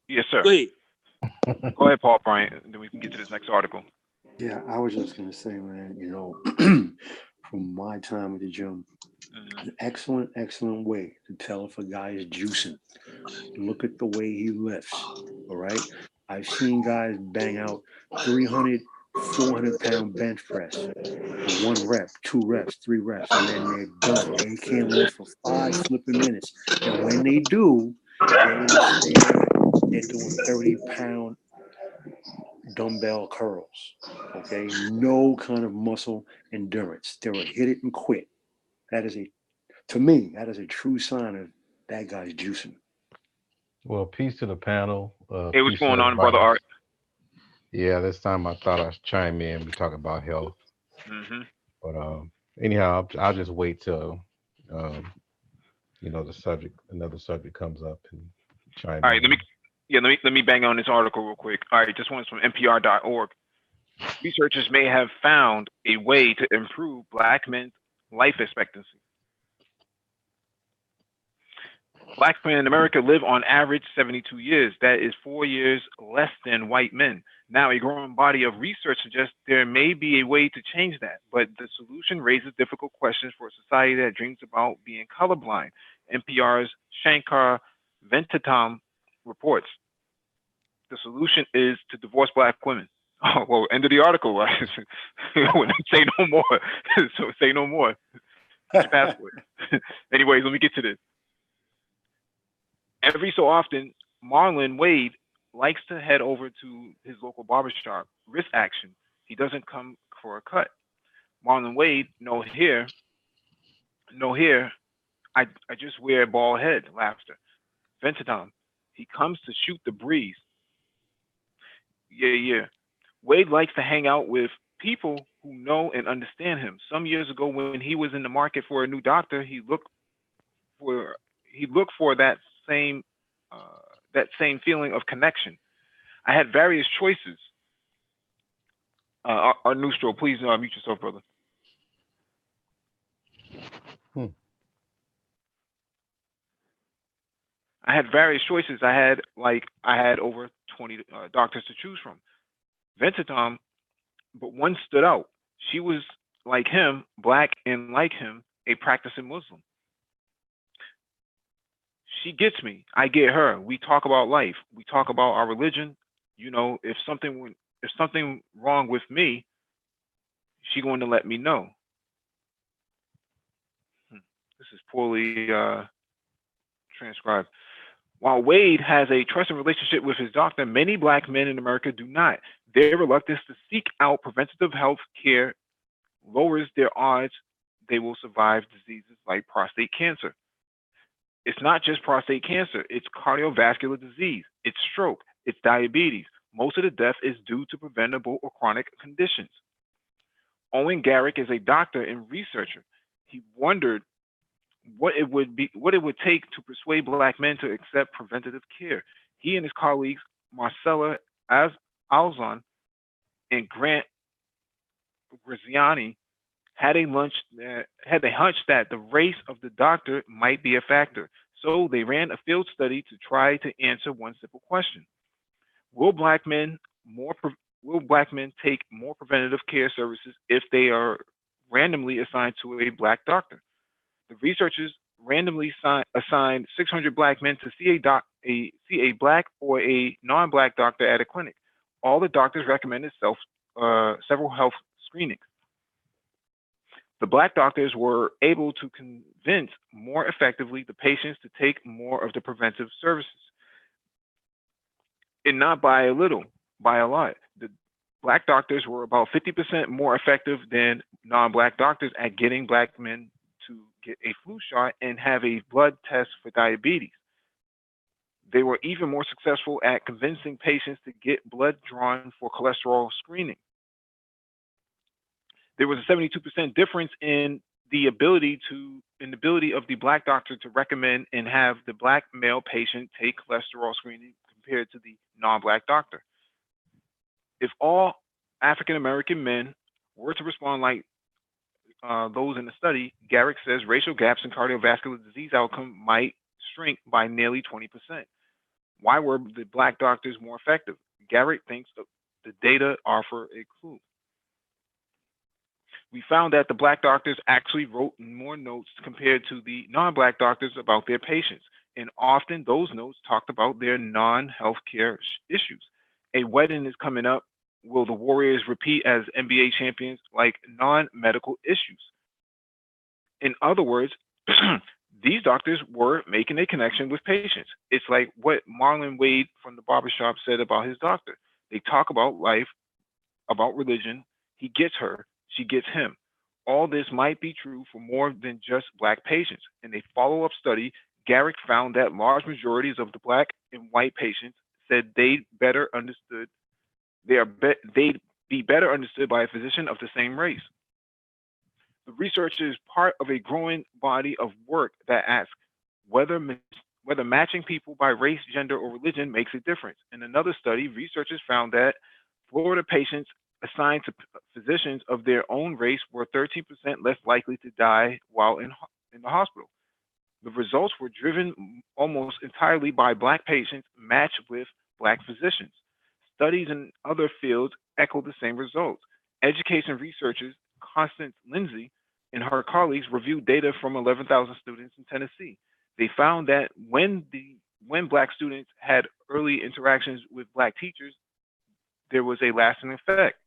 Yes, sir. Go ahead. Go ahead, Paul Bryant, and then we can get to this next article. Yeah, I was just gonna say, man, from my time at the gym, an excellent way to tell if a guy is juicing. Look at the way he lifts. All right. I've seen guys bang out 300, 400-pound bench press, 1 rep, 2 reps, 3 reps, and then they're done. They can't lift for 5 flipping minutes. And when they do, they're doing 30-pound dumbbell curls. Okay, no kind of muscle endurance. They're a hit it and quit. To me, that is a true sign of that guy's juicing. Well, peace to the panel. Hey, what's going on, brother Art? Yeah, this time I thought I'd chime in. We talk about health. But anyhow, I'll just wait till another subject comes up and chime in. All right, let me bang on this article real quick. All right, this one's from NPR.org. Researchers may have found a way to improve Black men's life expectancy. Black men in America live on average 72 years. That is 4 years less than white men. Now, a growing body of research suggests there may be a way to change that, but the solution raises difficult questions for a society that dreams about being colorblind. NPR's Shankar Ventatam reports the solution is to divorce black women. Oh, well, end of the article. Right? Say no more. So say no more. Get your passport. Anyways, let me get to this. Every so often, Marlon Wade likes to head over to his local barbershop, Wrist Action. He doesn't come for a cut. Marlon Wade, no hair, no hair. I just wear a bald head, laughter. Ventadom, he comes to shoot the breeze. Yeah, yeah. Wade likes to hang out with people who know and understand him. Some years ago, when he was in the market for a new doctor, for he looked for same uh, that same feeling of connection. I had various choices. Our Neutral, please mute yourself, brother. Hmm. I had various choices. I had over 20 doctors to choose from. Ventatom, but one stood out. She was like him, black, and like him, a practicing Muslim. She gets me. I get her. We talk about life. We talk about our religion. You know, if something wrong with me, she going to let me know. This is poorly transcribed. While Wade has a trusting relationship with his doctor, many black men in America do not. Their reluctance to seek out preventative health care lowers their odds they will survive diseases like prostate cancer. It's not just prostate cancer, it's cardiovascular disease, it's stroke, it's diabetes. Most of the death is due to preventable or chronic conditions. Owen Garrick is a doctor and researcher. He wondered what it would take to persuade black men to accept preventative care. He and his colleagues Marcella Alzon and Grant Graziani had a hunch that the race of the doctor might be a factor. So they ran a field study to try to answer one simple question: Will black men take more preventative care services if they are randomly assigned to a black doctor? The researchers randomly assigned 600 black men to see a black or a non-black doctor at a clinic. All the doctors recommended several health screenings. The black doctors were able to convince more effectively the patients to take more of the preventive services, and not by a little, by a lot. The black doctors were about 50% more effective than non-black doctors at getting black men to get a flu shot and have a blood test for diabetes. They were even more successful at convincing patients to get blood drawn for cholesterol screening. There was a 72% difference in the ability of the black doctor to recommend and have the black male patient take cholesterol screening compared to the non-black doctor. If all African American men were to respond like those in the study, Garrick says racial gaps in cardiovascular disease outcome might shrink by nearly 20%. Why were the black doctors more effective? Garrick thinks the data offer a clue. We found that the black doctors actually wrote more notes compared to the non-black doctors about their patients, and often those notes talked about their non-healthcare issues. A wedding is coming up. Will the Warriors repeat as NBA champions? Like non-medical issues. In other words, these doctors were making a connection with patients. It's like what Marlon Wade from the barbershop said about his doctor. They talk about life, about religion. He gets her, she gets him. All this might be true for more than just black patients. In a follow-up study, Garrick found that large majorities of the black and white patients said they'd be better understood by a physician of the same race. The research is part of a growing body of work that asks whether matching people by race, gender, or religion makes a difference. In another study, researchers found that Florida patients assigned to physicians of their own race were 13% less likely to die while in the hospital. The results were driven almost entirely by black patients matched with black physicians. Studies in other fields echo the same results. Education researchers Constance Lindsay and her colleagues reviewed data from 11,000 students in Tennessee. They found that when Black students had early interactions with Black teachers, there was a lasting effect.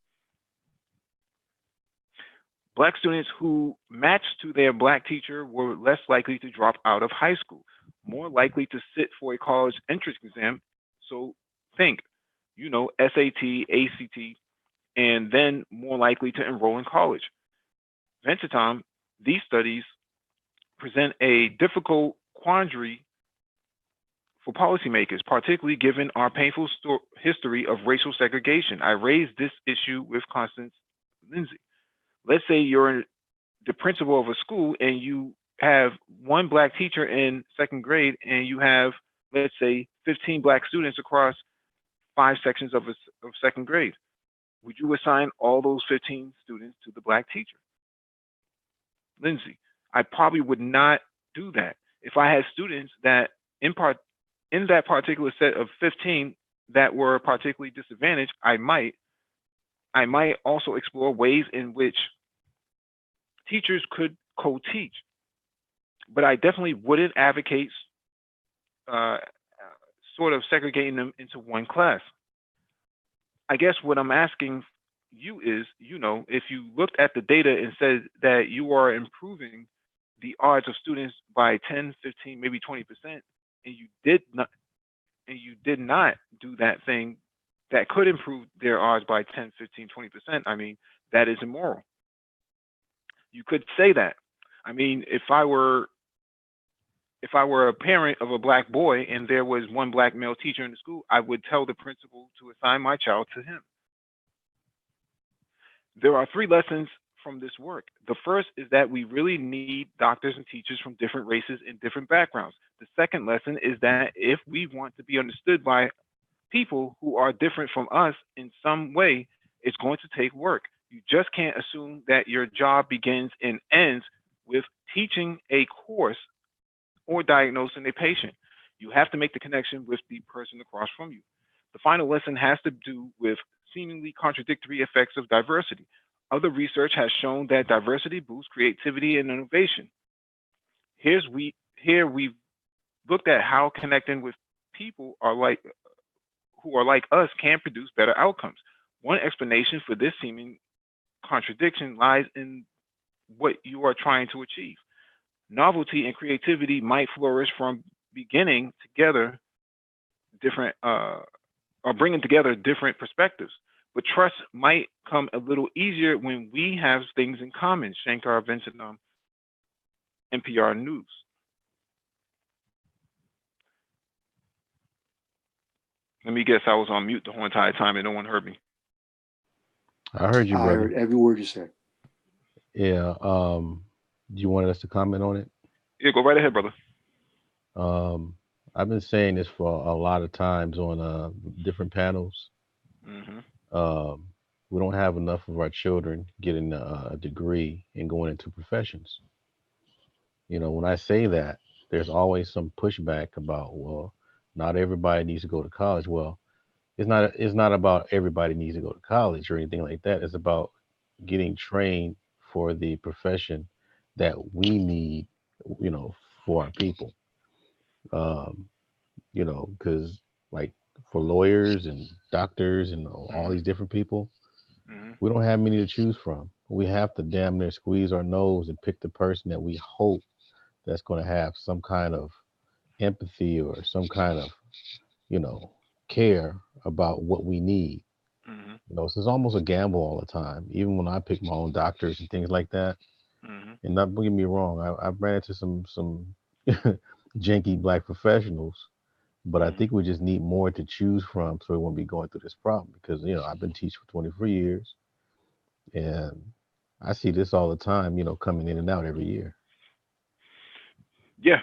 Black students who matched to their Black teacher were less likely to drop out of high school, more likely to sit for a college entrance exam. So think, SAT, ACT, and then more likely to enroll in college. Venture these studies present a difficult quandary for policymakers, particularly given our painful history of racial segregation. I raised this issue with Constance Lindsay. Let's say you're the principal of a school and you have one Black teacher in second grade and you have, let's say, 15 Black students across 5 sections of second grade. Would you assign all those 15 students to the Black teacher? Lindsay, I probably would not do that. If I had students that in that particular set of 15 that were particularly disadvantaged, I might also explore ways in which teachers could co-teach. But I definitely wouldn't advocate sort of segregating them into one class. I guess what I'm asking you is, if you looked at the data and said that you are improving the odds of students by 10, 15, maybe 20%, and you did not do that thing that could improve their odds by 10, 15, 20%, I mean, that is immoral. You could say that. I mean, if I were a parent of a Black boy and there was one Black male teacher in the school, I would tell the principal to assign my child to him. There are 3 lessons from this work. The first is that we really need doctors and teachers from different races and different backgrounds. The second lesson is that if we want to be understood by people who are different from us in some way, it's going to take work. You just can't assume that your job begins and ends with teaching a course or diagnosing a patient. You have to make the connection with the person across from you. The final lesson has to do with seemingly contradictory effects of diversity. Other research has shown that diversity boosts creativity and innovation. Here we've looked at how connecting with people who are like us can produce better outcomes. One explanation for this seeming contradiction lies in what you are trying to achieve. Novelty and creativity might flourish from bringing together different perspectives, but trust might come a little easier when we have things in common. Shankar Ventanam, NPR News. Let me guess, I was on mute the whole entire time and no one heard me. I heard you, brother. I heard every word you said. Yeah. You wanted us to comment on it? Yeah, go right ahead, brother. I've been saying this for a lot of times on different panels. Mm-hmm. We don't have enough of our children getting a degree and going into professions. When I say that, there's always some pushback about, well, not everybody needs to go to college. Well, it's not about everybody needs to go to college or anything like that. It's about getting trained for the profession that we need, for our people. Because like for lawyers and doctors and all these different people, we don't have many to choose from. We have to damn near squeeze our nose and pick the person that we hope that's going to have some kind of empathy or some kind of, care about what we need. So it's almost a gamble all the time. Even when I pick my own doctors and things like that. And not get me wrong, I ran into some janky Black professionals, but I think we just need more to choose from so we won't be going through this problem. Because I've been teaching for 23 years, and I see this all the time. Coming in and out every year. Yeah.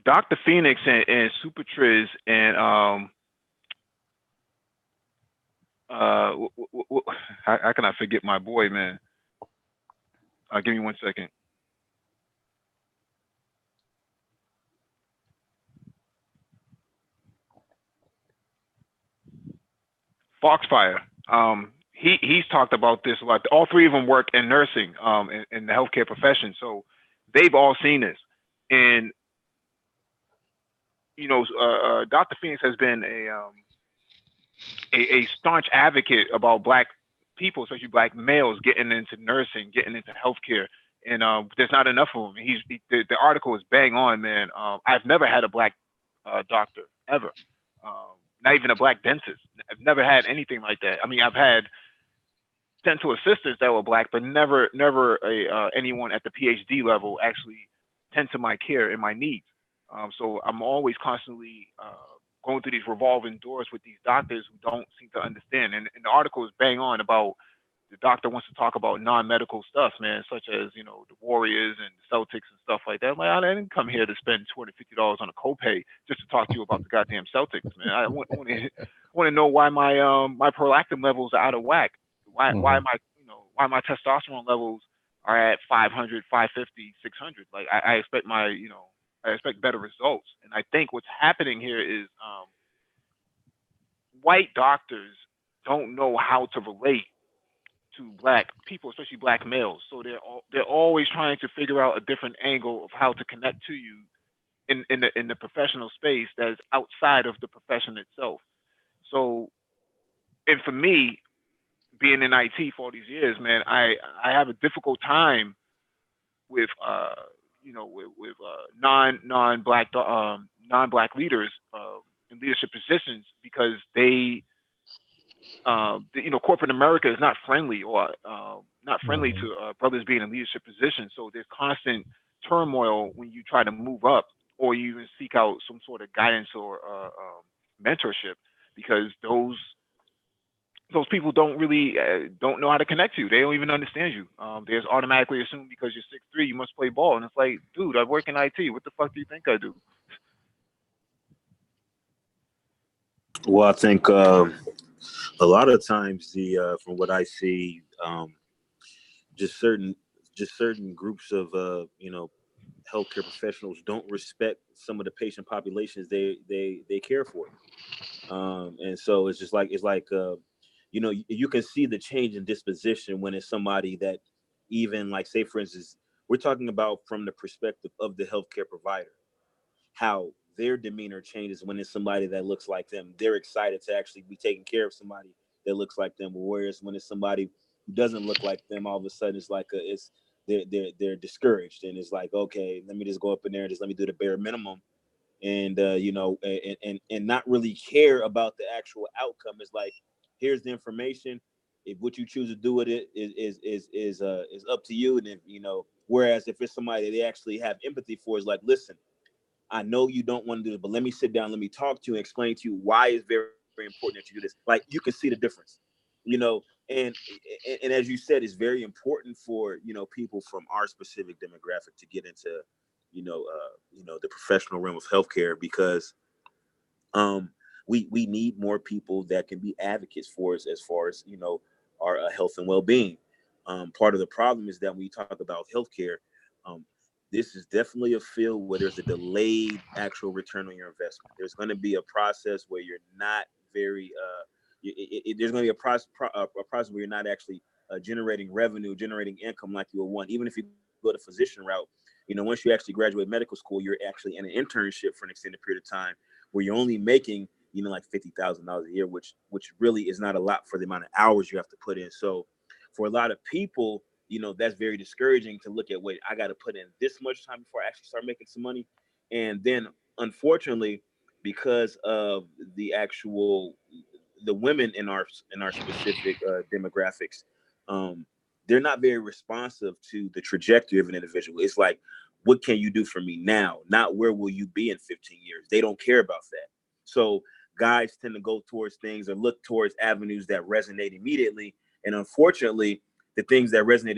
Dr. Phoenix and Super Triz and how can I forget my boy, man? Give me 1 second. Foxfire. He's talked about this a lot. All 3 of them work in nursing, in the healthcare profession, so they've all seen this. And Dr. Phoenix has been a staunch advocate about black people, especially black males, getting into nursing, getting into healthcare. And there's not enough of them. The article is bang on, man. I've never had a black doctor ever, not even a black dentist. I've never had anything like that. I mean, I've had dental assistants that were black, but never anyone at the PhD level actually tend to my care and my needs. So I'm always constantly going through these revolving doors with these doctors who don't seem to understand. And the article is bang on about the doctor wants to talk about non-medical stuff, man, such as the Warriors and the Celtics and stuff like that. I'm like, I didn't come here to spend $250 on a copay just to talk to you about the goddamn Celtics, man. I want to know why my prolactin levels are out of whack. Why my testosterone levels are at 500, 550, 600. Like I expect I expect better results. And I think what's happening here is white doctors don't know how to relate to black people, especially black males. So they're always trying to figure out a different angle of how to connect to you in the professional space that is outside of the profession itself. So, and for me, being in IT for all these years, man, I have a difficult time with non black leaders in leadership positions because corporate America is not friendly or not friendly to brothers being in leadership positions. So there's constant turmoil when you try to move up or you even seek out some sort of guidance or mentorship because those people don't really don't know how to connect to you. They don't even understand you. They just automatically assume because you're 6'3", you must play ball, and it's like, dude, I work in IT. What the fuck do you think I do? Well, I think a lot of times from what I see, just certain groups of healthcare professionals don't respect some of the patient populations they care for, and so it's like you can see the change in disposition when it's somebody that even like, say for instance, we're talking about from the perspective of the healthcare provider, how their demeanor changes when it's somebody that looks like them. They're excited to actually be taking care of somebody that looks like them. Whereas when it's somebody who doesn't look like them, all of a sudden it's like they're discouraged, and it's like, okay, let me just go up in there and just let me do the bare minimum, and and not really care about the actual outcome. It's like, here's the information. If what you choose to do with it is up to you. And if whereas if it's somebody that they actually have empathy for, is like, listen, I know you don't want to do this, but let me sit down, let me talk to you and explain to you why it's very, very important that you do this. Like, you can see the difference, and as you said, it's very important for, people from our specific demographic to get into, the professional realm of healthcare, because we need more people that can be advocates for us as far as, our health and well-being. Part of the problem is that when you talk about healthcare, this is definitely a field where there's a delayed actual return on your investment. There's going to be a process where you're not very, there's going to be a process where you're not actually generating revenue, generating income like you would want. Even if you go the physician route, once you actually graduate medical school, you're actually in an internship for an extended period of time where you're only making, like $50,000 a year, which really is not a lot for the amount of hours you have to put in. So for a lot of people, that's very discouraging to look at, wait, I got to put in this much time before I actually start making some money. And then unfortunately, because of the women in our specific demographics, they're not very responsive to the trajectory of an individual. It's like, what can you do for me now? Not where will you be in 15 years? They don't care about that. So guys tend to go towards things or look towards avenues that resonate immediately. And unfortunately, the things that resonate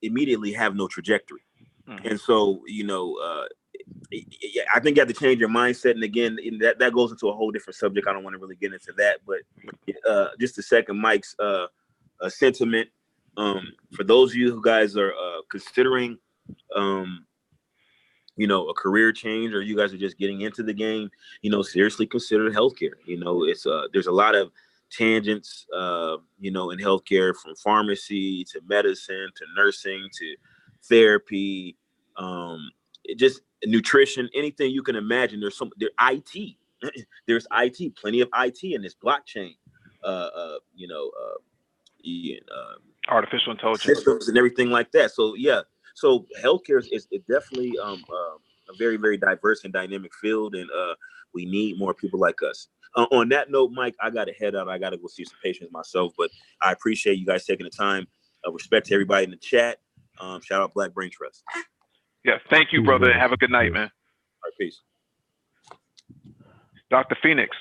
immediately have no trajectory. Mm-hmm. And so, I think you have to change your mindset. And again, that goes into a whole different subject. I don't want to really get into that, but just to second Mike's sentiment, for those of you who guys are considering, a career change, or you guys are just getting into the game, seriously consider healthcare. It's there's a lot of tangents, in healthcare, from pharmacy to medicine to nursing to therapy, just nutrition, anything you can imagine. There's IT. There's IT, plenty of IT in this blockchain. Artificial intelligence systems and everything like that. So yeah, so healthcare is definitely a very, very diverse and dynamic field, and we need more people like us. On that note, Mike, I got to head out. I got to go see some patients myself, but I appreciate you guys taking the time. Respect to everybody in the chat. Shout out Black Brain Trust. Yeah, thank you, brother. Have a good night, man. All right, peace. Dr. Phoenix.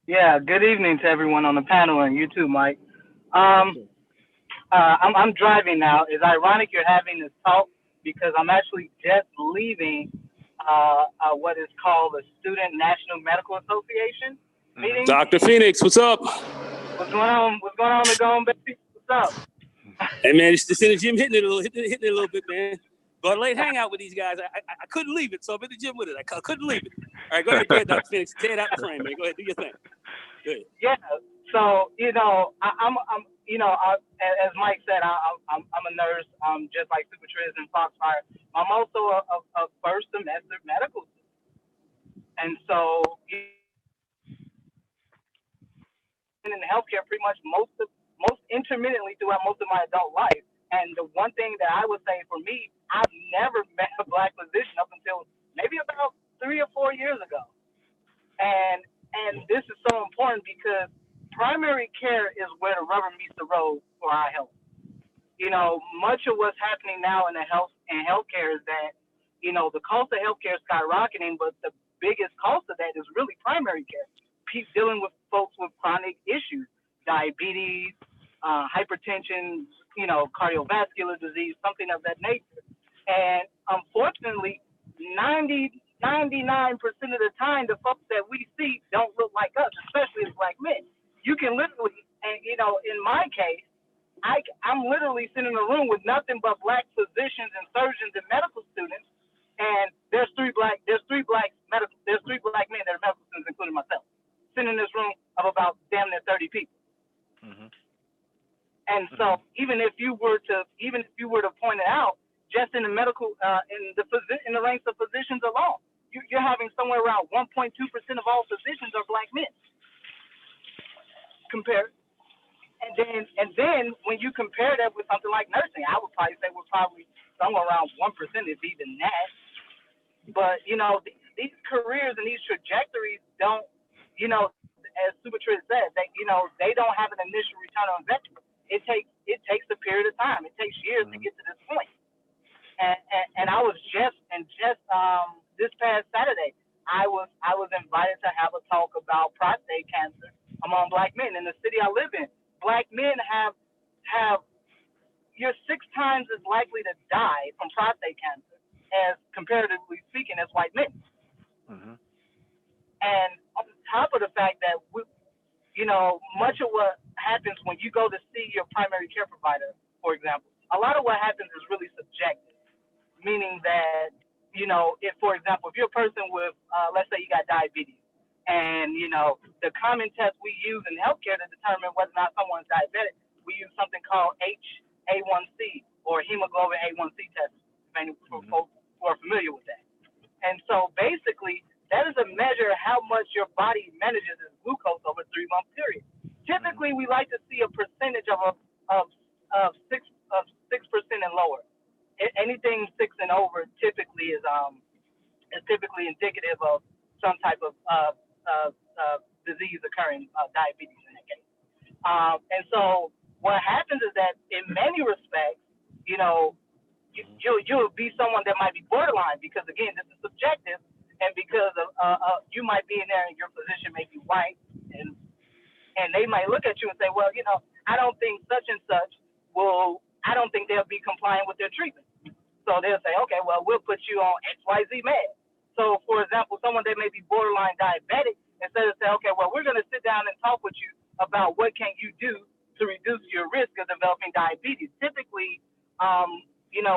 Yeah, good evening to everyone on the panel, and you too, Mike. I'm driving now. It's ironic you're having this talk because I'm actually just leaving what is called the Student National Medical Association meeting. Dr. Phoenix, what's up? What's going on? What's going on, McGone, baby? What's up? Hey man, it's in the gym hitting it a little bit, man. Got a late hangout with these guys. I couldn't leave it, so I'm in the gym with it. I couldn't leave it. All right, go ahead, Dr. Phoenix. Tear it out the frame, man. Go ahead, do your thing. Good. Yeah. So I'm as Mike said, I'm a nurse, just like Super Triz and Foxfire. I'm also a first semester medical student, and so in healthcare pretty much most intermittently throughout most of my adult life. And the one thing that I would say for me, I've never met a Black physician up until maybe about 3 or 4 years ago. And this is so important because primary care is where the rubber meets the road for our health. Much of what's happening now in healthcare is that, the cost of healthcare is skyrocketing, but the biggest cost of that is really primary care. Dealing with folks with chronic issues, diabetes, hypertension, cardiovascular disease, something of that nature. And unfortunately, 99% of the time, the folks that we see don't look like us, especially as Black men. You can literally, and in my case, I'm literally sitting in a room with nothing but Black physicians and surgeons and medical students, and there's three black men that are medical students, including myself, sitting in this room of about damn near 30 people. Mm-hmm. And so even if you were to point it out, just in the medical, in the ranks of physicians alone, you're having somewhere around 1.2% of all physicians are Black men. And then when you compare that with something like nursing, I would probably say we're probably somewhere around 1%, if even that. But these careers and these trajectories don't, as Super Triz said, they don't have an initial return on investment. It takes a period of time. It takes years to get to this point. And I was just this past Saturday, I was invited to have a talk about prostate cancer among Black men in the city I live in. Black men you're 6 times as likely to die from prostate cancer as comparatively speaking as white men. Mm-hmm. And on top of the fact that much of what happens when you go to see your primary care provider, for example, a lot of what happens is really subjective, meaning that, if, for example, if you're a person with, let's say you got diabetes, and, the common test we use in healthcare to determine whether or not someone's diabetic, we use something called HA1C or hemoglobin A1C test, for folks who are familiar with that. And so basically, that is a measure of how much your body manages its glucose over a 3-month period. Typically, we like to see a percentage of 6% and lower. Anything 6 and over typically is typically indicative of some type of disease occurring, diabetes in that case. And so what happens is that in many respects, you'll be someone that might be borderline because, again, this is subjective, and because of you might be in there and your physician may be white, and they might look at you and say, well, I don't think such and such I don't think they'll be compliant with their treatment. So they'll say, okay, well, we'll put you on XYZ med. So, for example, someone that may be borderline diabetic, instead of saying, okay, well, we're going to sit down and talk with you about what can you do to reduce your risk of developing diabetes. Typically,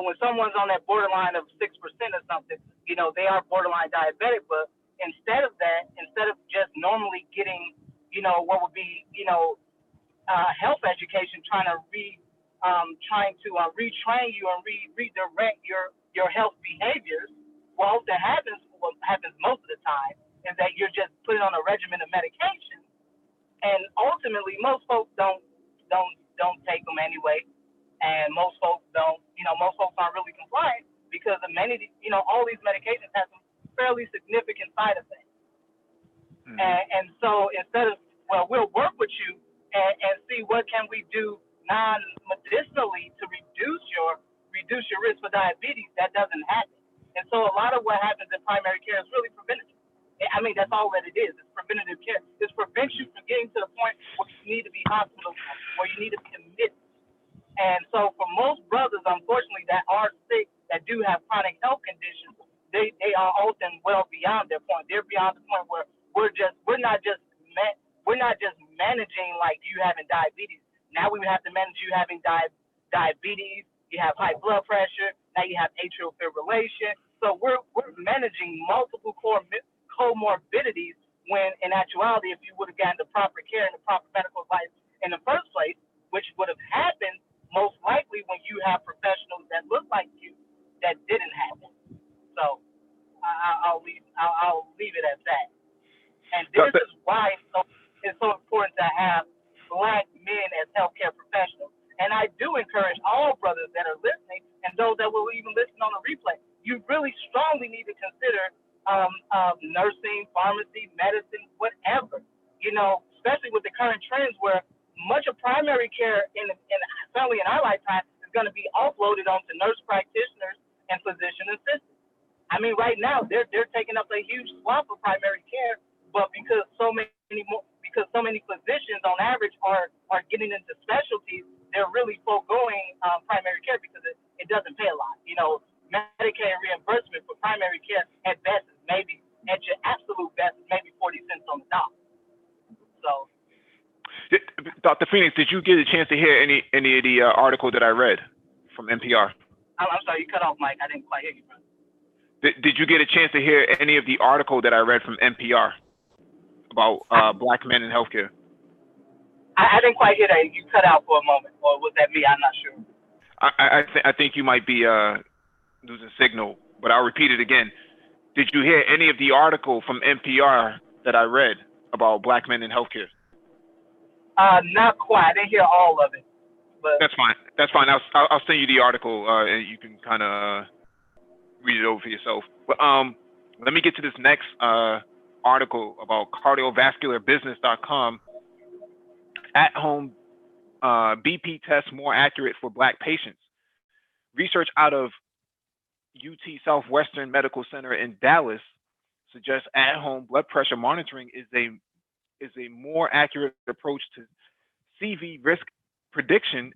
when someone's on that borderline of 6% or something, they are borderline diabetic, but instead of just normally getting, what would be, health education, trying to trying to retrain you and redirect your health behaviors. What often happens, what happens most of the time, is that you're just put on a regimen of medication, and ultimately most folks don't take them anyway, and most folks don't. Most folks aren't really compliant because of many, all these medications have some fairly significant side effects. And so instead of, we'll work with you and see what can we do non-medicinally to reduce your risk for diabetes. That doesn't happen. And so a lot of what happens in primary care is really preventative. I mean, that's all that it is. It's preventative care. It prevents you from getting to the point where you need to be hospitalized, where you need to be admitted. And so for most brothers, unfortunately, that are sick, that do have chronic health conditions, they are often well beyond their point. They're beyond the point where we're not just managing like you having diabetes. Now we have to manage you having diabetes. You have high blood pressure. Now you have atrial fibrillation. So we're managing multiple comorbidities when in actuality, if you would have gotten the proper care and the proper medical advice in the first place, which would have happened most likely when you have professionals that look like you, that didn't happen. So I'll leave it at that. And this is why it's so important to have Black men as healthcare professionals. And I do encourage all brothers that are listening and those that will even listen on the replay, you really strongly need to consider nursing, pharmacy, medicine, whatever. Especially with the current trends where much of primary care certainly in our lifetime is going to be offloaded onto nurse practitioners and physician assistants. I mean, right now they're taking up a huge swath of primary care, but because so many physicians on average are getting into specialties, they're really foregoing primary care because it doesn't pay a lot. Medicaid reimbursement for primary care at best is maybe, at your absolute best, is maybe 40 cents on the dollar. So, Dr. Phoenix, did you get a chance to hear any of the article that I read from NPR? I'm sorry, you cut off, Mike. I didn't quite hear you, brother. Did you get a chance to hear any of the article that I read from NPR about Black men in healthcare? I didn't quite hear that. You cut out for a moment, or was that me? I'm not sure. I think you might be losing signal, but I'll repeat it again. Did you hear any of the article from NPR that I read about Black men in healthcare? Not quite. I didn't hear all of it. But that's fine. I'll send you the article, and you can kind of read it over for yourself. But let me get to this next article about cardiovascularbusiness.com. At-home BP tests more accurate for Black patients. Research out of UT Southwestern Medical Center in Dallas suggests at-home blood pressure monitoring is a more accurate approach to CV risk prediction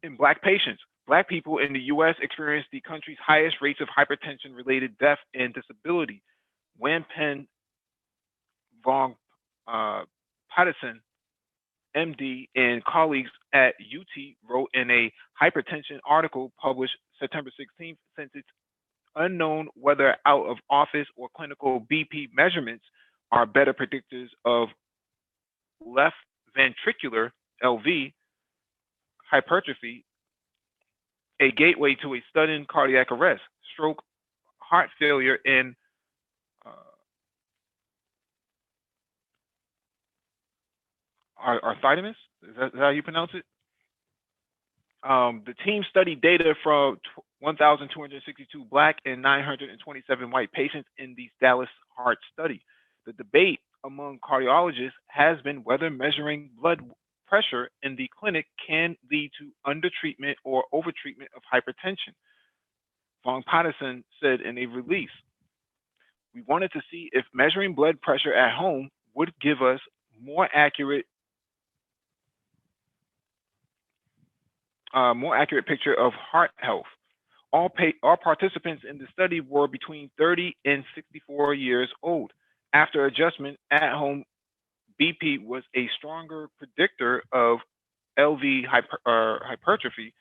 in Black patients. Black people in the U.S. experience the country's highest rates of hypertension-related death and disability. Wampen von Patterson, MD, and colleagues at UT wrote in a hypertension article published September 16th, since it's unknown whether out-of-office or clinical BP measurements are better predictors of left ventricular LV hypertrophy, a gateway to a sudden cardiac arrest, stroke, heart failure, and arthritis. Is that how you pronounce it? The team studied data from 1,262 Black and 927 white patients in the Dallas Heart Study. The debate among cardiologists has been whether measuring blood pressure in the clinic can lead to undertreatment or overtreatment of hypertension. Von Patterson said in a release, "We wanted to see if measuring blood pressure at home would give us more accurate picture of heart health. All participants in the study were between 30 and 64 years old. After adjustment, at-home BP was a stronger predictor of LV hypertrophy.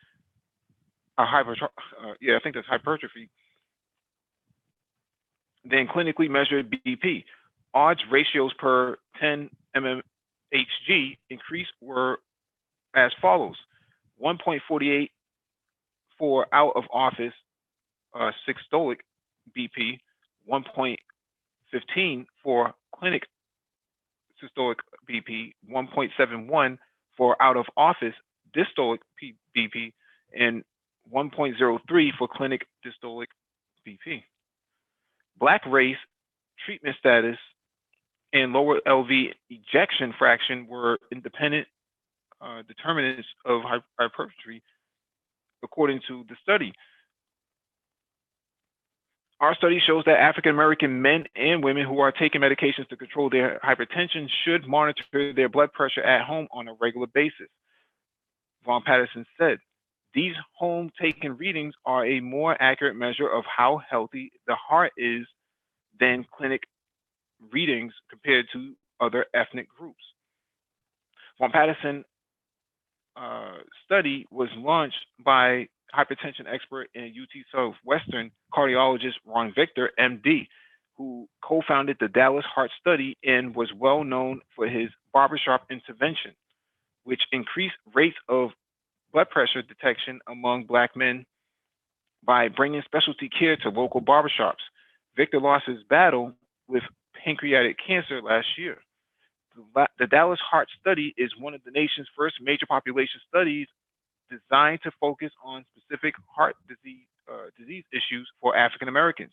I think that's hypertrophy than clinically measured BP. Odds ratios per 10 mmHg increase were as follows: 1.48 for out of office systolic BP, 1.15 for clinic systolic BP, 1.71 for out of office dystolic BP, and 1.03 for clinic dystolic BP. Black race, treatment status, and lower LV ejection fraction were independent determinants of hypertrophy, according to the study. Our study shows that African American men and women who are taking medications to control their hypertension should monitor their blood pressure at home on a regular basis. Von Patterson said, these home taken readings are a more accurate measure of how healthy the heart is than clinic readings compared to other ethnic groups. Von Patterson study was launched by hypertension expert and UT Southwestern cardiologist Ron Victor, MD, who co-founded the Dallas Heart Study and was well known for his barbershop intervention, which increased rates of blood pressure detection among Black men by bringing specialty care to local barbershops. Victor lost his battle with pancreatic cancer last year. The Dallas Heart Study is one of the nation's first major population studies designed to focus on specific heart disease issues for African Americans.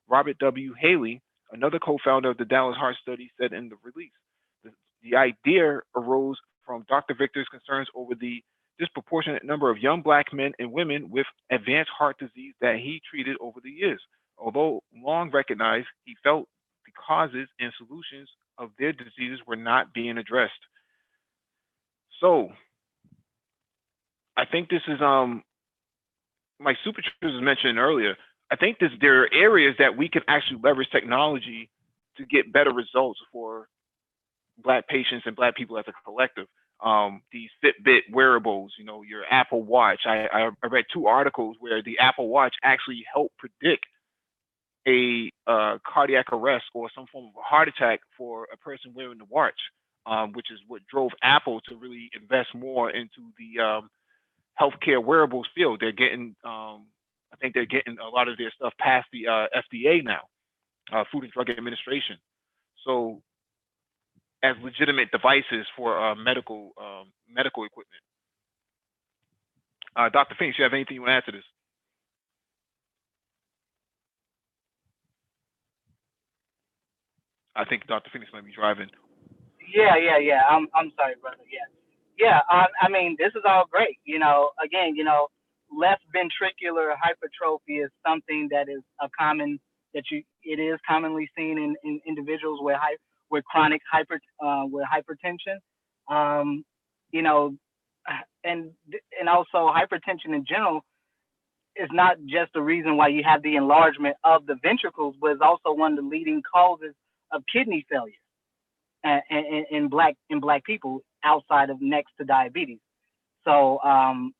Robert W. Haley, another co-founder of the Dallas Heart Study, said in the release, the idea arose from Dr. Victor's concerns over the disproportionate number of young Black men and women with advanced heart disease that he treated over the years. Although long recognized, he felt the causes and solutions of their diseases were not being addressed. So I think this is like Super Troopers was mentioned earlier. I think there are areas that we can actually leverage technology to get better results for Black patients and Black people as a collective. These Fitbit wearables, you know, your Apple Watch. I read 2 articles where the Apple Watch actually helped predict a cardiac arrest or some form of a heart attack for a person wearing the watch, which is what drove Apple to really invest more into the healthcare wearables field. They're getting, I think they're getting a lot of their stuff past the FDA now, Food and Drug Administration. So, as legitimate devices for medical equipment. Dr. Phoenix, you have anything you want to add to this? I think Dr. Phoenix might be driving. Yeah. I'm sorry, brother. Yeah. I mean, this is all great. You know, again, you know, left ventricular hypertrophy is something that is it is commonly seen in individuals with chronic hypertension. You know, and also hypertension in general is not just the reason why you have the enlargement of the ventricles, but it's also one of the leading causes of kidney failure in black people outside of next to diabetes. So,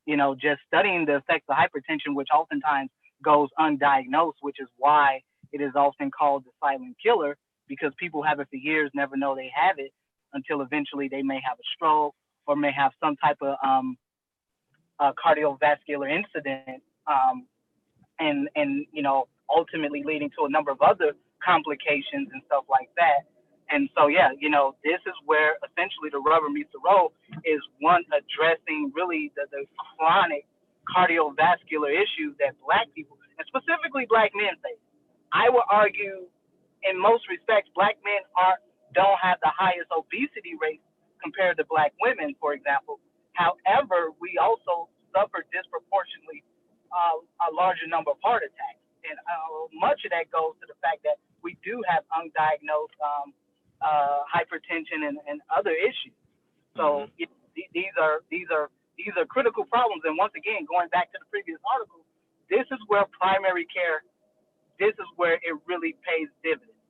you know, just studying the effects of hypertension, which oftentimes goes undiagnosed, which is why it is often called the silent killer, because people have it for years, never know they have it until eventually they may have a stroke or may have some type of cardiovascular incident, and you know, ultimately leading to a number of other complications and stuff like that. And so, yeah, you know, this is where essentially the rubber meets the road, is one addressing really the chronic cardiovascular issues that Black people, and specifically Black men, face. I would argue, in most respects, Black men don't have the highest obesity rates compared to Black women, for example. However, we also suffer disproportionately a larger number of heart attacks, and much of that goes to the fact that we do have undiagnosed hypertension and other issues. So these are critical problems. And once again, going back to the previous article, this is where primary care, this is where it really pays dividends,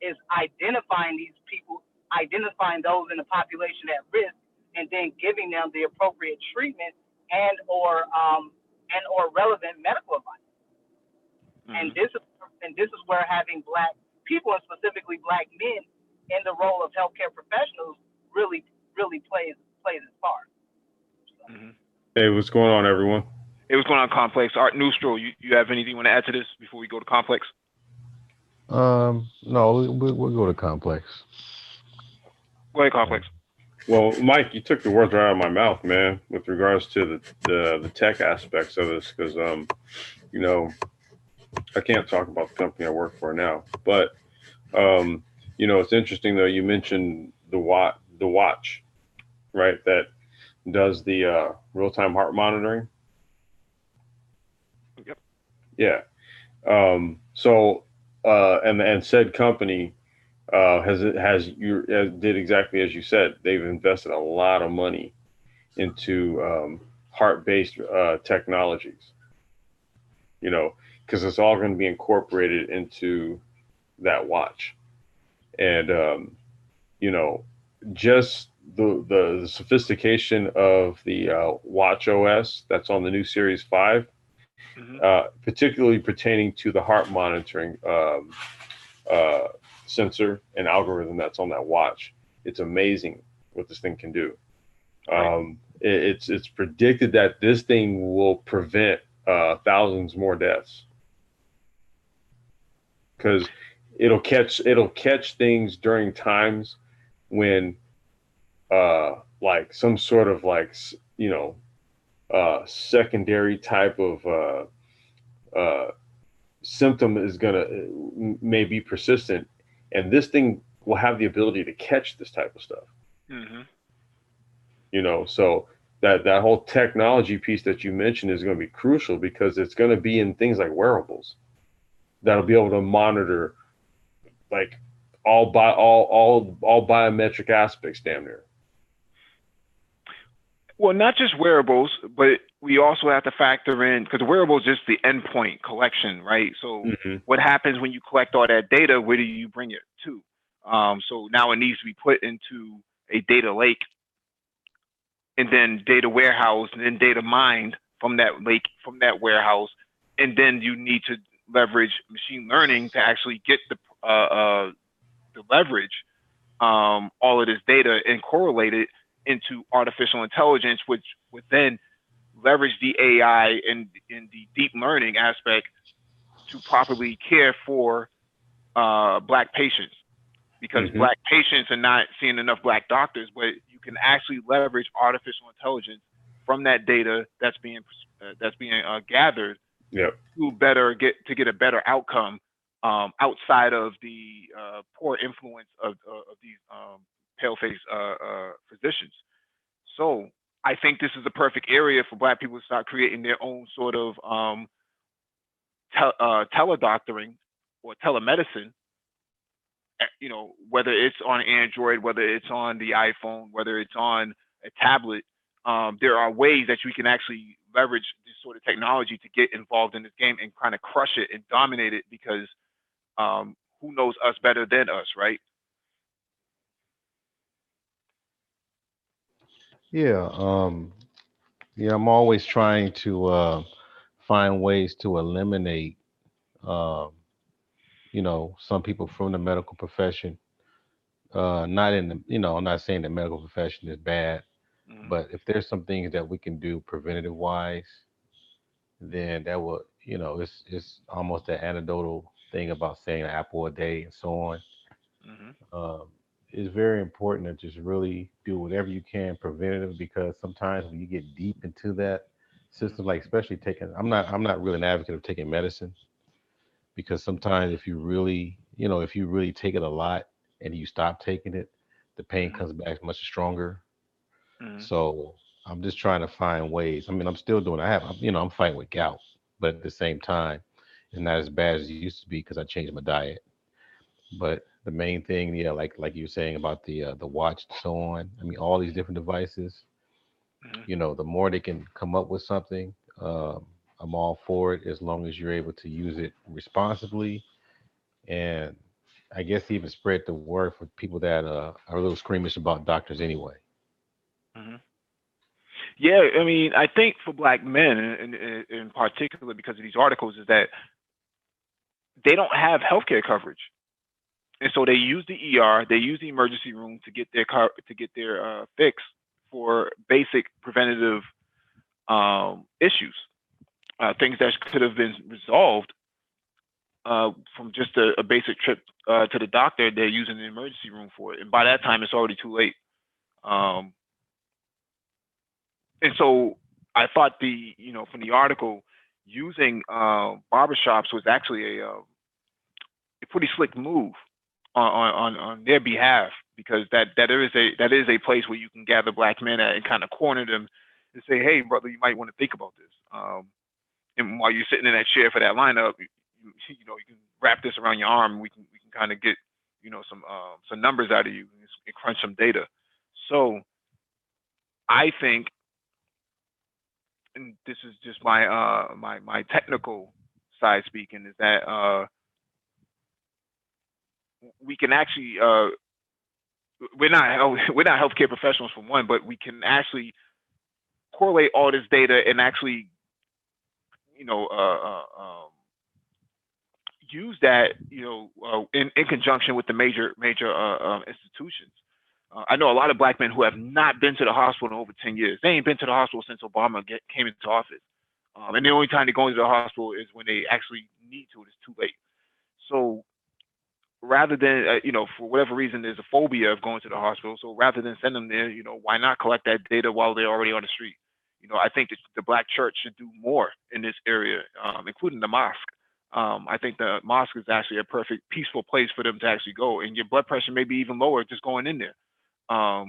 is identifying these people, identifying those in the population at risk, and then giving them the appropriate treatment and or relevant medical advice. And this is where having Black people, and specifically Black men, in the role of healthcare professionals really plays its part. So. Hey, what's going on, everyone? Hey, what's going on, Complex? Art Neutral, you have anything you want to add to this before we go to Complex? No, we'll go to complex. Go ahead, Complex. Well, Mike, you took the words right out of my mouth, man, with regards to the tech aspects of this, because you know, I can't talk about the company I work for now, but it's interesting though. You mentioned the watch, right? That does the real time heart monitoring. Yep. Yeah. And said company did exactly as you said. They've invested a lot of money into heart-based technologies. Because it's all going to be incorporated into that watch, and just the sophistication of the watch OS that's on the new Series 5, particularly pertaining to the heart monitoring uh, sensor and algorithm that's on that watch. It's amazing what this thing can do. It's predicted that this thing will prevent thousands more deaths, because it'll catch things during times when like some sort of secondary type of symptom is gonna may be persistent, and this thing will have the ability to catch this type of stuff. So that whole technology piece that you mentioned is going to be crucial, because it's going to be in things like wearables that'll be able to monitor like all biometric aspects damn near. Well, not just wearables, but we also have to factor in, because wearables is just the endpoint collection, right? So what happens when you collect all that data? Where do you bring it to? So now it needs to be put into a data lake, and then data warehouse, and then data mined from that lake, from that warehouse, and then you need to leverage machine learning to actually get the leverage all of this data and correlate it into artificial intelligence, which would then leverage the AI and in the deep learning aspect to properly care for Black patients, because Black patients are not seeing enough Black doctors, but you can actually leverage artificial intelligence from that data that's being gathered to get a better outcome outside of the poor influence of these pale-faced physicians. So I think this is a perfect area for Black people to start creating their own sort of teledoctoring or telemedicine. Whether it's on Android, whether it's on the iPhone, whether it's on a tablet, there are ways that we can actually leverage this sort of technology to get involved in this game and kind of crush it and dominate it, because who knows us better than us, right? Yeah. I'm always trying to find ways to eliminate, um, some people from the medical profession. Not in the, I'm not saying the medical profession is bad, but if there's some things that we can do preventative wise, then that will, it's almost an anecdotal thing about saying an apple a day and so on. Um, it's very important to just really do whatever you can preventative, because sometimes when you get deep into that system, like especially taking, I'm not really an advocate of taking medicine, because sometimes if you really take it a lot and you stop taking it, the pain comes back much stronger. So I'm just trying to find ways. I mean, I'm still doing. I'm fighting with gout, but at the same time, it's not as bad as it used to be because I changed my diet. But the main thing, yeah, like you were saying about the watch and so on. I mean, all these different devices. The more they can come up with something, I'm all for it, as long as you're able to use it responsibly, and I guess even spread the word for people that are a little squeamish about doctors anyway. Yeah, I mean, I think for Black men in particular, because of these articles, is that they don't have healthcare coverage, and so they use the ER, they use the emergency room to get their fix for basic preventative issues, things that could have been resolved from just a basic trip to the doctor. They're using the emergency room for it, and by that time, it's already too late. Um, and so I thought from the article, using barbershops was actually a pretty slick move on their behalf, because that is a place where you can gather black men at and kind of corner them and say, hey brother, you might want to think about this. And while you're sitting in that chair for that lineup, you can wrap this around your arm, and we can kind of get some numbers out of you and crunch some data. So I think, and this is just my technical side speaking, is that we can actually we're not healthcare professionals for one, but we can actually correlate all this data and actually use that in conjunction with the major institutions. I know a lot of black men who have not been to the hospital in over 10 years. They ain't been to the hospital since Obama came into office. And the only time they go into the hospital is when they actually need to. It's too late. So rather than, for whatever reason, there's a phobia of going to the hospital. So rather than send them there, why not collect that data while they're already on the street? I think that the black church should do more in this area, including the mosque. I think the mosque is actually a perfect, peaceful place for them to actually go. And your blood pressure may be even lower just going in there. I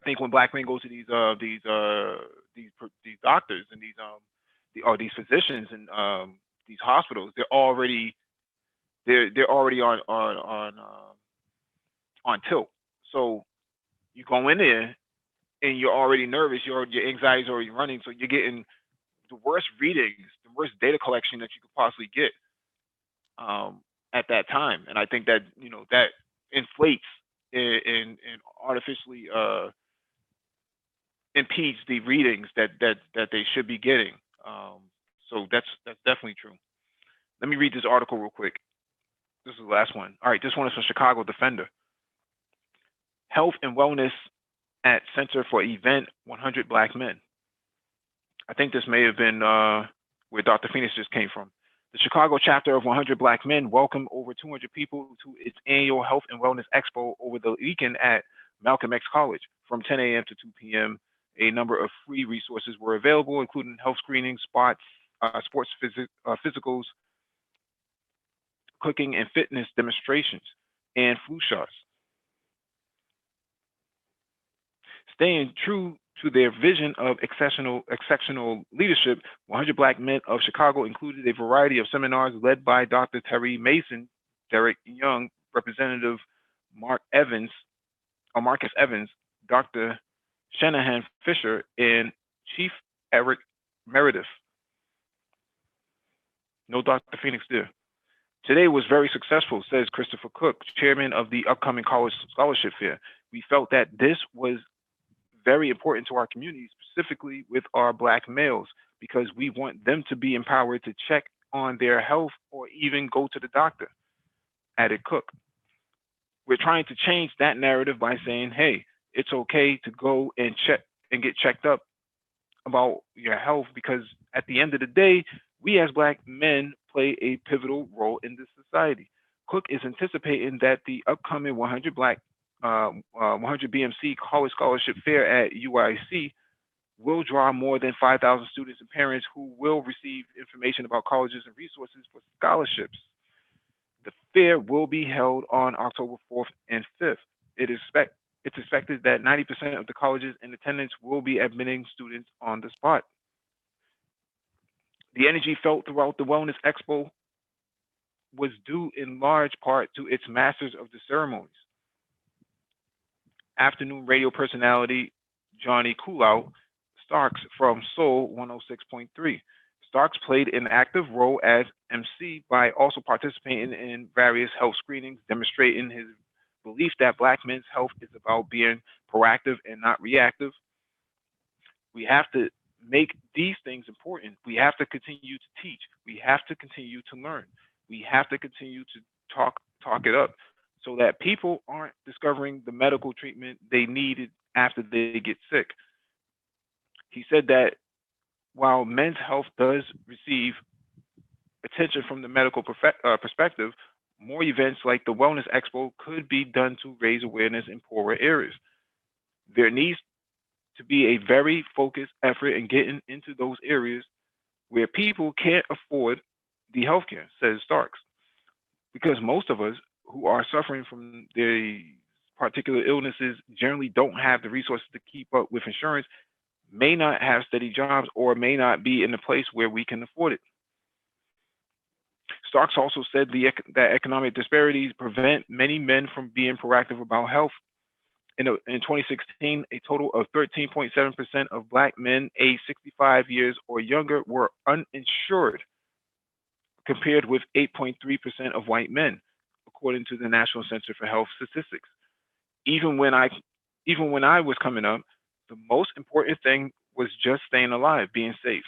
think when black men go to these doctors and these physicians and these hospitals, they're already on tilt. So you go in there and you're already nervous. Your anxiety is already running. So you're getting the worst readings, the worst data collection that you could possibly get at that time. And I think that that inflates and artificially impedes the readings that they should be getting. So that's definitely true. Let me read this article real quick. This is the last one. All right, this one is from Chicago Defender. Health and wellness at Center for Event 100 Black Men. I think this may have been where Dr. Phoenix just came from. The Chicago chapter of 100 Black Men welcomed over 200 people to its annual Health and Wellness Expo over the weekend at Malcolm X College from 10 a.m. to 2 p.m. A number of free resources were available, including health screenings, sports physicals, cooking and fitness demonstrations, and flu shots. Staying true to their vision of exceptional leadership, 100 Black Men of Chicago included a variety of seminars led by Dr. Terry Mason, Derek Young, Representative Marcus Evans, Dr. Shanahan Fisher, and Chief Eric Meredith. No Dr. Phoenix there. Today was very successful, says Christopher Cook, chairman of the upcoming college scholarship fair. We felt that this was very important to our community, specifically with our Black males, because we want them to be empowered to check on their health or even go to the doctor, added Cook. We're trying to change that narrative by saying, hey, it's okay to go and check and get checked up about your health, because at the end of the day, we as Black men play a pivotal role in this society. Cook is anticipating that the upcoming 100 BMC College Scholarship Fair at UIC will draw more than 5,000 students and parents who will receive information about colleges and resources for scholarships. The fair will be held on October 4th and 5th. It's expected that 90% of the colleges in attendance will be admitting students on the spot. The energy felt throughout the Wellness Expo was due in large part to its masters of the ceremonies. Afternoon radio personality Johnny Coolout Starks from Soul 106.3. Starks played an active role as MC by also participating in various health screenings, demonstrating his belief that Black men's health is about being proactive and not reactive. We have to make these things important. We have to continue to teach. We have to continue to learn. We have to continue to talk it up so that people aren't discovering the medical treatment they needed after they get sick. He said that while men's health does receive attention from the medical perspective, more events like the Wellness Expo could be done to raise awareness in poorer areas. There needs to be a very focused effort in getting into those areas where people can't afford the healthcare, says Starks, because most of us who are suffering from the particular illnesses generally don't have the resources to keep up with insurance, may not have steady jobs, or may not be in a place where we can afford it. Starks also said that economic disparities prevent many men from being proactive about health. In 2016, a total of 13.7% of Black men aged 65 years or younger were uninsured, compared with 8.3% of white men, according to the National Center for Health Statistics. Even when I was coming up, the most important thing was just staying alive, being safe,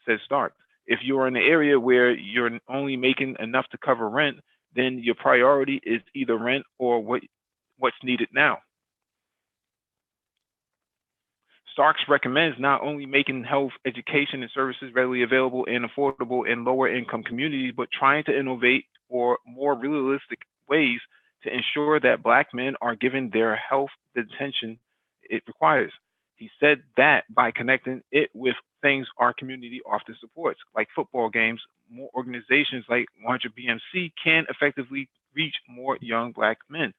says Stark. If you're in an area where you're only making enough to cover rent, then your priority is either rent or what's needed now. Starks recommends not only making health, education, and services readily available and affordable in lower income communities, but trying to innovate or more realistic ways to ensure that Black men are given their health the attention it requires. He said that by connecting it with things our community often supports, like football games, more organizations like 100 BMC can effectively reach more young Black men.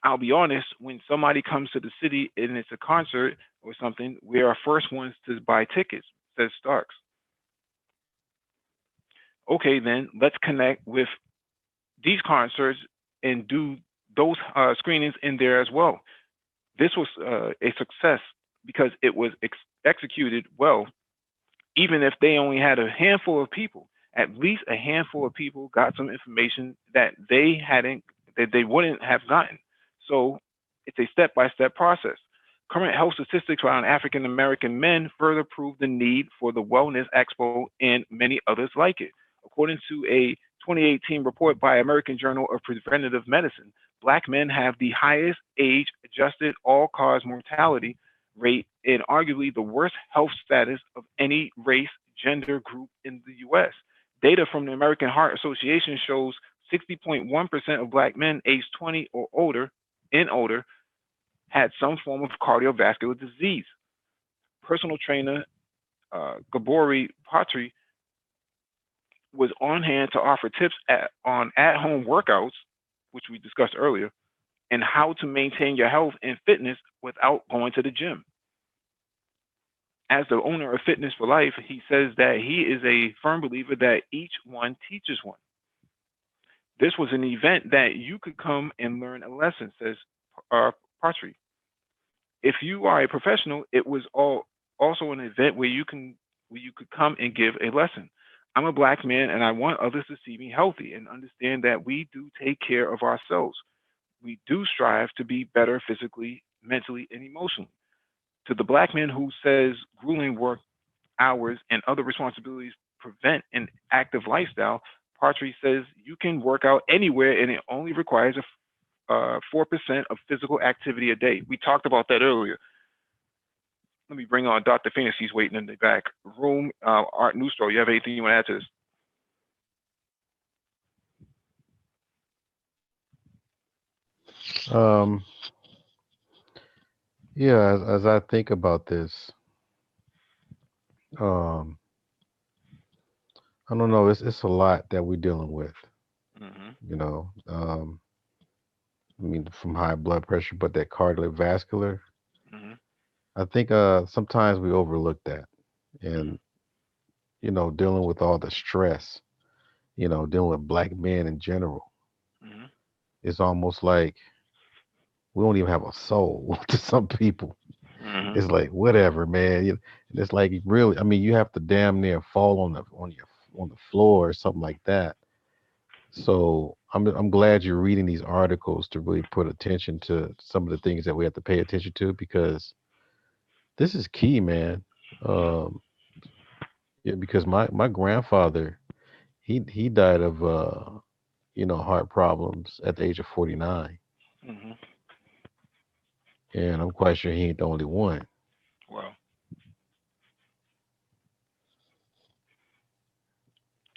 I'll be honest, when somebody comes to the city and it's a concert or something, we are first ones to buy tickets, says Starks. Okay, then let's connect with these concerts and do those screenings in there as well. This was a success because it was executed well, even if they only had a handful of people. At least a handful of people got some information that they wouldn't have gotten. So it's a step-by-step process. Current health statistics around African American men further prove the need for the Wellness Expo and many others like it. According to a 2018 report by American Journal of Preventive Medicine, Black men have the highest age-adjusted all-cause mortality rate and arguably the worst health status of any race, gender group in the U.S. Data from the American Heart Association shows 60.1% of Black men aged 20 or older had some form of cardiovascular disease. Personal trainer Gabori Patri was on hand to offer tips on at-home workouts, which we discussed earlier, and how to maintain your health and fitness without going to the gym. As the owner of Fitness for Life, he says that he is a firm believer that each one teaches one. This was an event that you could come and learn a lesson, says Patri. If you are a professional, it was also an event where you could come and give a lesson. I'm a Black man and I want others to see me healthy and understand that we do take care of ourselves. We do strive to be better physically, mentally, and emotionally. To the Black man who says grueling work hours and other responsibilities prevent an active lifestyle, Patri says you can work out anywhere and it only requires 4% of physical activity a day. We talked about that earlier. Let me bring on Dr. Phoenix. He's waiting in the back room. Art Nustro, you have anything you want to add to this? Yeah, as I think about this, I don't know. It's a lot that we're dealing with. You know, I mean, from high blood pressure, but that cardiovascular. I think sometimes we overlook that, and you know, dealing with all the stress, you know, dealing with Black men in general, it's almost like we don't even have a soul to some people. It's like whatever, man. And it's like really, I mean, you have to damn near fall on the floor or something like that. So I'm glad you're reading these articles to really put attention to some of the things that we have to pay attention to, because this is key, man. Yeah, because my grandfather, he died of you know, heart problems at the age of 49. And I'm quite sure he ain't the only one. Wow.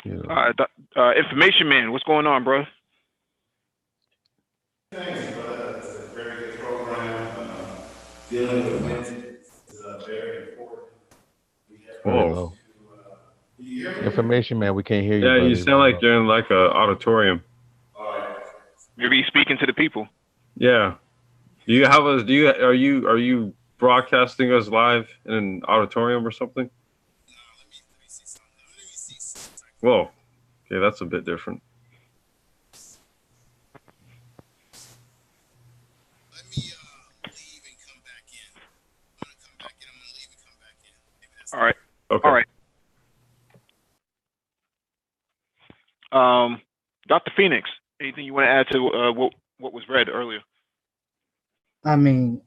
You know. Information man, what's going on, bro? Thanks, brother. It's a very good program. Dealing with women is very important. We have Very Oh, low. to, you hear me? Information man, we can't hear you, yeah, brother. you sound like you're in like a auditorium. All right. Maybe he's speaking to the people. Yeah. Do you have us? Are you broadcasting us live in an auditorium or something? Let me see something. Let me see something. Whoa. Okay, that's a bit different. Let me leave and come back in. I'm gonna come back in. I'm gonna leave and come back in. Maybe that's All right. Okay. All right. Dr. Phoenix, anything you want to add to what was read earlier? I mean,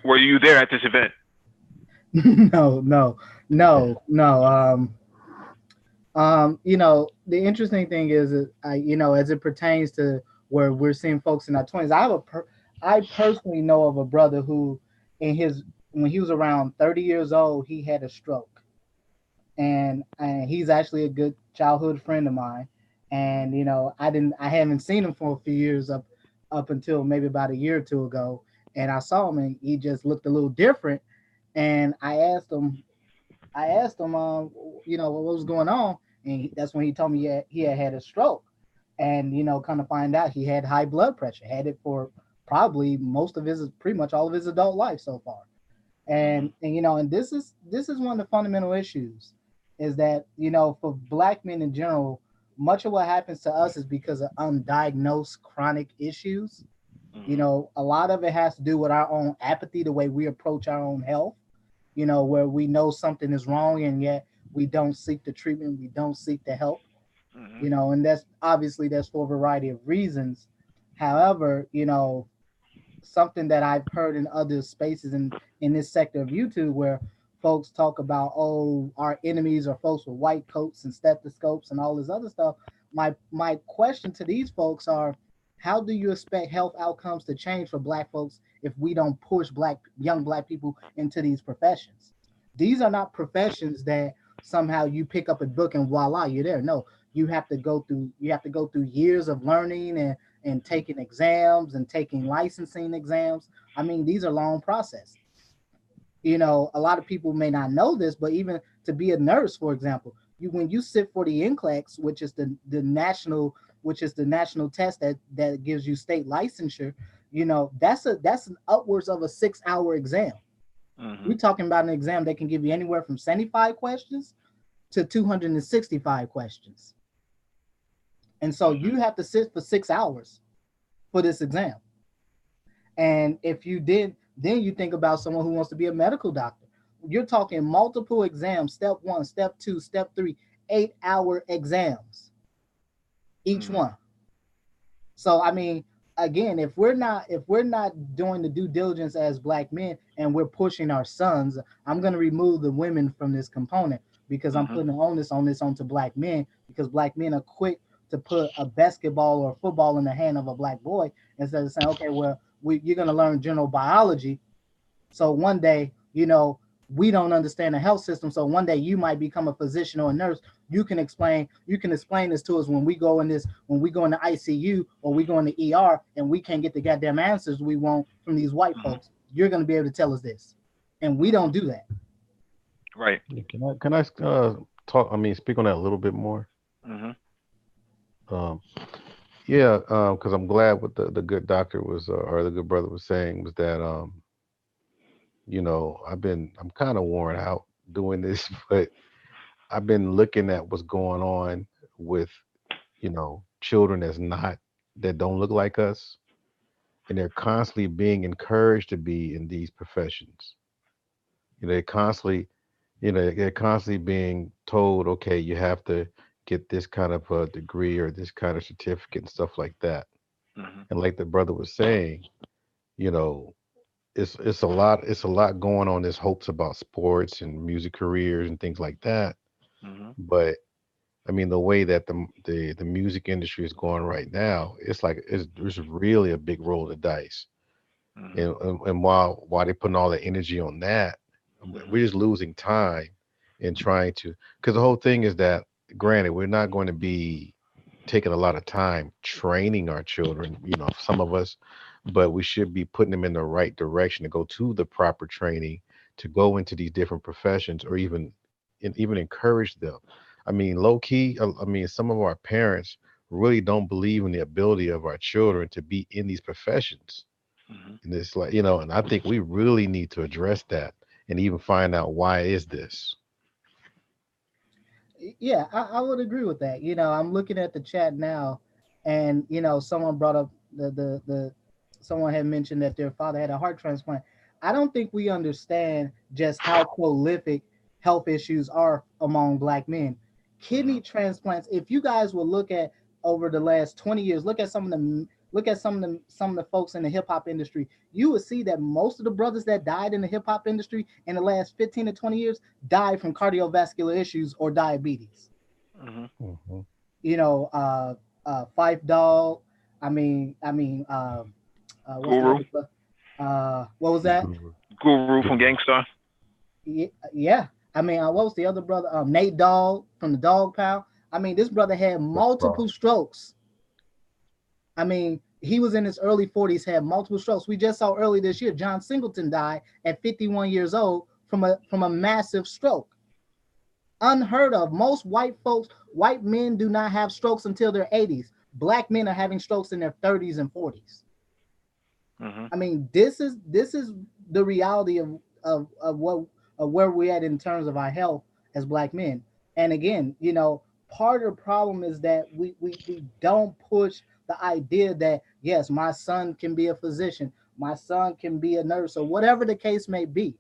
Were you there at this event? no. You know, the interesting thing is, you know, as it pertains to where we're seeing folks in our 20s, I personally know of a brother who, when he was around 30 years old, he had a stroke, and he's actually a good childhood friend of mine, and you know, I haven't seen him for a few years up until maybe about a year or two ago, and I saw him and he just looked a little different, and I asked him, you know, what was going on, and that's when he told me he had a stroke, and you know, kind of find out he had high blood pressure, had it for probably pretty much all of his adult life so far, and you know, and this is one of the fundamental issues, is that you know, for Black men in general, much of what happens to us is because of undiagnosed chronic issues. You know, a lot of it has to do with our own apathy, the way we approach our own health, you know, where we know something is wrong and yet we don't seek the treatment, we don't seek the help, you know, and that's for a variety of reasons. However, you know, something that I've heard in other spaces in this sector of YouTube, where folks talk about, oh, our enemies are folks with white coats and stethoscopes and all this other stuff. My question to these folks are, how do you expect health outcomes to change for Black folks if we don't push young Black people into these professions? These are not professions that somehow you pick up a book and voila, you're there. No, you have to go through years of learning and taking exams and taking licensing exams. I mean, these are long processes. You know, a lot of people may not know this, but even to be a nurse, for example, when you sit for the NCLEX, which is the national test that gives you state licensure, you know, that's an upwards of a 6-hour exam. We're talking about an exam that can give you anywhere from 75 questions to 265 questions. And so you have to sit for 6 hours for this exam. And if you did, then you think about someone who wants to be a medical doctor. You're talking multiple exams, step 1, step 2, step 3, 8-hour exams, each one. So, I mean, again, if we're not doing the due diligence as Black men and we're pushing our sons, I'm going to remove the women from this component, because I'm putting the onus onto Black men, because Black men are quick to put a basketball or a football in the hand of a Black boy instead of saying, okay, well, you're going to learn general biology. So one day, you know, we don't understand the health system. So one day you might become a physician or a nurse. You can explain this to us when we go in the ICU or we go in the ER and we can't get the goddamn answers we want from these white folks. You're going to be able to tell us this. And we don't do that. Right. Can I talk? I mean, speak on that a little bit more. Yeah, because I'm glad what the good doctor was, or the good brother was saying, was that you know, I'm kind of worn out doing this, but I've been looking at what's going on with, you know, children that don't look like us, and they're constantly being encouraged to be in these professions. You know, they're constantly being told, okay, you have to get this kind of a degree or this kind of certificate and stuff like that. And like the brother was saying, you know, it's a lot going on. There's hopes about sports and music careers and things like that. But I mean, the way that the music industry is going right now, it's like there's really a big roll of the dice. And while they're putting all the energy on that, we're just losing time in trying to, because the whole thing is that granted, we're not going to be taking a lot of time training our children, some of us, but we should be putting them in the right direction to go to the proper training to go into these different professions, or even encourage them. I mean, low key, I mean, some of our parents really don't believe in the ability of our children to be in these professions. And it's like, and I think we really need to address that and even find out why is this. Yeah, I would agree with that. I'm looking at the chat now, and someone brought up the someone had mentioned that their father had a heart transplant. I don't think we understand just how prolific health issues are among Black men. Kidney transplants, if you guys will look at over the last 20 years, look at some of the folks in the hip hop industry, you would see that most of the brothers that died in the hip hop industry in the last 15 to 20 years died from cardiovascular issues or diabetes. Mhm. Fife Dog. What's the Guru, other? What was that? Guru from Gangstar. Yeah. What was the other brother? Nate Dogg from the Dog Pound. This brother had multiple strokes. He was in his early 40s, had multiple strokes. We just saw early this year, John Singleton died at 51 years old from a massive stroke. Unheard of. Most white men do not have strokes until their 80s. Black men are having strokes in their 30s and 40s. This is the reality of where we're at in terms of our health as Black men. And again, part of the problem is that we don't push the idea that yes, my son can be a physician, my son can be a nurse, or whatever the case may be.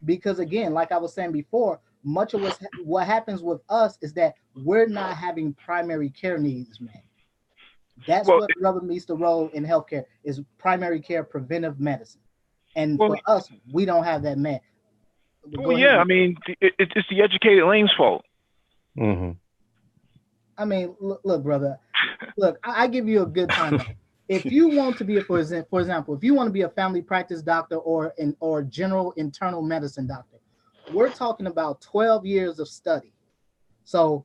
Because again, like I was saying before, much of what happens with us is that we're not having primary care needs, man. That's what rubber meets the road in healthcare is primary care, preventive medicine. And for us, we don't have that, man. Well, yeah, it's the educated lane's fault. Look, brother. Look, I give you a good time. If you want to be for example, if you want to be a family practice doctor or general internal medicine doctor, we're talking about 12 years of study. So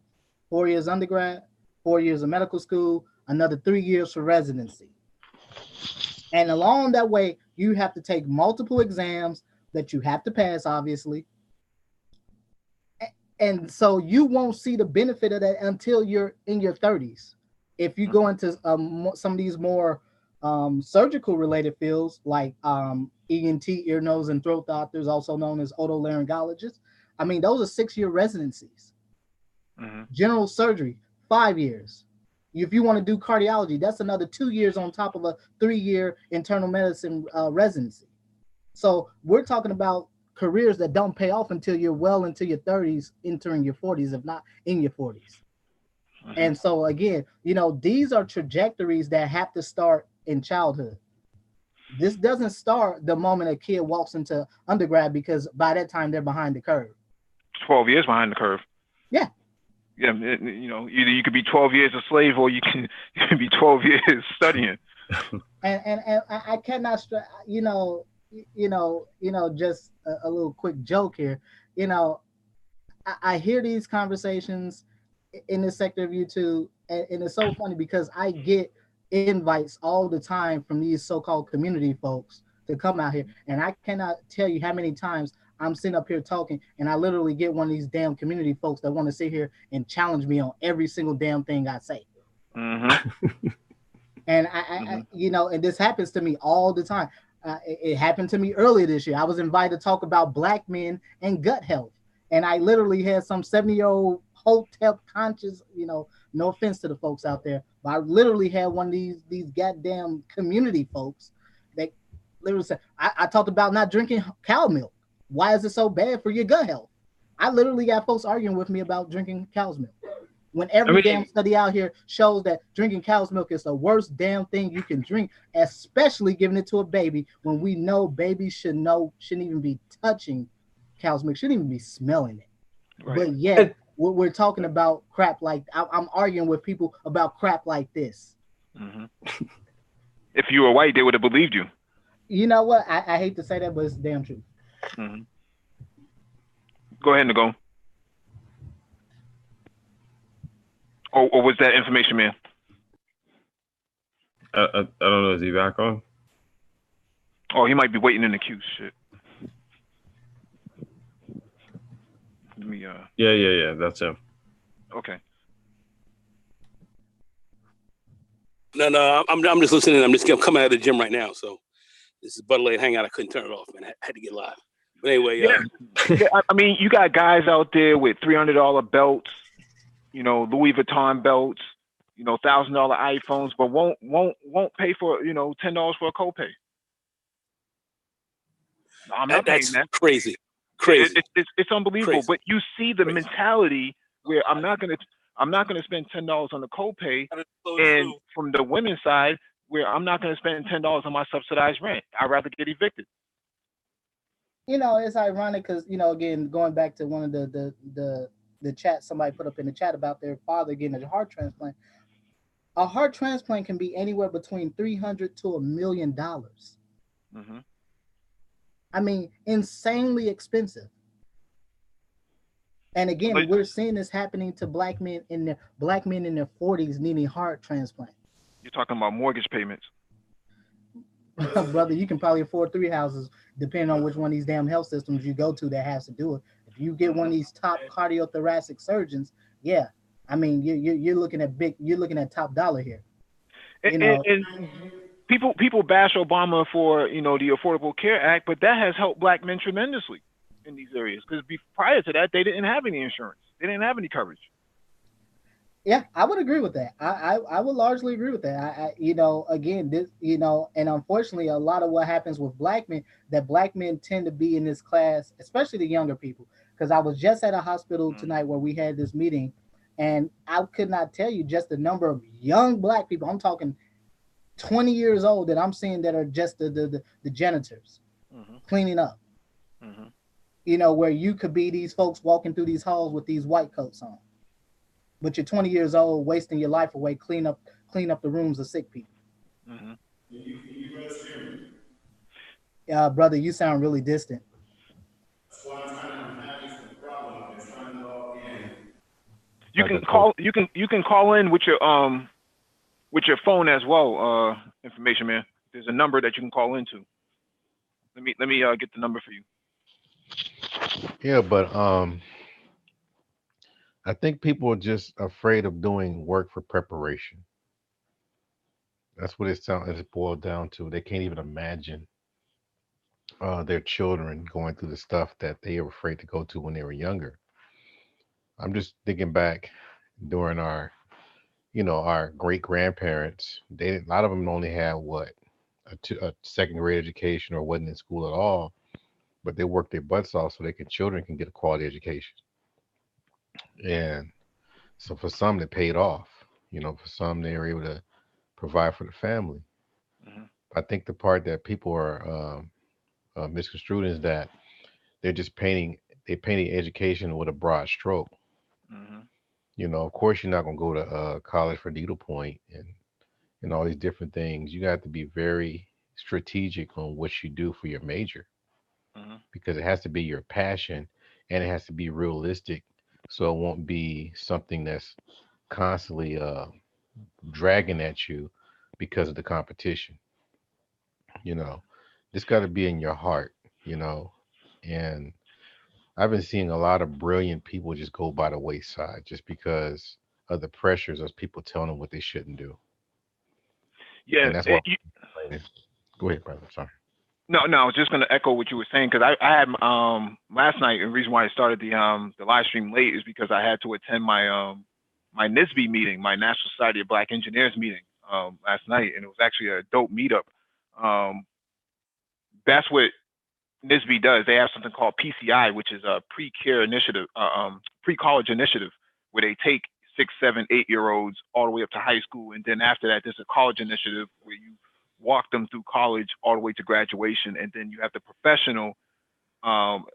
4 years undergrad, 4 years of medical school, another 3 years for residency. And along that way, you have to take multiple exams that you have to pass, obviously. And so you won't see the benefit of that until you're in your 30s. If you go into some of these more surgical related fields like ENT, ear, nose, and throat doctors, also known as otolaryngologists, those are 6-year residencies. General surgery, 5 years. If you want to do cardiology, that's another 2 years on top of a 3-year internal medicine residency. So we're talking about careers that don't pay off until you're well into your 30s, entering your 40s, if not in your 40s. And so again, these are trajectories that have to start in childhood. This doesn't start the moment a kid walks into undergrad, because by that time they're behind the curve. 12 years behind the curve. Yeah. Yeah, either you could be 12 years a slave, or you can be 12 years studying. And I cannot, just a little quick joke here. I hear these conversations in this sector of YouTube, and it's so funny because I get invites all the time from these so-called community folks to come out here, and I cannot tell you how many times I'm sitting up here talking, and I literally get one of these damn community folks that want to sit here and challenge me on every single damn thing I say. And I and this happens to me all the time. It happened to me earlier this year. I was invited to talk about Black men and gut health, and I literally had some 70-year-old hotep conscious, no offense to the folks out there, but I literally had one of these goddamn community folks that literally said, I talked about not drinking cow milk. Why is it so bad for your gut health? I literally got folks arguing with me about drinking cow's milk, when every damn study out here shows that drinking cow's milk is the worst damn thing you can drink, especially giving it to a baby, when we know babies shouldn't even be touching cow's milk, shouldn't even be smelling it. Right. But yet we're talking about crap like I'm arguing with people about crap like this. If you were white, they would have believed you. You know what? I hate to say that, but it's damn true. Go ahead, Nicole. Or was that information, man? I don't know. Is he back on? Oh, he might be waiting in the queue. Shit. Let me. Yeah. That's him. Okay. No, I'm just listening. I'm coming out of the gym right now, so this is Bud Light Hangout. I couldn't turn it off, man. I had to get live. But anyway, yeah. I mean, you got guys out there with $300 belts, Louis Vuitton belts, $1,000 iPhones, but won't pay for $10 for a copay. I'm not paying that. Crazy. It's unbelievable. Crazy. But you see the mentality where I'm not gonna spend $10 on the copay, and from the women's side, where I'm not gonna spend $10 on my subsidized rent. I'd rather get evicted. It's ironic because again, going back to one of the chat somebody put up in the chat about their father getting a heart transplant. A heart transplant can be anywhere between $300 to $1 million. Mm-hmm. I mean, insanely expensive. And again, we're seeing this happening to black men in their 40s needing heart transplant. You're talking about mortgage payments. Brother, you can probably afford 3 houses depending on which one of these damn health systems you go to that has to do it. If you get one of these top cardiothoracic surgeons, yeah, I mean you're looking at top dollar here. And people bash Obama for the Affordable Care Act, but that has helped black men tremendously in these areas because prior to that they didn't have any insurance, they didn't have any coverage. Yeah, I would agree with that. I would largely agree with that. Again, this, and unfortunately, a lot of what happens with black men, that black men tend to be in this class, especially the younger people. Because I was just at a hospital tonight where we had this meeting, and I could not tell you just the number of young black people. I'm talking 20 years old that I'm seeing that are just the janitors cleaning up. Mm-hmm. Where you could be these folks walking through these halls with these white coats on. But you're 20 years old, wasting your life away, clean up the rooms of sick people. Mm-hmm. You guys hear me? Brother, you sound really distant. That's why I'm having some problem with trying to log in. You can call in with your phone as well. Information, man. There's a number that you can call into. Let me get the number for you. Yeah, but I think people are just afraid of doing work for preparation. That's what it's boiled down to. They can't even imagine their children going through the stuff that they were afraid to go to when they were younger. I'm just thinking back during our great grandparents. A lot of them only had a second grade education or wasn't in school at all, but they worked their butts off so children can get a quality education. And so for some, they paid off. For some, they were able to provide for the family. Mm-hmm. I think the part that people are misconstrued is that they're just painting education with a broad stroke. Mm-hmm. Of course, you're not going to go to college for needlepoint and all these different things. You got to be very strategic on what you do for your major, because it has to be your passion and it has to be realistic, so it won't be something that's constantly dragging at you because of the competition. This got to be in your heart, and I've been seeing a lot of brilliant people just go by the wayside just because of the pressures of people telling them what they shouldn't do. Yeah, and that's why. Go ahead, brother. Sorry. No, I was just going to echo what you were saying because I had last night, and the reason why I started the live stream late is because I had to attend my my NISB meeting, my National Society of Black Engineers meeting last night, and it was actually a dope meetup. That's what NISB does. They have something called PCI, which is a pre-care initiative, pre-college initiative, where they take 6, 7, 8-year-olds all the way up to high school, and then after that, there's a college initiative where you walk them through college all the way to graduation, and then you have the professional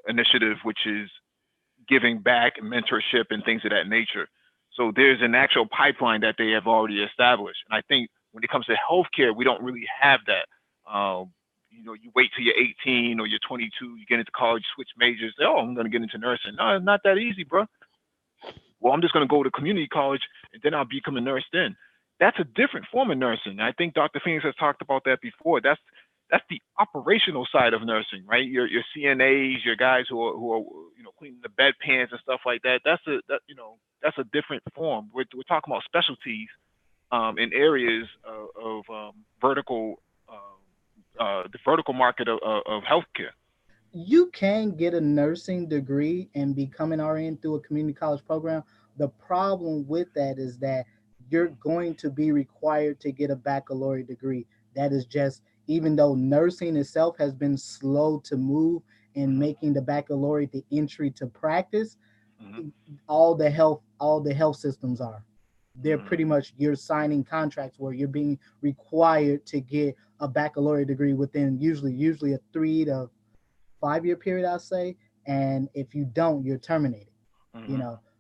initiative, which is giving back and mentorship and things of that nature. So there's an actual pipeline that they have already established, and I think when it comes to healthcare, we don't really have that. You wait till you're 18 or you're 22, you get into college, switch majors. Oh, I'm going to get into nursing. No, it's not that easy, bro. well, I'm just going to go to community college and then I'll become a nurse then. That's a different form of nursing. I think Dr. Phoenix has talked about that before. That's the operational side of nursing, right? Your CNAs, your guys who are cleaning the bedpans and stuff like that. That's a different form. We're talking about specialties in areas of vertical the vertical market of healthcare. You can get a nursing degree and become an RN through a community college program. The problem with that is that you're going to be required to get a baccalaureate degree. That is just, even though nursing itself has been slow to move in making the baccalaureate the entry to practice, all the health systems are. They're pretty much, you're signing contracts where you're being required to get a baccalaureate degree within usually a 3 to 5 year period, I'll say. And if you don't, you're terminated.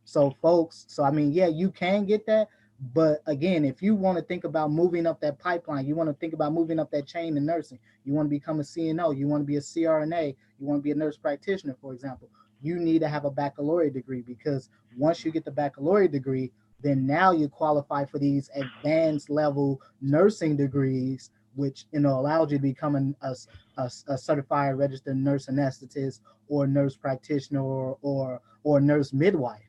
So folks, I mean, yeah, you can get that. But again, if you want to think about moving up that pipeline, you want to think about moving up that chain in nursing, you want to become a CNO, you want to be a CRNA, you want to be a nurse practitioner, for example, you need to have a baccalaureate degree, because once you get the baccalaureate degree, then now you qualify for these advanced level nursing degrees, which allows you to become a certified registered nurse anesthetist or nurse practitioner or nurse midwife.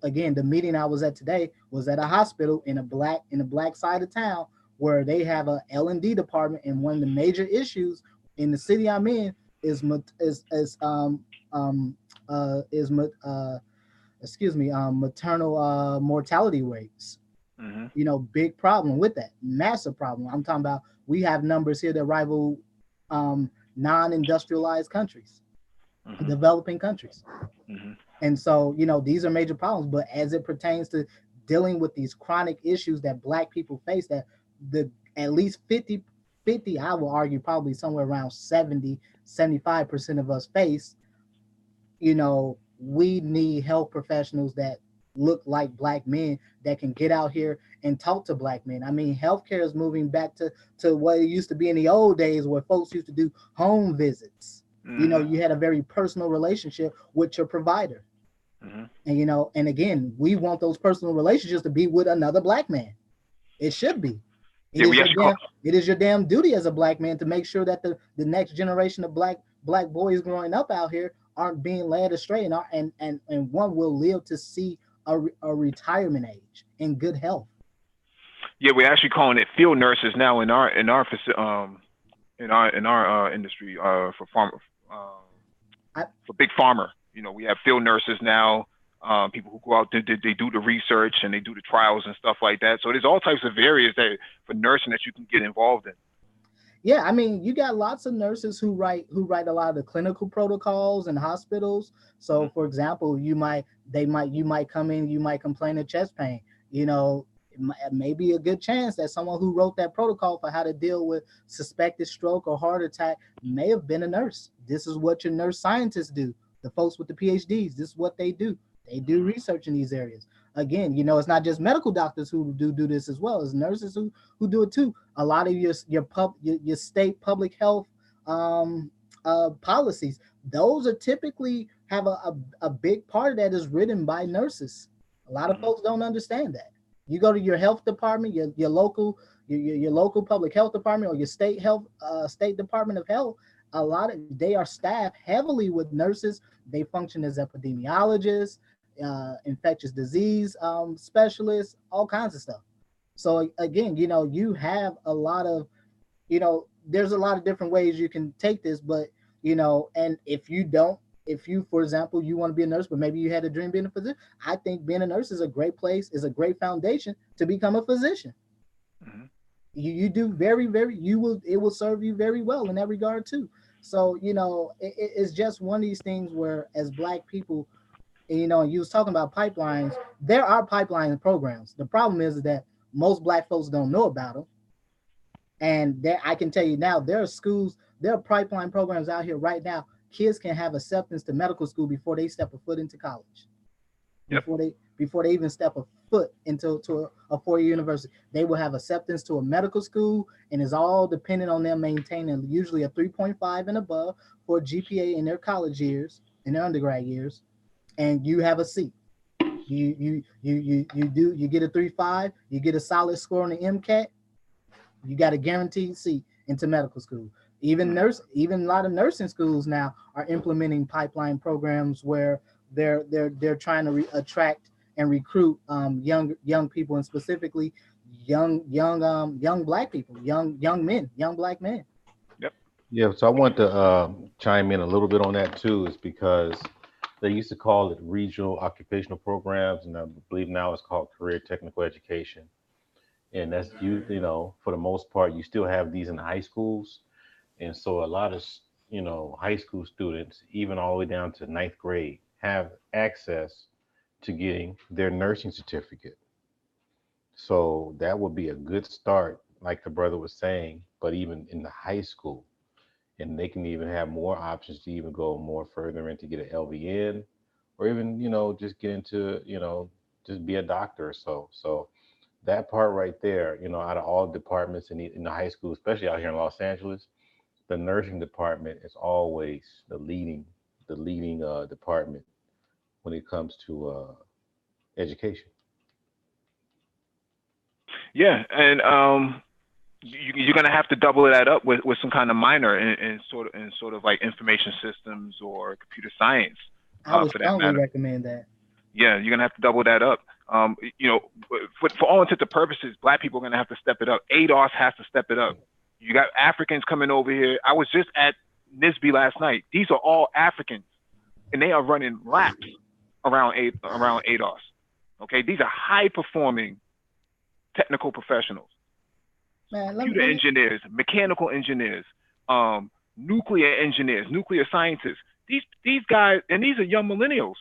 Again, the meeting I was at today was at a hospital in a black side of town, where they have a L&D department, and one of the major issues in the city I'm in is maternal mortality rates. Big problem with that, massive problem. I'm talking about, we have numbers here that rival non-industrialized countries, developing countries. And so, these are major problems. But as it pertains to dealing with these chronic issues that Black people face, that at least 50, I will argue probably somewhere around 75% of us face, we need health professionals that look like Black men, that can get out here and talk to Black men. I mean, healthcare is moving back to what it used to be in the old days, where folks used to do home visits. You had a very personal relationship with your provider. And and again, we want those personal relationships to be with another Black man. It should be. It is your damn duty as a Black man to make sure that the next generation of black boys growing up out here aren't being led astray, and one will live to see a retirement age in good health. Yeah, we're actually calling it field nurses now in our industry for farmer for big pharma. We have field nurses now. People who go out, they do the research and they do the trials and stuff like that. So there's all types of areas for nursing that you can get involved in. Yeah, I mean, you got lots of nurses who write a lot of the clinical protocols in hospitals. So, for example, you might come in, you might complain of chest pain. It may be a good chance that someone who wrote that protocol for how to deal with suspected stroke or heart attack may have been a nurse. This is what your nurse scientists do. The folks with the PhDs, this is what they do. They do research in these areas. Again, it's not just medical doctors who do this as well. It's nurses who do it too. A lot of your state public health policies, those are typically have a big part of that is written by nurses. A lot of folks don't understand that. You go to your health department, your local public health department, or your state department of health. They are staffed heavily with nurses. They function as epidemiologists, infectious disease specialists, all kinds of stuff. So again, you have a lot of, there's a lot of different ways you can take this, but and if you, for example, you want to be a nurse, but maybe you had a dream being a physician, I think being a nurse is a great place, is a great foundation to become a physician. You do it will serve you very well in that regard too. So, it's just one of these things where, as Black people, you was talking about pipelines, there are pipeline programs. The problem is that most Black folks don't know about them. And I can tell you now, there are schools, there are pipeline programs out here right now. Kids can have acceptance to medical school before they step a foot into college. Before they even step a foot into a 4-year university, they will have acceptance to a medical school, and it's all dependent on them maintaining usually a 3.5 and above for GPA in their college years, in their undergrad years, and you have a seat. You get a 3.5, you get a solid score on the MCAT, you got a guaranteed seat into medical school. Even a lot of nursing schools now are implementing pipeline programs where they're trying to attract and recruit young people, and specifically young black people, young men, young black men. Yep. Yeah, so I want to chime in a little bit on that too, is because they used to call it regional occupational programs, and I believe now it's called career technical education. And that's you know, for the most part, you still have these in high schools, and so a lot of high school students, even all the way down to ninth grade, have access to getting their nursing certificate. So that would be a good start, like the brother was saying, but even in the high school. And they can even have more options to even go more further in to get an LVN, or even, just get into, just be a doctor or so. So that part right there, out of all departments in the high school, especially out here in Los Angeles, the nursing department is always the leading department when it comes to education. Yeah, and you're gonna have to double that up with some kind of minor in sort of like information systems or computer science, I would for that strongly matter. recommend that. Yeah, you're gonna have to double that up. For all intents and purposes, black people are gonna have to step it up. ADOS has to step it up. You got Africans coming over here. I was just at NISB last night. These are all Africans, and they are running laps around ADOS. Okay, these are high performing technical professionals, Man, computer engineers, mechanical engineers, nuclear engineers, nuclear scientists. These guys, and these are young millennials,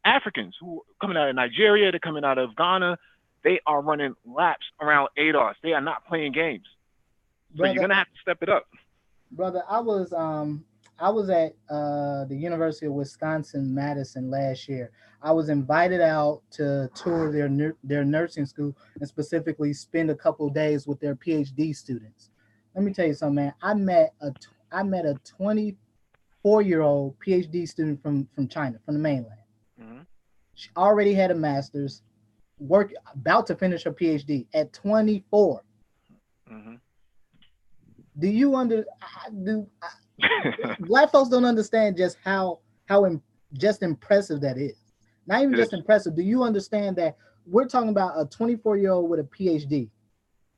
Africans who are coming out of Nigeria, they're coming out of Ghana. They are running laps around ADOS. They are not playing games. So you're gonna have to step it up. Brother, I was at the University of Wisconsin-Madison last year. I was invited out to tour their nursing school, and specifically spend a couple of days with their PhD students. Let me tell you something, man. I met a 24-year-old PhD student from China, from the mainland. Mm-hmm. She already had a master's, about to finish her PhD at 24. Mm-hmm. Do you black folks don't understand just how just impressive that is. Not even just impressive. Do you understand that we're talking about a 24-year-old with a PhD?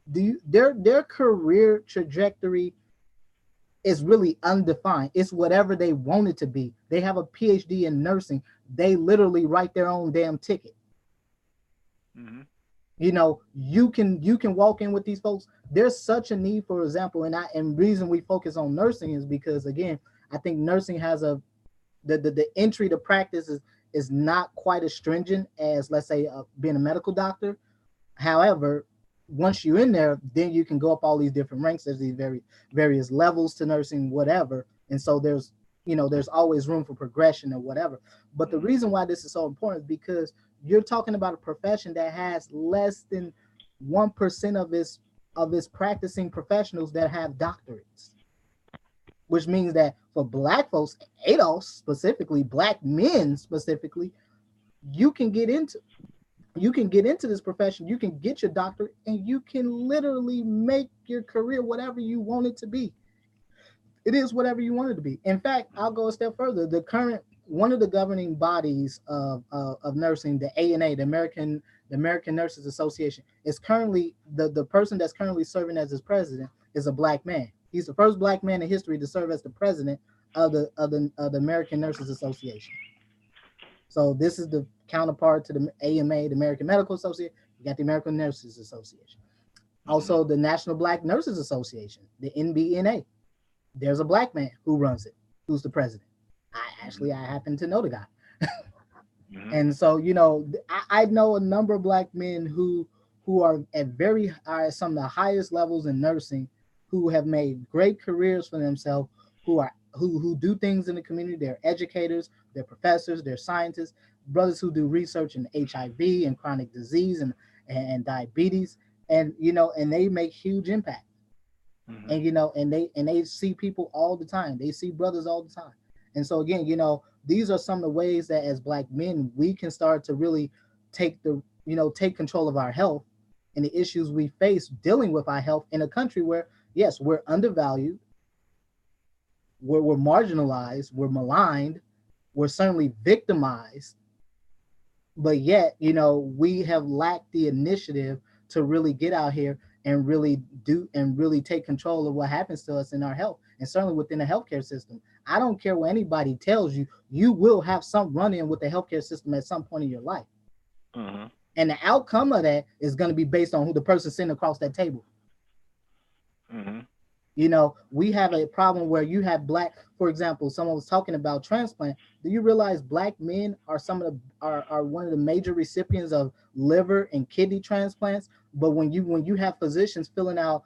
Their career trajectory is really undefined. It's whatever they want it to be. They have a PhD in nursing. They literally write their own damn ticket. Mm-hmm. You can walk in with these folks. There's such a need, for example, and reason we focus on nursing is because, again, I think nursing has the entry to practice is not quite as stringent as, let's say, being a medical doctor. However, once you're in there, then you can go up all these different ranks. There's these various levels to nursing, whatever. And so there's always room for progression or whatever. But the reason why this is so important is because you're talking about a profession that has less than 1% of its practicing professionals that have doctorates, which means that for black folks, ADOS specifically, black men specifically, you can get into this profession, you can get your doctorate, and you can literally make your career whatever you want it to be. It is whatever you want it to be. In fact, I'll go a step further. One of the governing bodies of nursing, the ANA, the American Nurses Association, is currently the person that's currently serving as its president is a black man. He's the first black man in history to serve as the president of the American Nurses Association. So this is the counterpart to the AMA, the American Medical Association. You got the American Nurses Association. Also, the National Black Nurses Association, the NBNA. There's a black man who runs it, who's the president. I happen to know the guy. Mm-hmm. And so, I know a number of black men who are at some of the highest levels in nursing, who have made great careers for themselves, who do things in the community. They're educators, they're professors, they're scientists, brothers who do research in HIV and chronic disease and diabetes, and they make huge impact. Mm-hmm. And they see people all the time. They see brothers all the time. And so again, these are some of the ways that as black men we can start to really take control of our health and the issues we face dealing with our health in a country where, yes, we're undervalued, we're marginalized, we're maligned, we're certainly victimized, but yet, we have lacked the initiative to really get out here and really take control of what happens to us in our health, and certainly within the healthcare system. I don't care what anybody tells you, you will have some run-in with the healthcare system at some point in your life. Mm-hmm. And the outcome of that is going to be based on who the person sitting across that table. Mm-hmm. We have a problem where you have for example, someone was talking about transplant. Do you realize Black men are are one of the major recipients of liver and kidney transplants? But when you have physicians filling out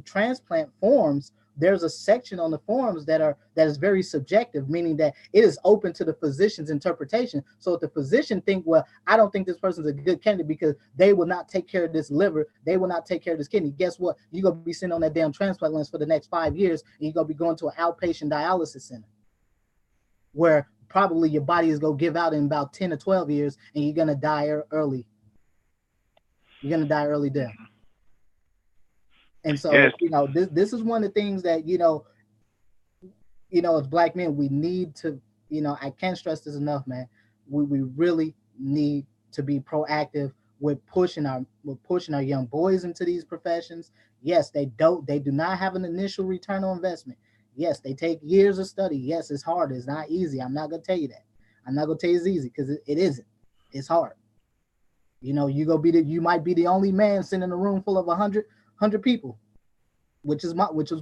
transplant forms, there's a section on the forms that is very subjective, meaning that it is open to the physician's interpretation. So if the physician think, well, I don't think this person's a good candidate because they will not take care of this liver, they will not take care of this kidney, guess what? You're going to be sitting on that damn transplant list for the next 5 years, and you're going to be going to an outpatient dialysis center where probably your body is going to give out in about 10 or 12 years, and you're going to die early. You're going to die early death. And so, yes. This is one of the things that, as Black men, we need to, I can't stress this enough, man. We really need to be proactive with pushing our young boys into these professions. Yes, they do not have an initial return on investment. Yes, they take years of study. Yes, it's hard. It's not easy. I'm not going to tell you that. I'm not going to tell you it's easy because it isn't. It's hard. You might be the only man sitting in a room full of 100 people, which was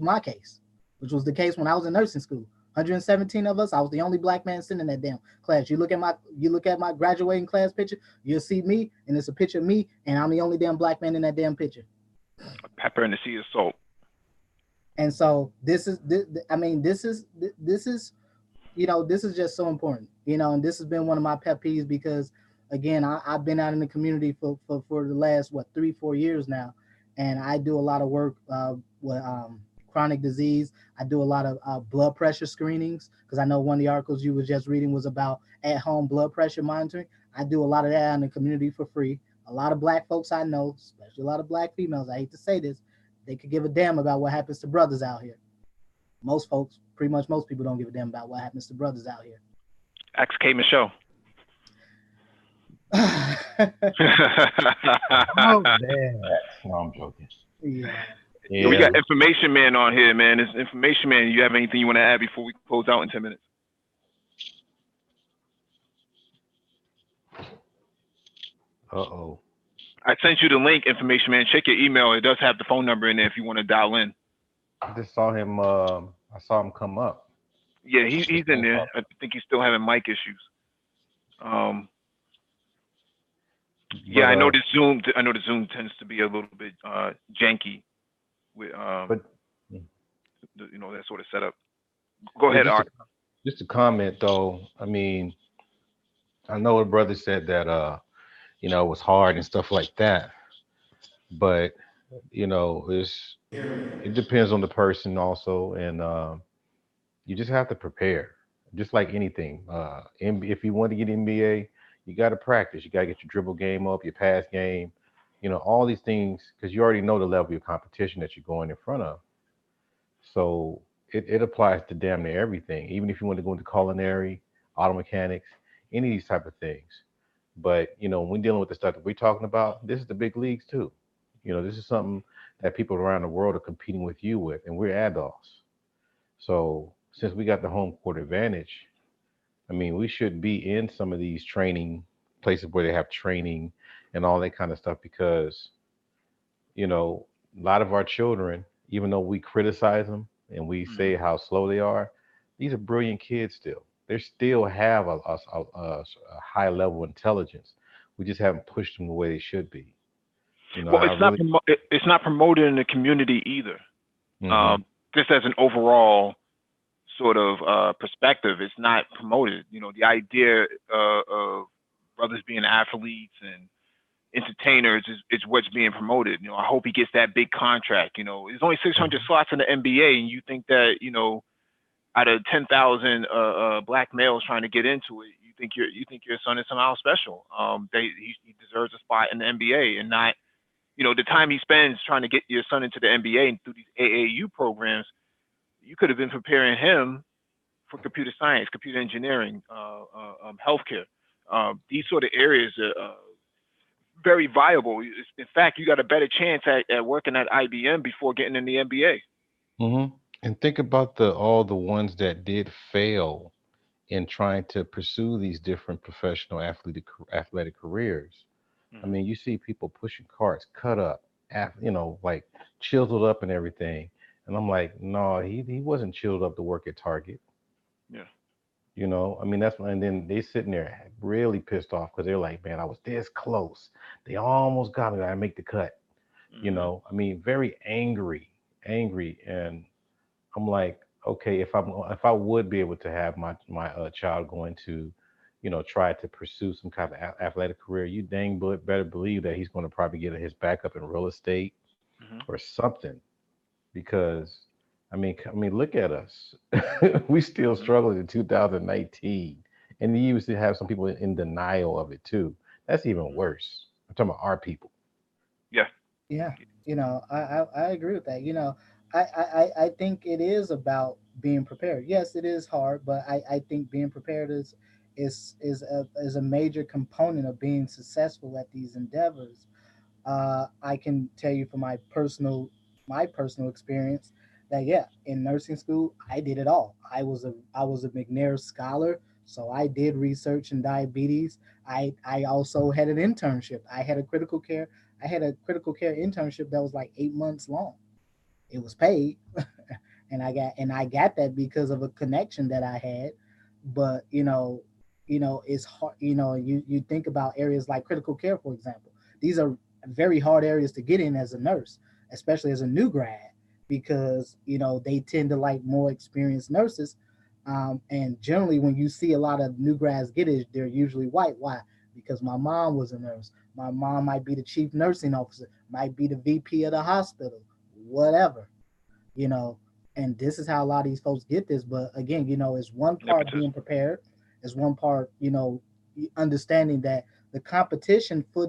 my case, which was the case when I was in nursing school. 117 of us, I was the only Black man sitting in that damn class. You look at my graduating class picture, you'll see me, and it's a picture of me, and I'm the only damn Black man in that damn picture. Pepper in the sea of salt. And so this is just so important, and this has been one of my pet peeves because, again, I've been out in the community for the last 3-4 years now, and I do a lot of work with chronic disease. I do a lot of blood pressure screenings because I know one of the articles you were just reading was about at-home blood pressure monitoring. I do a lot of that in the community for free. A lot of Black folks I know, especially a lot of Black females, I hate to say this, they could give a damn about what happens to brothers out here. Most folks, pretty much most people don't give a damn about what happens to brothers out here. Ask K. Michelle. Oh, damn. No, I'm joking. Yeah. We got Information Man on here, man. It's Information Man. You have anything you want to add before we close out in 10 minutes? Uh-oh. I sent you the link, Information Man. Check your email. It does have the phone number in there if you want to dial in. I just saw him. I saw him come up. Yeah, he's in there. I think he's still having mic issues. I know the Zoom. I know the Zoom tends to be a little bit janky with that sort of setup. Go ahead, Art. Just a comment though. I mean, I know a brother said that it was hard and stuff like that, but it depends on the person also, and you just have to prepare, just like anything. If you want to get NBA, you got to practice. You got to get your dribble game up, your pass game, all these things, because you already know the level of competition that you're going in front of. So it applies to damn near everything, even if you want to go into culinary, auto mechanics, any of these type of things. But, when we're dealing with the stuff that we're talking about, this is the big leagues too. This is something that people around the world are competing with you with, and we're adults. So since we got the home court advantage, I mean, we should be in some of these training places where they have training and all that kind of stuff, because, a lot of our children, even though we criticize them and we say how slow they are, these are brilliant kids still. They still have a high level of intelligence. We just haven't pushed them the way they should be. Well, it's not promoted in the community either. Mm-hmm. Just as an overall sort of perspective, it's not promoted. The idea of brothers being athletes and entertainers is what's being promoted. I hope he gets that big contract. There's only 600 slots in the NBA, and you think that out of 10,000 Black males trying to get into it, you you think your son is somehow special. He deserves a spot in the NBA, and not, the time he spends trying to get your son into the NBA and through these AAU programs. You could have been preparing him for computer science, computer engineering, healthcare. These sort of areas are very viable. In fact, you got a better chance at working at IBM before getting in the NBA. And think about all the ones that did fail in trying to pursue these different professional athletic careers. I mean, you see people pushing carts, cut up, like chiseled up and everything. And I'm like, no, he wasn't chilled up to work at Target. Yeah. I mean, and then they sitting there really pissed off because they're like, man, I was this close. They almost got me. I make the cut. I mean, very angry. And I'm like, okay, if I would be able to have my child going to, try to pursue some kind of athletic career, you dang better believe that he's going to probably get his back up in real estate or something, because I mean, look at us. We still struggling in 2019, and you used to have some people in denial of it too. That's even worse. I'm talking about our people. Yeah. Yeah, I agree with that. I think it is about being prepared. Yes, it is hard, but I think being prepared is a major component of being successful at these endeavors. I can tell you from my personal experience that, yeah, in nursing school I did it all. I was a McNair scholar, so I did research in diabetes. I also had an internship. I had a critical care internship that was like 8 months long. It was paid, and I got that because of a connection that I had. But it's hard. You think about areas like critical care, for example. These are very hard areas to get in as a nurse, especially as a new grad, because they tend to like more experienced nurses. And generally, when you see a lot of new grads get it, they're usually white. Why? Because my mom was a nurse. My mom might be the chief nursing officer, might be the VP of the hospital, whatever, you know. And this is how a lot of these folks get this. But again, it's one part being Nepotism. prepared, it's one part, understanding that the competition for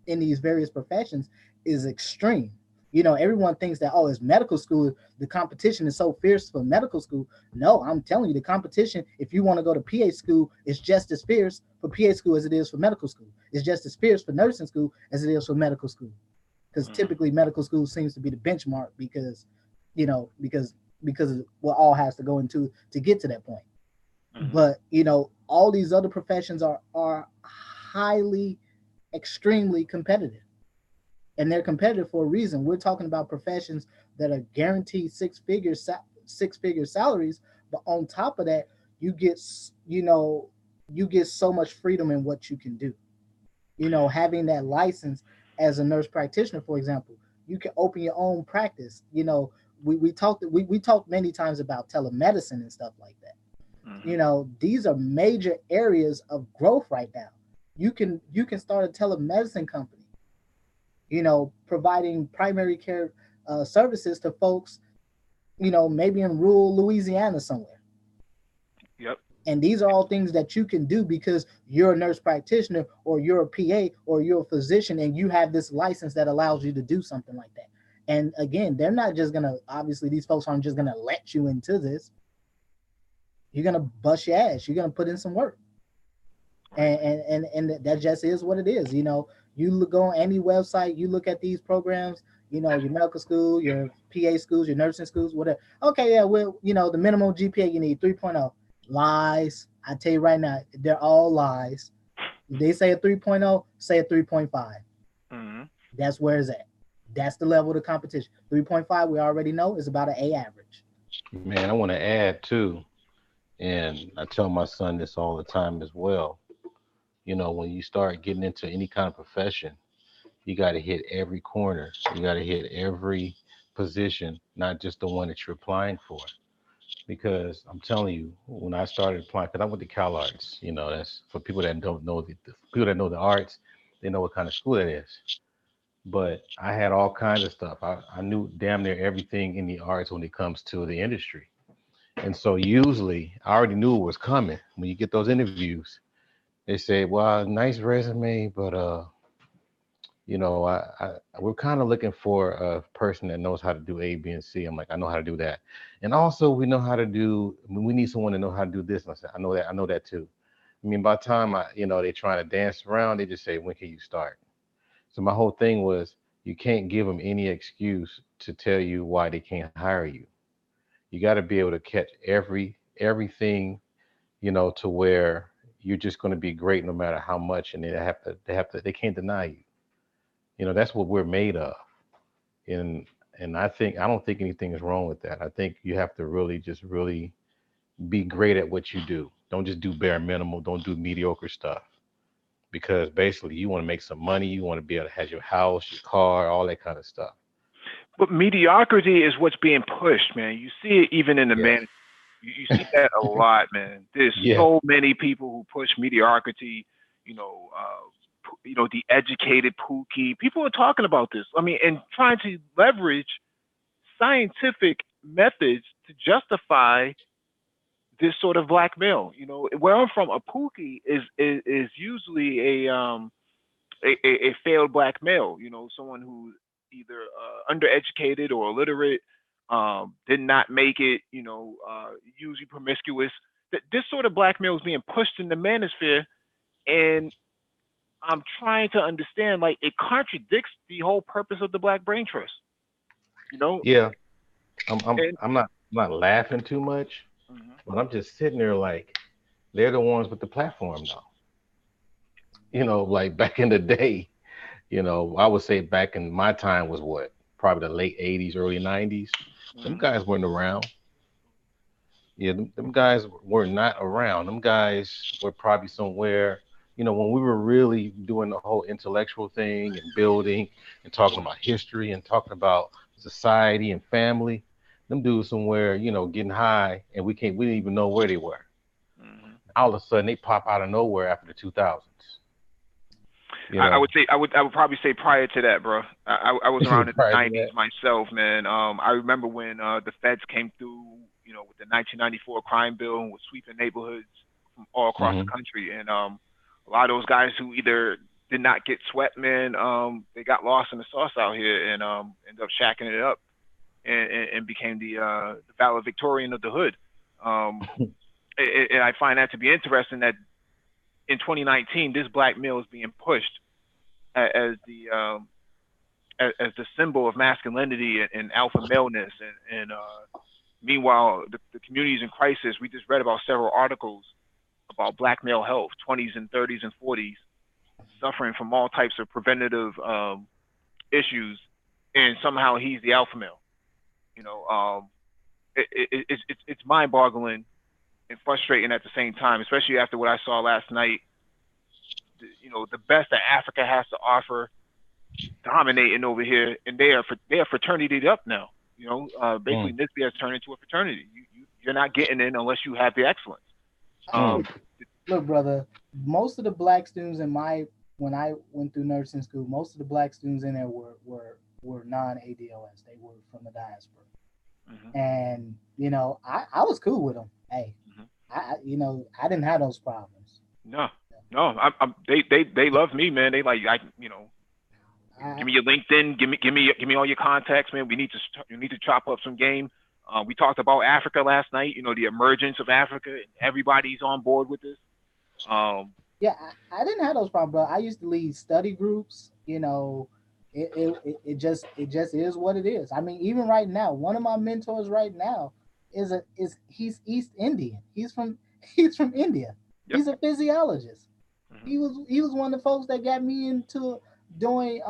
in these various professions is extreme. Everyone thinks that, oh, it's medical school, the competition is so fierce for medical school. No, I'm telling you, the competition, if you want to go to PA school, is just as fierce for PA school as it is for medical school. It's just as fierce for nursing school as it is for medical school, because typically medical school seems to be the benchmark, because because of what all has to go into to get to that point. But all these other professions are highly, extremely competitive, and they're competitive for a reason. We're talking about professions that are guaranteed six figure salaries, but on top of that, you get you get so much freedom in what you can do. Having that license as a nurse practitioner, for example, you can open your own practice. We talked many times about telemedicine and stuff like that. These are major areas of growth right now. You can start a telemedicine company, providing primary care services to folks, maybe in rural Louisiana somewhere. Yep. And these are all things that you can do because you're a nurse practitioner, or you're a PA, or you're a physician, and you have this license that allows you to do something like that. And again, they're not just gonna, obviously these folks aren't just gonna let you into this. You're gonna bust your ass. You're gonna put in some work. And that just is what it is. You go on any website, you look at these programs, your medical school, your PA schools, your nursing schools, whatever. Okay, yeah, well, the minimum GPA you need 3.0. Lies. I tell you right now, they're all lies. If they say a 3.0, say a 3.5. That's where it's at. That's the level of the competition. 3.5, we already know, is about an A average. Man, I want to add too, and I tell my son this all the time as well. When you start getting into any kind of profession, you got to hit every corner. You got to hit every position, not just the one that you're applying for. Because I'm telling you, when I started applying, because I went to Cal Arts, that's for people that don't know the people that know the arts, they know what kind of school that is. But I had all kinds of stuff. I knew damn near everything in the arts when it comes to the industry. And so usually I already knew it was coming. When you get those interviews, they say, well, nice resume, but we're kind of looking for a person that knows how to do A, B, and C. I'm like, I know how to do that. And also we need someone to know how to do this. And I said, I know that too. I mean, by the time they're trying to dance around, they just say, when can you start? So my whole thing was, you can't give them any excuse to tell you why they can't hire you. You got to be able to catch everything, to where you're just going to be great no matter how much, and they can't deny you. That's what we're made of. And I don't think anything is wrong with that. I think you have to really be great at what you do. Don't just do bare minimal. Don't do mediocre stuff, because basically you want to make some money. You want to be able to have your house, your car, all that kind of stuff. But mediocrity is what's being pushed, man. You see it even in the Yes. man. You see that a lot, man. There's Yeah. so many people who push mediocrity. The educated Pookie. People are talking about this. I mean, and trying to leverage scientific methods to justify this sort of blackmail. Where I'm from, a Pookie is usually a failed black male. Someone who's either undereducated or illiterate, did not make it. Usually promiscuous. This sort of black male is being pushed in the manosphere, and I'm trying to understand. Like, it contradicts the whole purpose of the Black Brain Trust. You know, Yeah. I'm I'm and I'm not laughing too much, Mhm. but I'm just sitting there like, they're the ones with the platform now. Like back in the day, I would say back in my time was what? Probably the late 80s, early 90s. Them Mhm. guys weren't around. Yeah, them guys were not around. Them guys were probably somewhere, when we were really doing the whole intellectual thing and building and talking about history and talking about society and family. Them dudes somewhere, getting high, and we didn't even know where they were. Mhm. All of a sudden they pop out of nowhere after the 2000s. You I know, would say I would probably say prior to that, bro. I was around in the prior to '90s that. myself, man. I remember when the feds came through, with the 1994 crime bill and was sweeping neighborhoods from all across the Hmm. country, and a lot of those guys who either did not get swept, man, they got lost in the sauce out here and ended up shacking it up and became the valedictorian of the hood. Um, and I find that to be interesting that in 2019 this black male is being pushed as the symbol of masculinity and alpha maleness, and meanwhile the community is in crisis. We just read about several articles about black male health, 20s and 30s and 40s, suffering from all types of preventative issues, and somehow he's the alpha male. You know, it's mind-boggling and frustrating at the same time, especially after what I saw last night. The best that Africa has to offer dominating over here, and they are fraternity up now. Basically, Mm, NISBA has turned into a fraternity. You're not getting in unless you have the excellence. mm. Um, Look, brother, most of the black students in my when I went through nursing school, most of the black students in there were non-ADOS. They were from the diaspora, mhm, and I was cool with them. Hey, mhm. I didn't have those problems. No, no, they love me, man. They like I, give me your LinkedIn, give me all your contacts, man. We need to chop up some game. We talked about Africa last night. The emergence of Africa, and everybody's on board with this. Um, yeah, I didn't have those problems, bro. I used to lead study groups. It just is what it is. I mean, even right now, one of my mentors right now he's East Indian. He's from India. yep. He's a physiologist. Mhm. He was one of the folks that got me into doing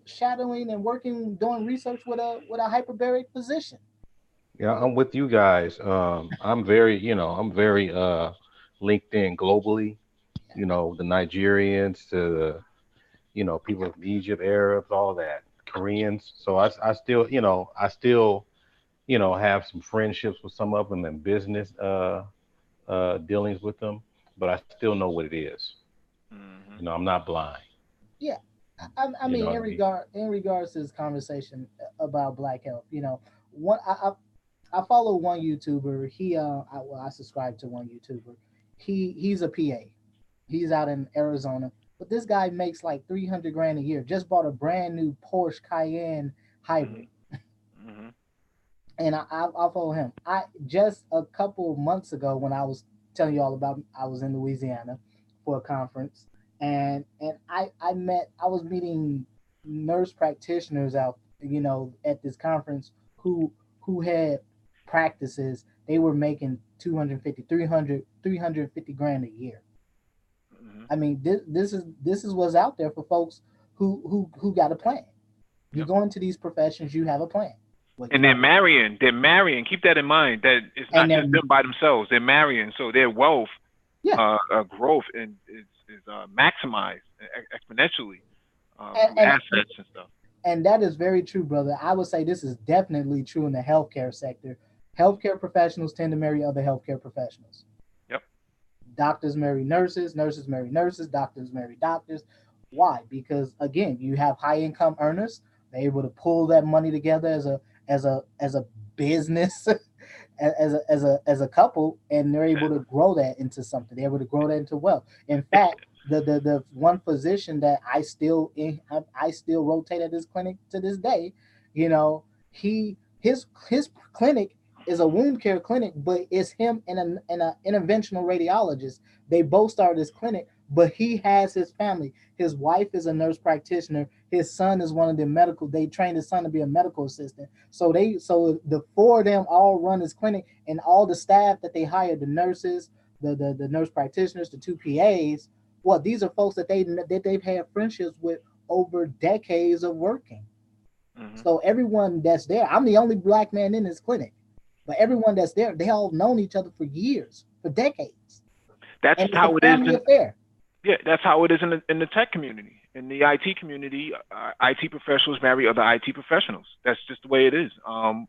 shadowing and working doing research with a hyperbaric physician. Yeah, I'm with you guys. I'm very linked in globally. The Nigerians to the, people from Egypt, Arabs, all that, Koreans. So I still have some friendships with some of them and business dealings with them, but I still know what it is. Mhm. I'm not blind. Yeah, I You know mean, what I mean? in regards to this conversation about black health, one I follow one YouTuber. I subscribe to one YouTuber. He's a PA. He's out in Arizona, but this guy makes like 300 grand a year. Just bought a brand new Porsche Cayenne hybrid, Mm-hmm. and I follow him. I just a couple of months ago when I was telling you all about, I was in Louisiana for a conference, and I was meeting nurse practitioners out, at this conference who had practices. They were making 250, 350 grand a year. Mm-hmm. I mean, this is what's out there for folks who got a plan. You Yep. go into these professions, you have a plan. Well, And they're marrying. They're marrying. Keep that in mind. That it's not and just then them by themselves. They're marrying, so their wealth, yeah, growth, and is maximized exponentially and, through and assets and stuff. and that is very true, brother. I would say this is definitely true in the healthcare sector. Healthcare professionals tend to marry other healthcare professionals. Yep. Doctors marry nurses, nurses marry nurses, doctors marry doctors. Why? Because again, you have high income earners. They're able to pull that money together as a business, as a couple, and they're able to grow that into something. They're able to grow that into wealth. In fact, the one physician that I still rotate at this clinic to this day, his clinic is a wound care clinic, but it's him and a interventional radiologist. They both started this clinic, but he has his family. His wife is a nurse practitioner. His son is one of the medical. They trained his son to be a medical assistant. So the four of them all run his clinic, and all the staff that they hired, the nurses, the nurse practitioners, the two PAs. Well, these are folks that they've had friendships with over decades of working. Mm-hmm. So everyone that's there, I'm the only black man in this clinic, but everyone that's there, they all known each other for years, for decades, That's and it's a how it is. family affair. Yeah, that's how it is in the tech community. In the IT community, IT professionals marry other IT professionals. That's just the way it is. A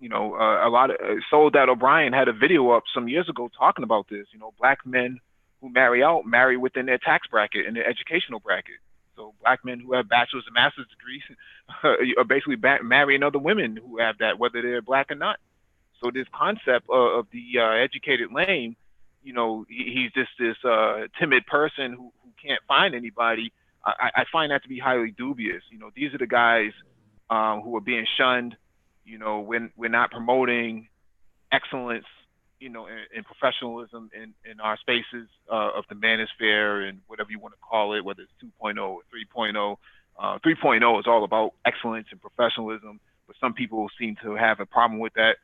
lot of Soledad O'Brien had a video up some years ago talking about this. Black men who marry within their tax bracket and their educational bracket. So black men who have bachelor's and master's degrees are basically marrying other women who have that, whether they're black or not. So this concept of the educated lame, he's just this timid person who can't find anybody. I find that to be highly dubious. These are the guys who are being shunned. When we're not promoting excellence, in professionalism in our spaces of the manosphere and whatever you want to call it, whether it's 2.0 or 3.0. 3.0 is all about excellence and professionalism, but some people seem to have a problem with that.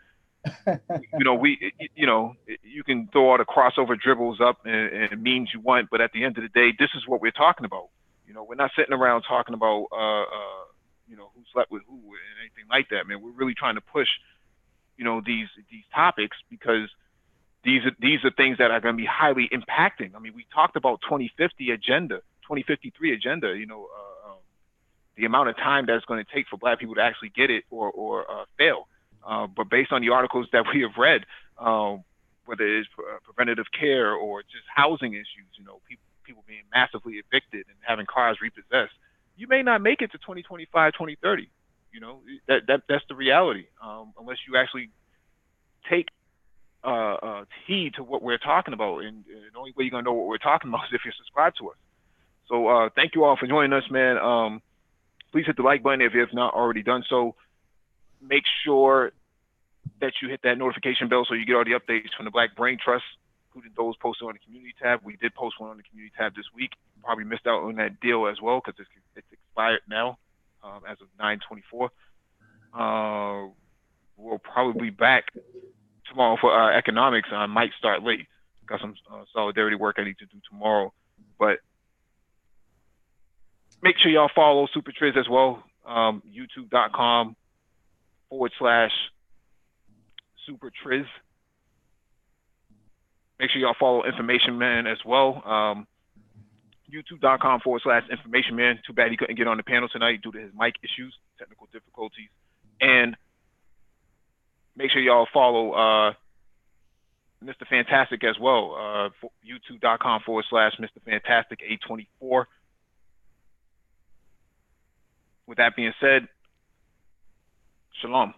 You can throw all the crossover dribbles up and memes you want, but at the end of the day, this is what we're talking about. We're not sitting around talking about who slept with who and anything like that, man. We're really trying to push these topics because these are things that are going to be highly impacting. I mean, we talked about 2053 agenda. The amount of time that's going to take for Black people to actually get it or fail. But based on the articles that we have read, whether it's preventative care or just housing issues, people being massively evicted and having cars repossessed, you may not make it to 2025, 2030. That's the reality. Unless you actually take heed to what we're talking about, and the only way you're gonna know what we're talking about is if you're subscribed to us. So thank you all for joining us, man. Please hit the like button if you have not already done so. Make sure that you hit that notification bell so you get all the updates from the Black Brain Trust, including those posted on the community tab. We did post one on the community tab this week. Probably missed out on that deal as well because it's expired now as of 9/24. We'll probably be back tomorrow for economics. I might start late. Got some solidarity work I need to do tomorrow. But make sure y'all follow Super Triz as well. YouTube.com/Super Triz. Make sure y'all follow Information Man as well. YouTube.com/Information Man. Too bad he couldn't get on the panel tonight due to his mic issues, technical difficulties. And make sure y'all follow Mr. Fantastic as well. YouTube.com/Mr. Fantastic 824. With that being said, shalom.